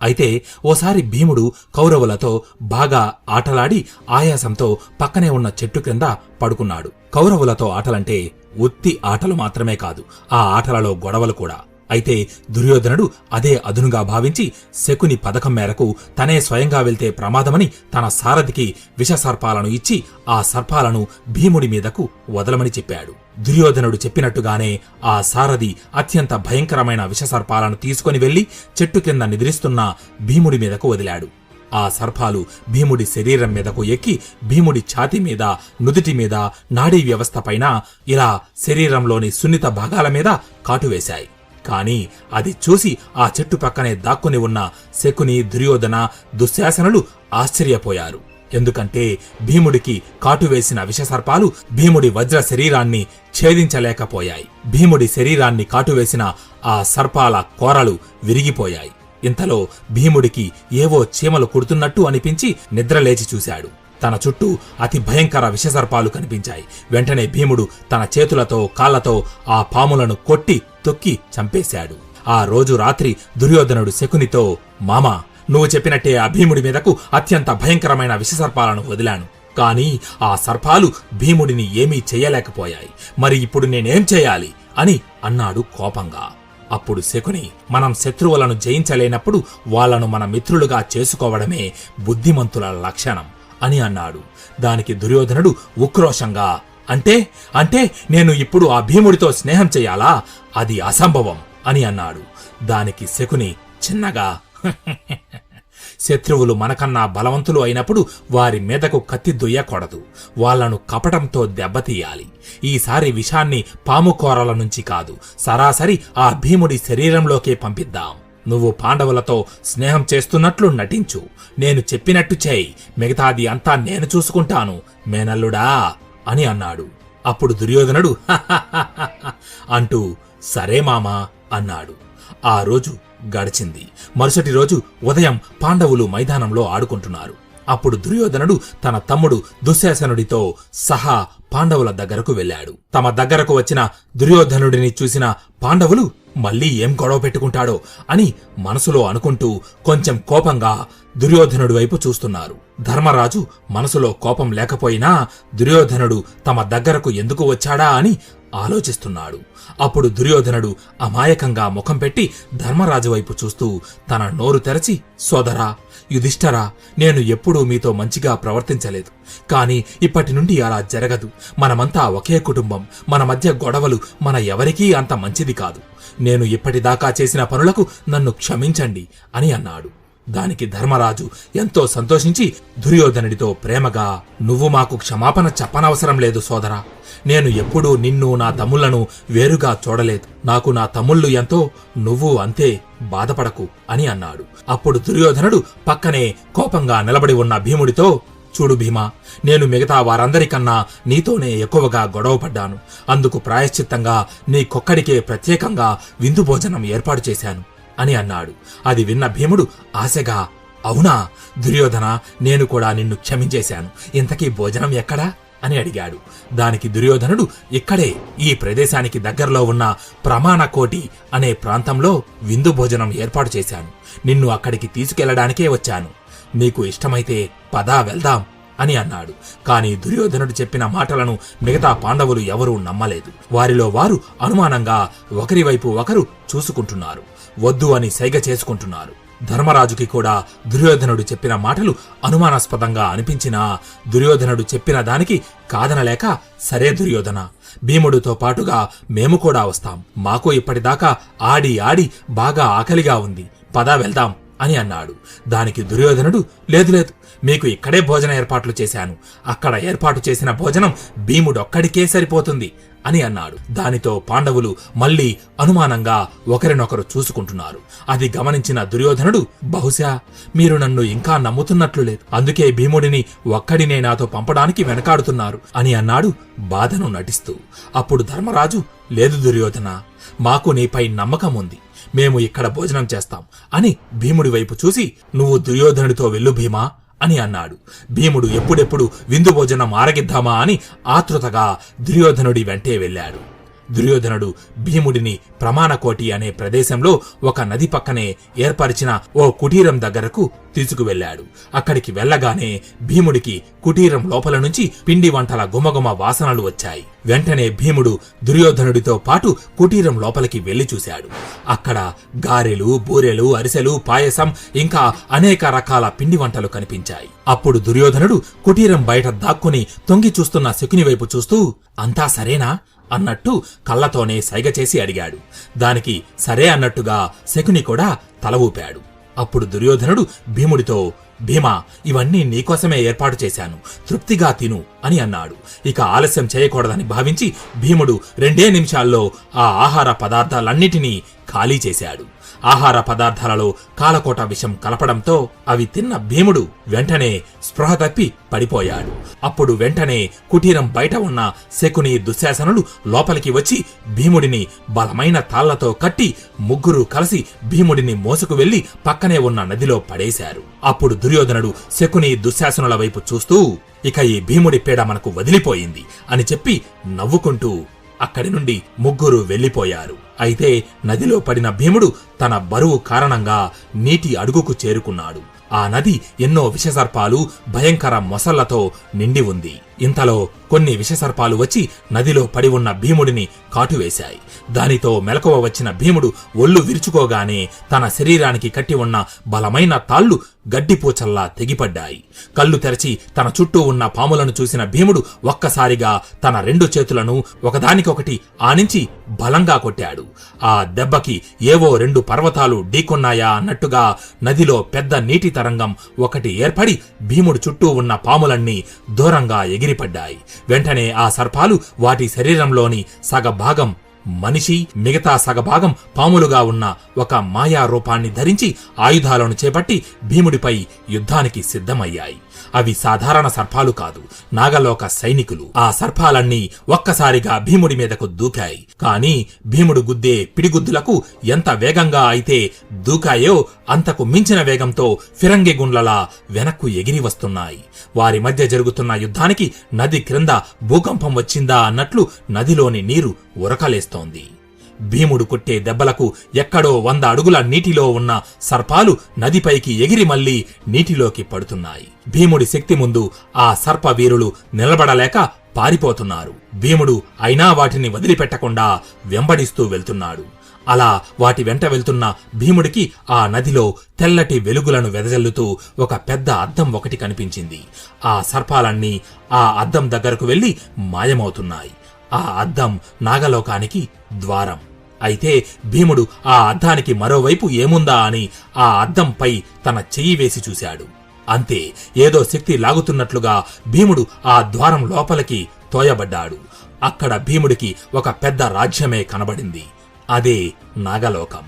అయితే ఓసారి భీముడు కౌరవులతో బాగా ఆటలాడి ఆయాసంతో పక్కనే ఉన్న చెట్టు క్రింద పడుకున్నాడు. కౌరవులతో ఆటలంటే ఉత్తి ఆటలు మాత్రమే కాదు, ఆ ఆటలలో గొడవలు కూడా. అయితే దుర్యోధనుడు అదే అదునుగా భావించి శకుని పథకం మేరకు తనే స్వయంగా వెళ్తే ప్రమాదమని తన సారథికి విషసర్పాలను ఇచ్చి ఆ సర్పాలను భీముడి మీదకు వదలమని చెప్పాడు. దుర్యోధనుడు చెప్పినట్టుగానే ఆ సారథి అత్యంత భయంకరమైన విషసర్పాలను తీసుకుని వెళ్లి చెట్టు కింద నిద్రిస్తున్న భీముడి మీదకు వదిలాడు. ఆ సర్పాలు భీముడి శరీరం మీదకు ఎక్కి భీముడి ఛాతీ మీద, నుదుటి మీద, నాడీ వ్యవస్థపైన, ఇలా శరీరంలోని సున్నిత భాగాల మీద కాటువేశాయి. కాని అది చూసి ఆ చెట్టు పక్కనే దాక్కుని ఉన్న శకుని, దుర్యోధన, దుశ్శాసనులు ఆశ్చర్యపోయారు. ఎందుకంటే భీముడికి కాటువేసిన విషసర్పాలు భీముడి వజ్ర శరీరాన్ని ఛేదించలేకపోయాయి. భీముడి శరీరాన్ని కాటువేసిన ఆ సర్పాల కోరలు విరిగిపోయాయి. ఇంతలో భీముడికి ఏవో చీమలు కుడుతున్నట్టు అనిపించి నిద్రలేచి చూశాడు. తన చుట్టూ అతి భయంకర విషసర్పాలు కనిపించాయి. వెంటనే భీముడు తన చేతులతో కాళ్లతో ఆ పాములను కొట్టి తొక్కి చంపేశాడు. ఆ రోజు రాత్రి దుర్యోధనుడు శకునితో, మామా, నువ్వు చెప్పినట్టే ఆ భీముడి మీదకు అత్యంత భయంకరమైన విషసర్పాలను వదిలాను. కాని ఆ సర్పాలు భీముడిని ఏమీ చెయ్యలేకపోయాయి. మరి ఇప్పుడు నేనేం చేయాలి అని అన్నాడు కోపంగా. అప్పుడు శకుని, మనం శత్రువులను జయించలేనప్పుడు వాళ్లను మన మిత్రులుగా చేసుకోవడమే బుద్ధిమంతుల లక్షణం అని అన్నాడు. దానికి దుర్యోధనుడు ఉక్రోషంగా, అంటే నేను ఇప్పుడు ఆ భీముడితో స్నేహం చెయ్యాలా? అది అసంభవం అని అన్నాడు. దానికి శకుని చిన్నగా, శత్రువులు మనకన్నా బలవంతులు అయినప్పుడు వారి మీదకు కత్తి దుయ్యకూడదు. వాళ్లను కపటంతో దెబ్బతీయాలి. ఈసారి విషాన్ని పాము కోరల నుంచి కాదు, సరాసరి ఆ భీముడి శరీరంలోకే పంపిద్దాం. నువ్వు పాండవులతో స్నేహం చేస్తున్నట్లు నటించు. నేను చెప్పినట్టు చేయి. మిగతాది అంతా నేను చూసుకుంటాను మేనల్లుడా అని అన్నాడు. అప్పుడు దుర్యోధనుడు అంటూ సరే మామా అన్నాడు. ఆ రోజు గడిచింది. మరుసటి రోజు ఉదయం పాండవులు మైదానంలో ఆడుకుంటున్నారు. అప్పుడు దుర్యోధనుడు తన తమ్ముడు దుశ్శాసనుడితో సహా పాండవుల దగ్గరకు వెళ్లాడు. తమ దగ్గరకు వచ్చిన దుర్యోధనుడిని చూసిన పాండవులు మళ్లీ ఏం గొడవ పెట్టుకుంటాడో అని మనసులో అనుకుంటూ కొంచెం కోపంగా దుర్యోధనుడి వైపు చూస్తున్నారు. ధర్మరాజు మనసులో కోపం లేకపోయినా దుర్యోధనుడు తమ దగ్గరకు ఎందుకు వచ్చాడా అని ఆలోచిస్తున్నాడు. అప్పుడు దుర్యోధనుడు అమాయకంగా ముఖం పెట్టి ధర్మరాజు వైపు చూస్తూ తన నోరు తెరచి, సోదరా యుధిష్ఠరా, నేను ఎప్పుడూ మీతో మంచిగా ప్రవర్తించలేదు. కాని ఇప్పటి నుండి అలా జరగదు. మనమంతా ఒకే కుటుంబం. మన మధ్య గొడవలు మన ఎవరికీ అంత మంచిది కాదు. నేను ఇప్పటిదాకా చేసిన పనులకు నన్ను క్షమించండి అని అన్నాడు. దానికి ధర్మరాజు ఎంతో సంతోషించి దుర్యోధనుడితో ప్రేమగా, నువ్వు మాకు క్షమాపణ చెప్పనవసరం లేదు సోదరా. నేను ఎప్పుడూ నిన్ను నా తమ్ముళ్లను వేరుగా చూడలేదు. నాకు నా తమ్ముళ్ళు ఎంతో, నువ్వు అంతే, బాధపడకు అని అన్నాడు. అప్పుడు దుర్యోధనుడు పక్కనే కోపంగా నిలబడి ఉన్న భీముడితో, చూడు భీమా, నేను మిగతా వారందరికన్నా నీతోనే ఎక్కువగా గొడవపడ్డాను. అందుకు ప్రాయశ్చిత్తంగా నీకొక్కడికే ప్రత్యేకంగా విందు భోజనం ఏర్పాటు చేశాను అని అన్నాడు. అది విన్న భీముడు ఆశగా, అవునా దుర్యోధన, నేను కూడా నిన్ను క్షమించేశాను. ఇంతకీ భోజనం ఎక్కడా అని అడిగాడు. దానికి దుర్యోధనుడు, ఇక్కడే ఈ ప్రదేశానికి దగ్గరలో ఉన్న ప్రమాణకోటి అనే ప్రాంతంలో విందు భోజనం ఏర్పాటు చేశాను. నిన్ను అక్కడికి తీసుకెళ్లడానికే వచ్చాను. నీకు ఇష్టమైతే పదా వెళ్దాం అని అన్నాడు. కాని దుర్యోధనుడు చెప్పిన మాటలను మిగతా పాండవులు ఎవరూ నమ్మలేదు. వారిలో వారు అనుమానంగా ఒకరివైపు ఒకరు చూసుకుంటున్నారు. వద్దు అని సైగ చేసుకుంటున్నారు. ధర్మరాజుకి కూడా దుర్యోధనుడు చెప్పిన మాటలు అనుమానాస్పదంగా అనిపించినా దుర్యోధనుడు చెప్పిన దానికి కాదనలేక, సరే దుర్యోధన, భీముడితో పాటుగా మేము కూడా వస్తాం. మాకు ఇప్పటిదాకా ఆడి ఆడి బాగా ఆకలిగా ఉంది. పదా వెళ్దాం అని అన్నాడు. దానికి దుర్యోధనుడు, లేదు లేదు, మీకు ఇక్కడే భోజన ఏర్పాట్లు చేశాను. అక్కడ ఏర్పాటు చేసిన భోజనం భీముడొక్కడికే సరిపోతుంది అని అన్నాడు. దానితో పాండవులు మళ్లీ అనుమానంగా ఒకరినొకరు చూసుకుంటున్నారు. అది గమనించిన దుర్యోధనుడు, బహుశా మీరు నన్ను ఇంకా నమ్ముతున్నట్లు లేదు. అందుకే భీముడిని ఒక్కడినే నాతో పంపడానికి వెనకాడుతున్నారు అని అన్నాడు బాధను నటిస్తూ. అప్పుడు ధర్మరాజు, లేదు దుర్యోధన, మాకు నీపై నమ్మకం ఉంది. మేము ఇక్కడ భోజనం చేస్తాం అని భీముడి వైపు చూసి, నువ్వు దుర్యోధనుడితో వెళ్ళు భీమా అని అన్నాడు. భీముడు ఎప్పుడెప్పుడు విందు భోజనం ఆరగిద్దామా అని ఆతృతగా దుర్యోధనుడి వెంటే వెళ్ళాడు. దుర్యోధనుడు భీముడిని ప్రమాణకోటి అనే ప్రదేశంలో ఒక నది పక్కనే ఏర్పరిచిన ఓ కుటీరం దగ్గరకు తీసుకువెళ్లాడు. అక్కడికి వెళ్లగానే భీముడికి కుటీరం లోపల నుంచి పిండి వంటల గుమగుమ వాసనలు వచ్చాయి. వెంటనే భీముడు దుర్యోధనుడితో పాటు కుటీరం లోపలికి వెళ్లి చూశాడు. అక్కడ గారెలు, బూరెలు, అరిసెలు, పాయసం ఇంకా అనేక రకాల పిండి వంటలు కనిపించాయి. అప్పుడు దుర్యోధనుడు కుటీరం బయట దాక్కుని తొంగి చూస్తున్న శకుని వైపు చూస్తూ, అంతా సరేనా అన్నట్టు కళ్లతోనే సైగ చేసి అడిగాడు. దానికి సరే అన్నట్టుగా శకుని కూడా తల ఊపాడు. అప్పుడు దుర్యోధనుడు భీముడితో, భీమా, ఇవన్నీ నీకోసమే ఏర్పాటు చేశాను, తృప్తిగా తిను అని అన్నాడు. ఇక ఆలస్యం చేయకూడదని భావించి భీముడు 2 నిమిషాల్లో ఆ ఆహార పదార్థాలన్నిటినీ ఖాళీ చేశాడు. ఆహార పదార్థాలలో కాలకోట విషం కలపడంతో అవి తిన్న భీముడు వెంటనే స్పృహ తప్పి పడిపోయాడు. అప్పుడు వెంటనే కుటీరం బయట ఉన్న శకుని, దుశ్శాసనులు లోపలికి వచ్చి భీముడిని బలమైన తాళ్లతో కట్టి ముగ్గురు కలిసి భీముడిని మోసుకు వెళ్లి పక్కనే ఉన్న నదిలో పడేశారు. అప్పుడు దుర్యోధనుడు శకుని, దుశ్శాసనుల వైపు చూస్తూ, ఇక ఈ భీముడి పీడ మనకు వదిలిపోయింది అని చెప్పి నవ్వుకుంటూ అక్కడి నుండి ముగ్గురు వెళ్లిపోయారు. అయితే నదిలో పడిన భీముడు తన బరువు కారణంగా నీటి అడుగుకు చేరుకున్నాడు. ఆ నది ఎన్నో విషసర్పాలు, భయంకర మొసళ్లతో నిండి ఉంది. ఇంతలో కొన్ని విషసర్పాలు వచ్చి నదిలో పడి ఉన్న భీముడిని కాటువేశాయి. దానితో మెలకువ వచ్చిన భీముడు ఒళ్ళు విరుచుకోగానే తన శరీరానికి కట్టి ఉన్న బలమైన తాళ్లు గడ్డిపూచల్లా తెగిపడ్డాయి. కళ్ళు తెరచి తన చుట్టూ ఉన్న పాములను చూసిన భీముడు ఒక్కసారిగా తన 2 చేతులను ఒకదానికొకటి ఆనించి బలంగా కొట్టాడు. ఆ దెబ్బకి ఏవో 2 పర్వతాలు ఢీకొన్నాయా అన్నట్టుగా నదిలో పెద్ద నీటి తరంగం ఒకటి ఏర్పడి భీముడు చుట్టూ ఉన్న పాములన్నీ దూరంగా ఎగిరిపడ్డాయి. వెంటనే ఆ సర్పాలు వాటి శరీరంలోని సగభాగం మనిషి, మిగతా సగభాగం పాములుగా ఉన్న ఒక మాయా రూపాన్ని ధరించి ఆయుధాలను చేపట్టి భీముడిపై యుద్ధానికి సిద్ధమయ్యాయి. అవి సాధారణ సర్పాలు కాదు, నాగలోక సైనికులు. ఆ సర్పాలన్నీ ఒక్కసారిగా భీముడి మీదకు దూకాయి. కాని భీముడు గుద్దే పిడిగుద్దులకు ఎంత వేగంగా అయితే దూకాయో అంతకు మించిన వేగంతో ఫిరంగి గుండ్లలా వెనక్కు ఎగిరి వస్తున్నాయి. వారి మధ్య జరుగుతున్న యుద్ధానికి నది క్రింద భూకంపం వచ్చిందా అన్నట్లు నదిలోని నీరు ఉరకలేస్తోంది. భీముడు కొట్టే దెబ్బలకు ఎక్కడో 100 అడుగుల నీటిలో ఉన్న సర్పాలు నదిపైకి ఎగిరి మళ్లీ నీటిలోకి పడుతున్నాయి. భీముడి శక్తి ముందు ఆ సర్ప వీరులు నిలబడలేక పారిపోతున్నారు. భీముడు అయినా వాటిని వదిలిపెట్టకుండా వెంబడిస్తూ వెళ్తున్నాడు. అలా వాటి వెంట వెళ్తున్న భీముడికి ఆ నదిలో తెల్లటి వెలుగులను వెదజల్లుతూ ఒక పెద్ద అద్దం ఒకటి కనిపించింది. ఆ సర్పాలన్నీ ఆ అద్దం దగ్గరకు వెళ్లి మాయమవుతున్నాయి. ఆ అద్దం నాగలోకానికి ద్వారం. అయితే భీముడు ఆ అద్దానికి మరోవైపు ఏముందా అని ఆ అద్దంపై తన చెయ్యి వేసి చూశాడు. అంతే, ఏదో శక్తి లాగుతున్నట్లుగా భీముడు ఆ ద్వారం లోపలికి తోయబడ్డాడు. అక్కడ భీముడికి ఒక పెద్ద రాజ్యమే కనబడింది. అదే నాగలోకం.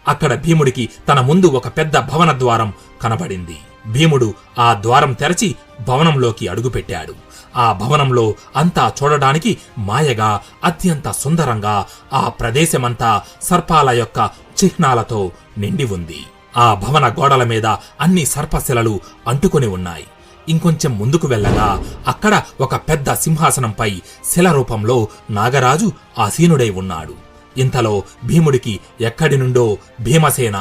అక్కడ భీముడికి తన ముందు ఒక పెద్ద భవన ద్వారం కనబడింది. భీముడు ఆ ద్వారం తెరచి భవనంలోకి అడుగుపెట్టాడు. ఆ భవనంలో అంతా చూడడానికి మాయగా, అత్యంత సుందరంగా ఆ ప్రదేశమంతా సర్పాల యొక్క చిహ్నాలతో నిండి ఉంది. ఆ భవన గోడల మీద అన్ని సర్పశిలలు అంటుకుని ఉన్నాయి. ఇంకొంచెం ముందుకు వెళ్ళగా అక్కడ ఒక పెద్ద సింహాసనంపై శిల రూపంలో నాగరాజు ఆసీనుడై ఉన్నాడు. ఇంతలో భీముడికి ఎక్కడి నుండో భీమసేన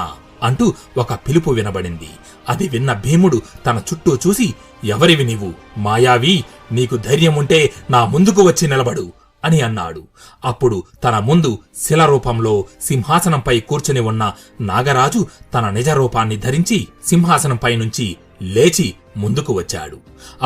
అంటూ ఒక పిలుపు వినబడింది. అది విన్న భీముడు తన చుట్టూ చూసి, ఎవరివి నీవు మాయావి? నీకు ధైర్యముంటే నా ముందుకు వచ్చి నిలబడు అని అన్నాడు. అప్పుడు తన ముందు శిల రూపంలో సింహాసనంపై కూర్చుని ఉన్న నాగరాజు తన నిజ రూపాన్ని ధరించి సింహాసనంపై నుంచి లేచి ముందుకు వచ్చాడు.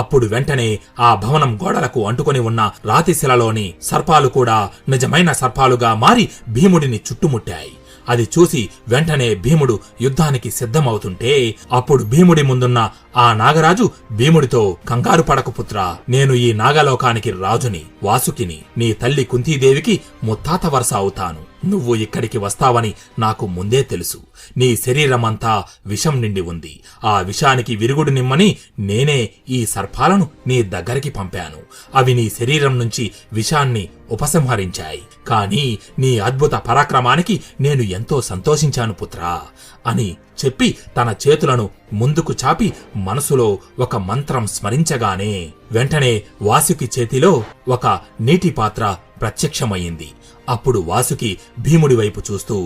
అప్పుడు వెంటనే ఆ భవనం గోడలకు అంటుకొని ఉన్న రాతిశిలలోని సర్పాలు కూడా నిజమైన సర్పాలుగా మారి భీముడిని చుట్టుముట్టాయి. అది చూసి వెంటనే భీముడు యుద్ధానికి సిద్ధమవుతుంటే అప్పుడు భీముడి ముందున్న ఆ నాగరాజు భీముడితో, కంగారు పడకు పుత్రా, నేను ఈ నాగలోకానికి రాజుని, వాసుకిని, నీ తల్లి కుంతీదేవికి ముత్తాత వరస అవుతాను. నువ్వు ఇక్కడికి వస్తావని నాకు ముందే తెలుసు. నీ శరీరమంతా విషం నిండి ఉంది. ఆ విషానికి విరుగుడు నిమ్మని నేనే ఈ సర్పాలను నీ దగ్గరికి పంపాను. అవి నీ శరీరం నుంచి విషాన్ని ఉపసంహరించాయి. కాని నీ అద్భుత పరాక్రమానికి నేను ఎంతో సంతోషించాను పుత్రా అని చెప్పి తన చేతులను ముందుకు చాపి మనసులో ఒక మంత్రం స్మరించగానే వెంటనే వాసుకి చేతిలో ఒక నీటి పాత్ర ప్రత్యక్షమయ్యింది. అప్పుడు వాసుకి భీముడి వైపు చూస్తూ,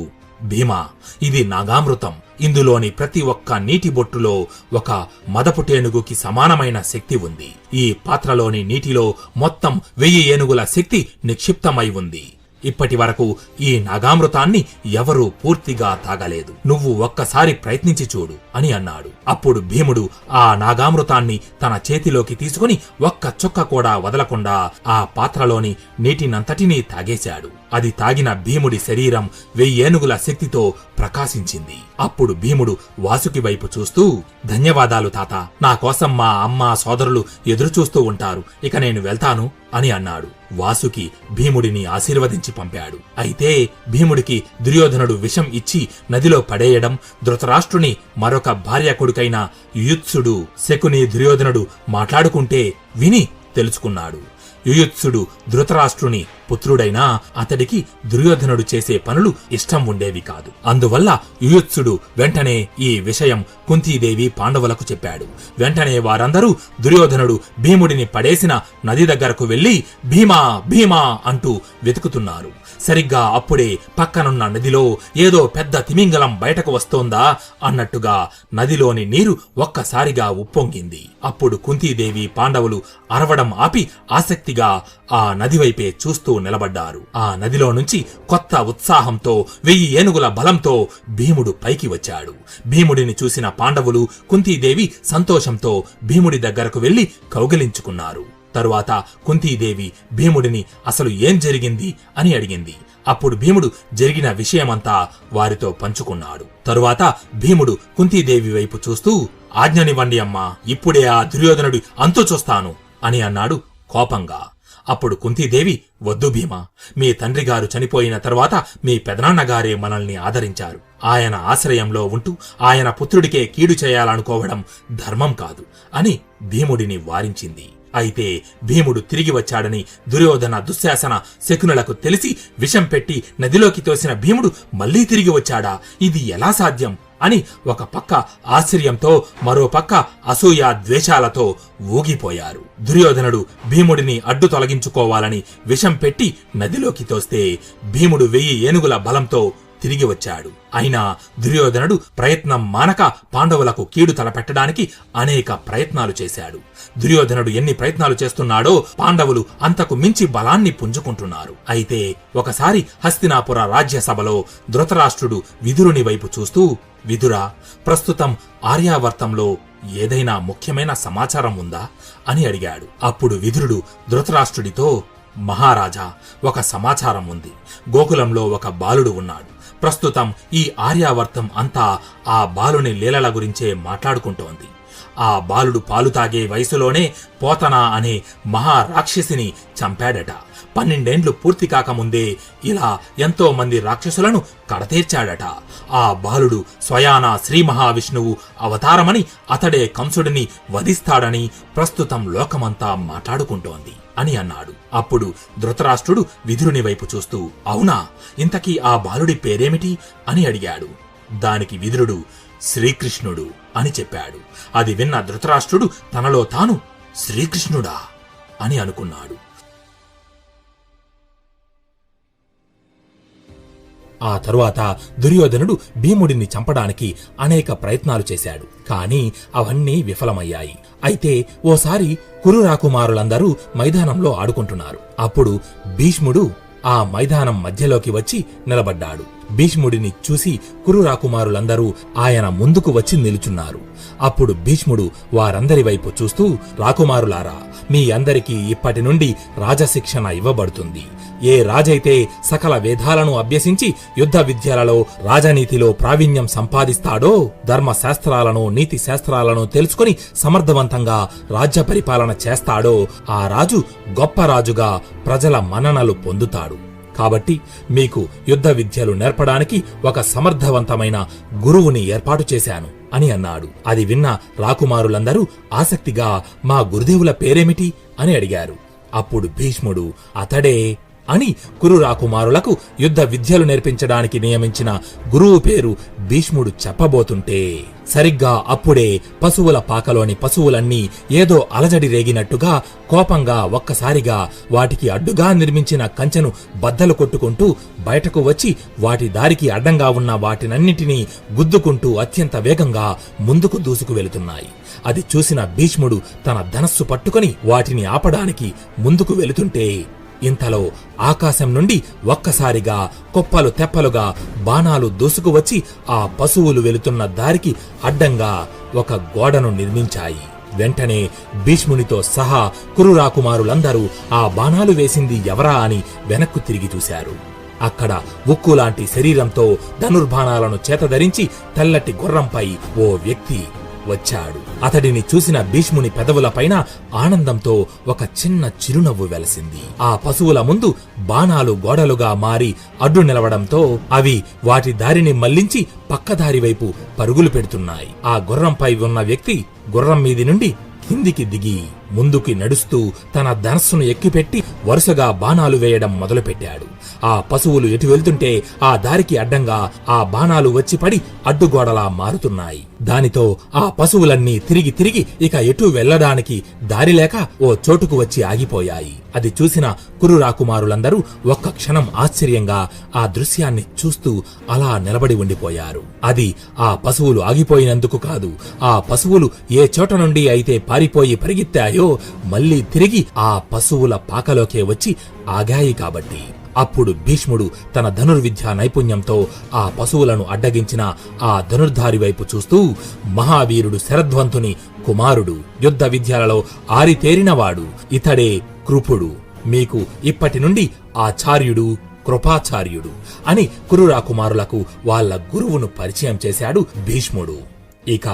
భీమా, ఇది నాగామృతం. ఇందులోని ప్రతి ఒక్క నీటి బొట్టులో ఒక మదపుటేనుగుకి సమానమైన శక్తి ఉంది. ఈ పాత్రలోని నీటిలో మొత్తం 1000 ఏనుగుల శక్తి నిక్షిప్తమై ఉంది. ఇప్పటి వరకు ఈ నాగామృతాన్ని ఎవరూ పూర్తిగా తాగలేదు. నువ్వు ఒక్కసారి ప్రయత్నించి చూడు అని అన్నాడు. అప్పుడు భీముడు ఆ నాగామృతాన్ని తన చేతిలోకి తీసుకుని ఒక్క చుక్క కూడా వదలకుండా ఆ పాత్రలోని నీటినంతటినీ తాగేశాడు. అది తాగిన భీముడి శరీరం 1000 ఏనుగుల శక్తితో ప్రకాశించింది. అప్పుడు భీముడు వాసుకి వైపు చూస్తూ, ధన్యవాదాలు తాత, నా కోసం మా అమ్మ సోదరులు ఎదురుచూస్తూ ఉంటారు. ఇక నేను వెళ్తాను అని అన్నాడు. వాసుకి భీముడిని ఆశీర్వదించి పంపాడు. అయితే భీముడికి దుర్యోధనుడు విషం ఇచ్చి నదిలో పడేయడం, ధృతరాష్ట్రుని మరొక భార్య కొడుకైన యుయుత్సుడు, శకుని, దుర్యోధనుడు మాట్లాడుకుంటే విని తెలుసుకున్నాడు. యుయుత్సుడు ధృతరాష్ట్రుని పుత్రుడైనా అతడికి దుర్యోధనుడు చేసే పనులు ఇష్టం ఉండేవి కాదు. అందువల్ల యుయుత్సుడు వెంటనే ఈ విషయం కుంతీదేవి పాండవులకు చెప్పాడు. వెంటనే వారందరూ దుర్యోధనుడు భీముడిని పడేసిన నది దగ్గరకు వెళ్లి భీమా భీమా అంటూ వెతుకుతున్నారు. సరిగ్గా అప్పుడే పక్కనున్న నదిలో ఏదో పెద్ద తిమింగలం బయటకు వస్తోందా అన్నట్టుగా నదిలోని నీరు ఒక్కసారిగా ఉప్పొంగింది. అప్పుడు కుంతీదేవి పాండవులు అరవడం ఆపి ఆసక్తిగా ఆ నదివైపే చూస్తూ నిలబడ్డారు. ఆ నదిలో నుంచి కొత్త ఉత్సాహంతో 1000 ఏనుగుల బలంతో భీముడు పైకి వచ్చాడు. భీముడిని చూసిన పాండవులు కుంతీదేవి సంతోషంతో భీముడి దగ్గరకు వెళ్లి కౌగిలించుకున్నారు. తరువాత కుంతీదేవి భీముడిని అసలు ఏం జరిగింది అని అడిగింది. అప్పుడు భీముడు జరిగిన విషయమంతా వారితో పంచుకున్నాడు. తరువాత భీముడు కుంతీదేవి వైపు చూస్తూ, ఆజ్ఞనివ్వండి అమ్మా, ఇప్పుడే ఆ దుర్యోధనుడి అంతు చూస్తాను అని అన్నాడు కోపంగా. అప్పుడు కుంతీదేవి, వద్దు భీమా, మీ తండ్రిగారు చనిపోయిన తరువాత మీ పెదనాన్నగారే మనల్ని ఆదరించారు. ఆయన ఆశ్రయంలో ఉంటూ ఆయన పుత్రుడికే కీడు చేయాలనుకోవడం ధర్మం కాదు అని భీముడిని వారించింది. అయితే భీముడు తిరిగి వచ్చాడని దుర్యోధన, దుశ్శాసన, శకునులకు తెలిసి విషం పెట్టి నదిలోకి తోసిన భీముడు మళ్లీ తిరిగి వచ్చాడా? ఇది ఎలా సాధ్యం అని ఒక పక్క ఆశ్చర్యంతో మరో పక్క అసూయ ద్వేషాలతో ఊగిపోయారు. దుర్యోధనుడు భీముడిని అడ్డు తొలగించుకోవాలని విషం పెట్టి నదిలోకి తోస్తే భీముడు 1000 ఏనుగుల బలంతో తిరిగి వచ్చాడు. అయినా దుర్యోధనుడు ప్రయత్నం మానక పాండవులకు కీడు తలపెట్టడానికి అనేక ప్రయత్నాలు చేశాడు. దుర్యోధనుడు ఎన్ని ప్రయత్నాలు చేస్తున్నాడో పాండవులు అంతకు మించి బలాన్ని పుంజుకుంటున్నారు. అయితే ఒకసారి హస్తినాపుర రాజ్యసభలో ధృతరాష్ట్రుడు విదురుని వైపు చూస్తూ, విదురా, ప్రస్తుతం ఆర్యావర్తంలో ఏదైనా ముఖ్యమైన సమాచారం ఉందా అని అడిగాడు. అప్పుడు విదురుడు ధృతరాష్ట్రుడితో, మహారాజా, ఒక సమాచారం ఉంది. గోకులంలో ఒక బాలుడు ఉన్నాడు. ప్రస్తుతం ఈ ఆర్యావర్తం అంతా ఆ బాలుని లీలల గురించే మాట్లాడుకుంటోంది. ఆ బాలుడు పాలు తాగే వయసులోనే పోతన అనే మహారాక్షసిని చంపాడట. 12 ఏండ్లు పూర్తి కాకముందే ఇలా ఎంతో మంది రాక్షసులను కడతీర్చాడట. ఆ బాలుడు స్వయాన శ్రీ మహావిష్ణువు అవతారమని, అతడే కంసుడిని వధిస్తాడని ప్రస్తుతం లోకమంతా మాట్లాడుకుంటోంది అని అన్నాడు. అప్పుడు ధృతరాష్ట్రుడు విదురుని వైపు చూస్తూ, అవునా, ఇంతకీ ఆ బాలుడి పేరేమిటి అని అడిగాడు. దానికి విదురుడు శ్రీకృష్ణుడు అని చెప్పాడు. అది విన్న ధృతరాష్ట్రుడు తనలో తాను శ్రీకృష్ణుడా అని అనుకున్నాడు. ఆ తరువాత దుర్యోధనుడు భీముడిని చంపడానికి అనేక ప్రయత్నాలు చేశాడు. కాని అవన్నీ విఫలమయ్యాయి. అయితే ఓసారి కురు రాకుమారులందరూ మైదానంలో ఆడుకుంటున్నారు. అప్పుడు భీష్ముడు ఆ మైదానం మధ్యలోకి వచ్చి నిలబడ్డాడు. భీష్ముడిని చూసి కురు రాకుమారులందరూ ఆయన ముందుకు వచ్చి నిలుచున్నారు. అప్పుడు భీష్ముడు వారందరి వైపు చూస్తూ, రాకుమారులారా, మీ అందరికీ ఇప్పటి నుండి రాజశిక్షణ ఇవ్వబడుతుంది. ఏ రాజైతే సకల వేదాలను అభ్యసించి యుద్ధ విద్యలలో, రాజనీతిలో ప్రావీణ్యం సంపాదిస్తాడో, ధర్మశాస్త్రాలను, నీతి శాస్త్రాలను తెలుసుకుని సమర్థవంతంగా రాజ్య పరిపాలన చేస్తాడో, ఆ రాజు గొప్ప రాజుగా ప్రజల మన్ననలు పొందుతాడు. కాబట్టి మీకు యుద్ధ విద్యలు నేర్పడానికి ఒక సమర్థవంతమైన గురువుని ఏర్పాటు చేశాను అని అన్నాడు. అది విన్న రాకుమారులందరూ ఆసక్తిగా, మా గురుదేవుల పేరేమిటి అని అడిగారు. అప్పుడు భీష్ముడు, అతడే అని కురు రాకుమారులకు యుద్ధ విద్యలు నేర్పించడానికి నియమించిన గురువు పేరు భీష్ముడు చెప్పబోతుంటే, సరిగ్గా అప్పుడే పశువుల పాకలోని పశువులన్నీ ఏదో అలజడి రేగినట్టుగా కోపంగా ఒక్కసారిగా వాటికి అడ్డుగా నిర్మించిన కంచెను బద్దలు కొట్టుకుంటూ బయటకు వచ్చి వాటి దారికి అడ్డంగా ఉన్న వాటినన్నిటినీ గుద్దుకుంటూ అత్యంత వేగంగా ముందుకు దూసుకు వెళుతున్నాయి. అది చూసిన భీష్ముడు తన ధనస్సు పట్టుకుని వాటిని ఆపడానికి ముందుకు వెళుతుంటే, ఇంతలో ఆకాశం నుండి ఒక్కసారిగా కుప్పలు తెప్పలుగా బాణాలు దూసుకువచ్చి ఆ పశువులు వెళుతున్న దారికి అడ్డంగా ఒక గోడను నిర్మించాయి. వెంటనే భీష్మునితో సహా కురు రాకుమారులందరూ ఆ బాణాలు వేసింది ఎవరా అని వెనక్కు తిరిగి చూశారు. అక్కడ ఉక్కులాంటి శరీరంతో ధనుర్బాణాలను చేతధరించి తెల్లటి గుర్రంపై ఓ వ్యక్తి వచ్చాడు. అతడిని చూసిన భీష్ముని పెదవులపైన ఆనందంతో ఒక చిన్న చిరునవ్వు వెలసింది. ఆ పశువుల ముందు బాణాలు గోడలుగా మారి అడ్డు నిలవడంతో అవి వాటి దారిని మళ్లించి పక్కదారి వైపు పరుగులు పెడుతున్నాయి. ఆ గుర్రంపై ఉన్న వ్యక్తి గుర్రం మీది నుండి కిందికి దిగి ముందుకి నడుస్తూ తన ధనస్సును ఎక్కిపెట్టి వరుసగా బాణాలు వేయడం మొదలుపెట్టాడు. ఆ పశువులు ఎటు వెళ్తుంటే ఆ దారికి అడ్డంగా ఆ బాణాలు వచ్చి పడి అడ్డుగోడలా మారుతున్నాయి. దానితో ఆ పశువులన్నీ తిరిగి తిరిగి ఇక ఎటూ వెళ్లడానికి దారిలేక ఓ చోటుకు వచ్చి ఆగిపోయాయి. అది చూసిన కురు రాకుమారులందరూ ఒక్క క్షణం ఆశ్చర్యంగా ఆ దృశ్యాన్ని చూస్తూ అలా నిలబడి ఉండిపోయారు. అది ఆ పశువులు ఆగిపోయినందుకు కాదు, ఆ పశువులు ఏ చోట నుండి అయితే పారిపోయి పరిగెత్తాయో మళ్లీ తిరిగి ఆ పశువుల పాకలోకే వచ్చి ఆగాయి కాబట్టి. అప్పుడు భీష్ముడు తన ధనుర్విద్యా నైపుణ్యంతో ఆ పశువులను అడ్డగించిన ఆ ధనుర్ధారి వైపు చూస్తూ, మహావీరుడు శరధ్వంతుని కుమారుడు, యుద్ధ విద్యలలో ఆరితేరినవాడు, ఇతడే కృపుడు, మీకు ఇప్పటి నుండి ఆచార్యుడు, కృపాచార్యుడు అని కురురాకుమారులకు వాళ్ల గురువును పరిచయం చేశాడు భీష్ముడు. ఇక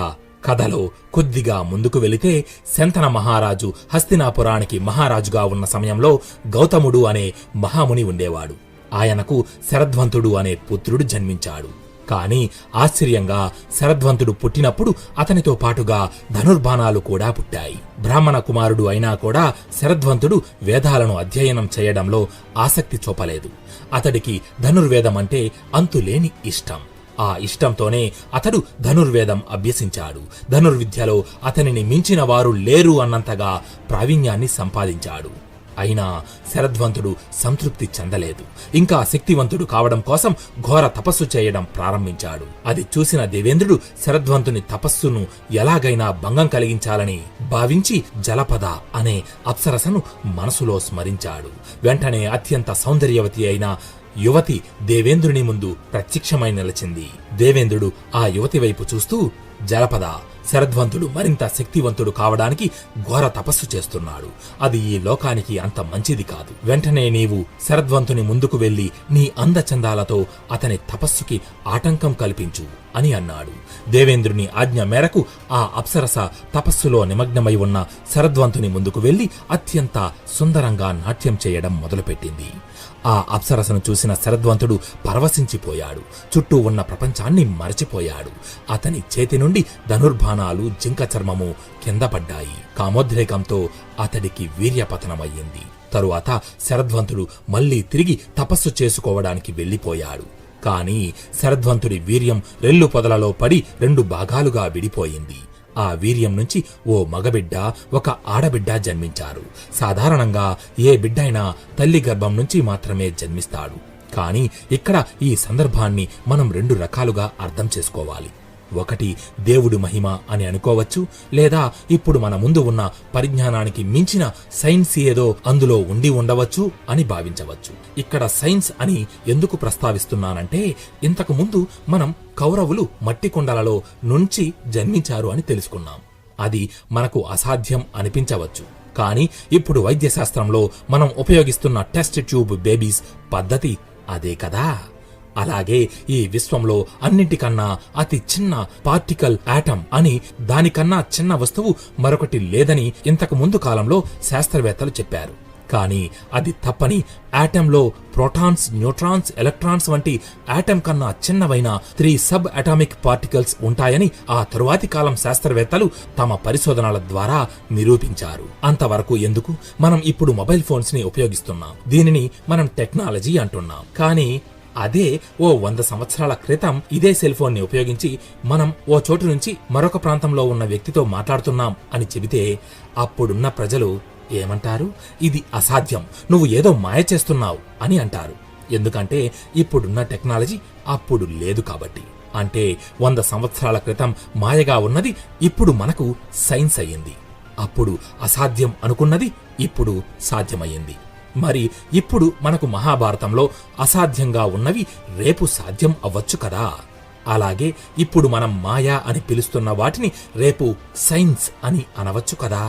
కథలో కొద్దిగా ముందుకు వెళితే, శంతన మహారాజు హస్తినాపురానికి మహారాజుగా ఉన్న సమయంలో గౌతముడు అనే మహాముని ఉండేవాడు. ఆయనకు శరధ్వంతుడు అనే పుత్రుడు జన్మించాడు. కాని ఆశ్చర్యంగా శరధ్వంతుడు పుట్టినప్పుడు అతనితో పాటుగా ధనుర్బాణాలు కూడా పుట్టాయి. బ్రాహ్మణ కుమారుడు అయినా కూడా శరధ్వంతుడు వేదాలను అధ్యయనం చేయడంలో ఆసక్తి చూపలేదు. అతడికి ధనుర్వేదం అంటే అంతులేని ఇష్టం. ఆ ఇష్టంతోనే అతడు ధనుర్వేదం అభ్యసించాడు. ధనుర్విద్యలో అతనిని మించిన వారు లేరు అన్నంతగా ప్రావీణ్యాన్ని సంపాదించాడు. అయినా శరధ్వంతుడు సంతృప్తి చెందలేదు. ఇంకా శక్తివంతుడు కావడం కోసం ఘోర తపస్సు చేయడం ప్రారంభించాడు. అది చూసిన దేవేంద్రుడు శరధ్వంతుని తపస్సును ఎలాగైనా భంగం కలిగించాలని భావించి జలపద అనే అప్సరసను మనసులో స్మరించాడు. వెంటనే అత్యంత సౌందర్యవతి అయిన యువతి దేవేంద్రుని ముందు ప్రత్యక్షమై నిలిచింది. దేవేంద్రుడు ఆ యువతి వైపు చూస్తూ, జలపద, శరధ్వంతుడు మరింత శక్తివంతుడు కావడానికి ఘోర తపస్సు చేస్తున్నాడు. అది ఈ లోకానికి అంత మంచిది కాదు. వెంటనే నీవు శరధ్వంతుని ముందుకు వెళ్లి నీ అందచందాలతో అతని తపస్సుకి ఆటంకం కల్పించు అని అన్నాడు. దేవేంద్రుని ఆజ్ఞ మేరకు ఆ అప్సరస తపస్సులో నిమగ్నమై ఉన్న శరధ్వంతుని ముందుకు వెళ్లి అత్యంత సుందరంగా నాట్యం చేయడం మొదలుపెట్టింది. ఆ అప్సరసను చూసిన శరధ్వంతుడు పరవశించిపోయాడు. చుట్టూ ఉన్న ప్రపంచాన్ని మరచిపోయాడు. అతని చేతి నుండి ధనుర్బాణాలు, జింక చర్మము కింద పడ్డాయి. కామోద్రేకంతో అతడికి వీర్యపతనమయ్యింది. తరువాత శరధ్వంతుడు మళ్లీ తిరిగి తపస్సు చేసుకోవడానికి వెళ్లిపోయాడు. కాని శరధ్వంతుడి వీర్యం రెల్లు పొదలలో పడి 2 భాగాలుగా విడిపోయింది. ఆ వీర్యం నుంచి ఓ మగబిడ్డ, ఒక ఆడబిడ్డ జన్మించారు. సాధారణంగా ఏ బిడ్డైనా తల్లి గర్భం నుంచి మాత్రమే జన్మిస్తాడు. కాని ఇక్కడ ఈ సందర్భాన్ని మనం 2 రకాలుగా అర్థం చేసుకోవాలి. ఒకటి దేవుడి మహిమ అని అనుకోవచ్చు, లేదా ఇప్పుడు మన ముందు ఉన్న పరిజ్ఞానానికి మించిన సైన్స్ ఏదో అందులో ఉండి ఉండవచ్చు అని భావించవచ్చు. ఇక్కడ సైన్స్ అని ఎందుకు ప్రస్తావిస్తున్నానంటే, ఇంతకు ముందు మనం కౌరవులు మట్టి కుండలలో నుంచి జన్మించారు అని తెలుసుకున్నాం. అది మనకు అసాధ్యం అనిపించవచ్చు. కానీ ఇప్పుడు వైద్యశాస్త్రంలో మనం ఉపయోగిస్తున్న టెస్ట్ ట్యూబ్ బేబీస్ పద్ధతి అదే కదా. అలాగే ఈ విశ్వంలో అన్నింటికన్నా అతి చిన్న పార్టికల్ ఆటం అని, దానికన్నా చిన్న వస్తువు మరొకటి లేదని ఇంతకు ముందు కాలంలో శాస్త్రవేత్తలు చెప్పారు. కానీ అది తప్పని, ఆటంలో ప్రోటాన్స్, న్యూట్రాన్స్, ఎలక్ట్రాన్స్ వంటి ఆటం కన్నా చిన్నవైన 3 సబ్ అటామిక్ పార్టికల్స్ ఉంటాయని ఆ తరువాతి కాలం శాస్త్రవేత్తలు తమ పరిశోధనల ద్వారా నిరూపించారు. అంతవరకు ఎందుకు, మనం ఇప్పుడు మొబైల్ ఫోన్స్ ని ఉపయోగిస్తున్నాం. దీనిని మనం టెక్నాలజీ అంటున్నాం. కానీ అదే ఓ 100 సంవత్సరాల క్రితం ఇదే సెల్ ఫోన్ ని ఉపయోగించి మనం ఓ చోటు నుంచి మరొక ప్రాంతంలో ఉన్న వ్యక్తితో మాట్లాడుతున్నాం అని చెబితే అప్పుడున్న ప్రజలు ఏమంటారు? ఇది అసాధ్యం, నువ్వు ఏదో మాయ చేస్తున్నావు అని అంటారు. ఎందుకంటే ఇప్పుడున్న టెక్నాలజీ అప్పుడు లేదు కాబట్టి. అంటే 100 సంవత్సరాల క్రితం మాయగా ఉన్నది ఇప్పుడు మనకు సైన్స్ అయ్యింది. అప్పుడు అసాధ్యం అనుకున్నది ఇప్పుడు సాధ్యమయ్యింది. మరి ఇప్పుడు మనకు మహాభారతంలో అసాధ్యంగా ఉన్నవి రేపు సాధ్యం అవ్వచ్చు కదా. అలాగే ఇప్పుడు మనం మాయా అని పిలుస్తున్న వాటిని రేపు సైన్స్ అని అనవచ్చు కదా.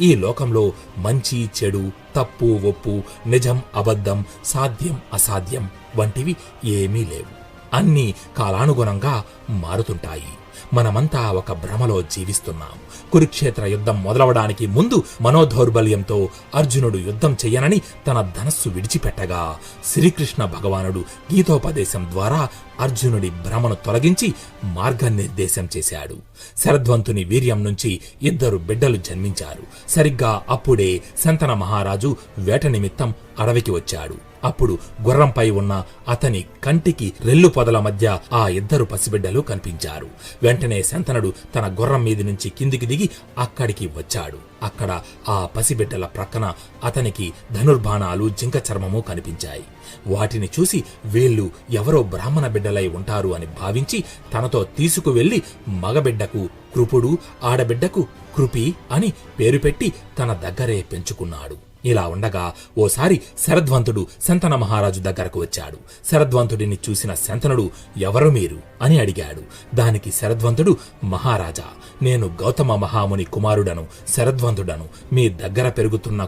ఈ లోకంలో మంచి, చెడు, తప్పు, ఒప్పు, నిజం, అబద్ధం, సాధ్యం, అసాధ్యం వంటివి ఏమీ లేవు. అన్నీ కాలానుగుణంగా మారుతుంటాయి. మనమంతా ఒక భ్రమలో జీవిస్తున్నాం. కురుక్షేత్ర యుద్ధం మొదలవడానికి ముందు మనోదౌర్బల్యంతో అర్జునుడు యుద్ధం చెయ్యనని తన ధనస్సు విడిచిపెట్టగా శ్రీకృష్ణ భగవానుడు గీతోపదేశం ద్వారా అర్జునుడి భ్రమను తొలగించి మార్గనిర్దేశం చేశాడు. శరధ్వంతుని వీర్యం నుంచి 2 బిడ్డలు జన్మించారు. సరిగ్గా అప్పుడే శంతన మహారాజు వేట నిమిత్తం అడవికి వచ్చాడు. అప్పుడు గుర్రంపై ఉన్న అతని కంటికి రెల్లు పొదల మధ్య ఆ 2 పసిబిడ్డలు కనిపించారు. వెంటనే శంతనుడు తన గుర్రం మీది నుంచి కిందికి దిగి అక్కడికి వచ్చాడు. అక్కడ ఆ పసిబిడ్డల ప్రక్కన అతనికి ధనుర్బాణాలు, జింక చర్మము కనిపించాయి. వాటిని చూసి వీళ్ళు ఎవరో బ్రాహ్మణ బిడ్డలై ఉంటారు అని భావించి తనతో తీసుకువెళ్లి మగబిడ్డకు కృపుడు, ఆడబిడ్డకు కృపి అని పేరు పెట్టి తన దగ్గరే పెంచుకున్నాడు. ఇలా ఉండగా ఓసారి శరధ్వంతుడు శంతన మహారాజు దగ్గరకు వచ్చాడు. శరధ్వంతుడిని చూసిన శంతనుడు, ఎవరు మీరు అని అడిగాడు. దానికి శరధ్వంతుడు, మహారాజా, నేను గౌతమ మహాముని కుమారుడను శరధ్వంతుడను. మీ దగ్గర పెరుగుతున్న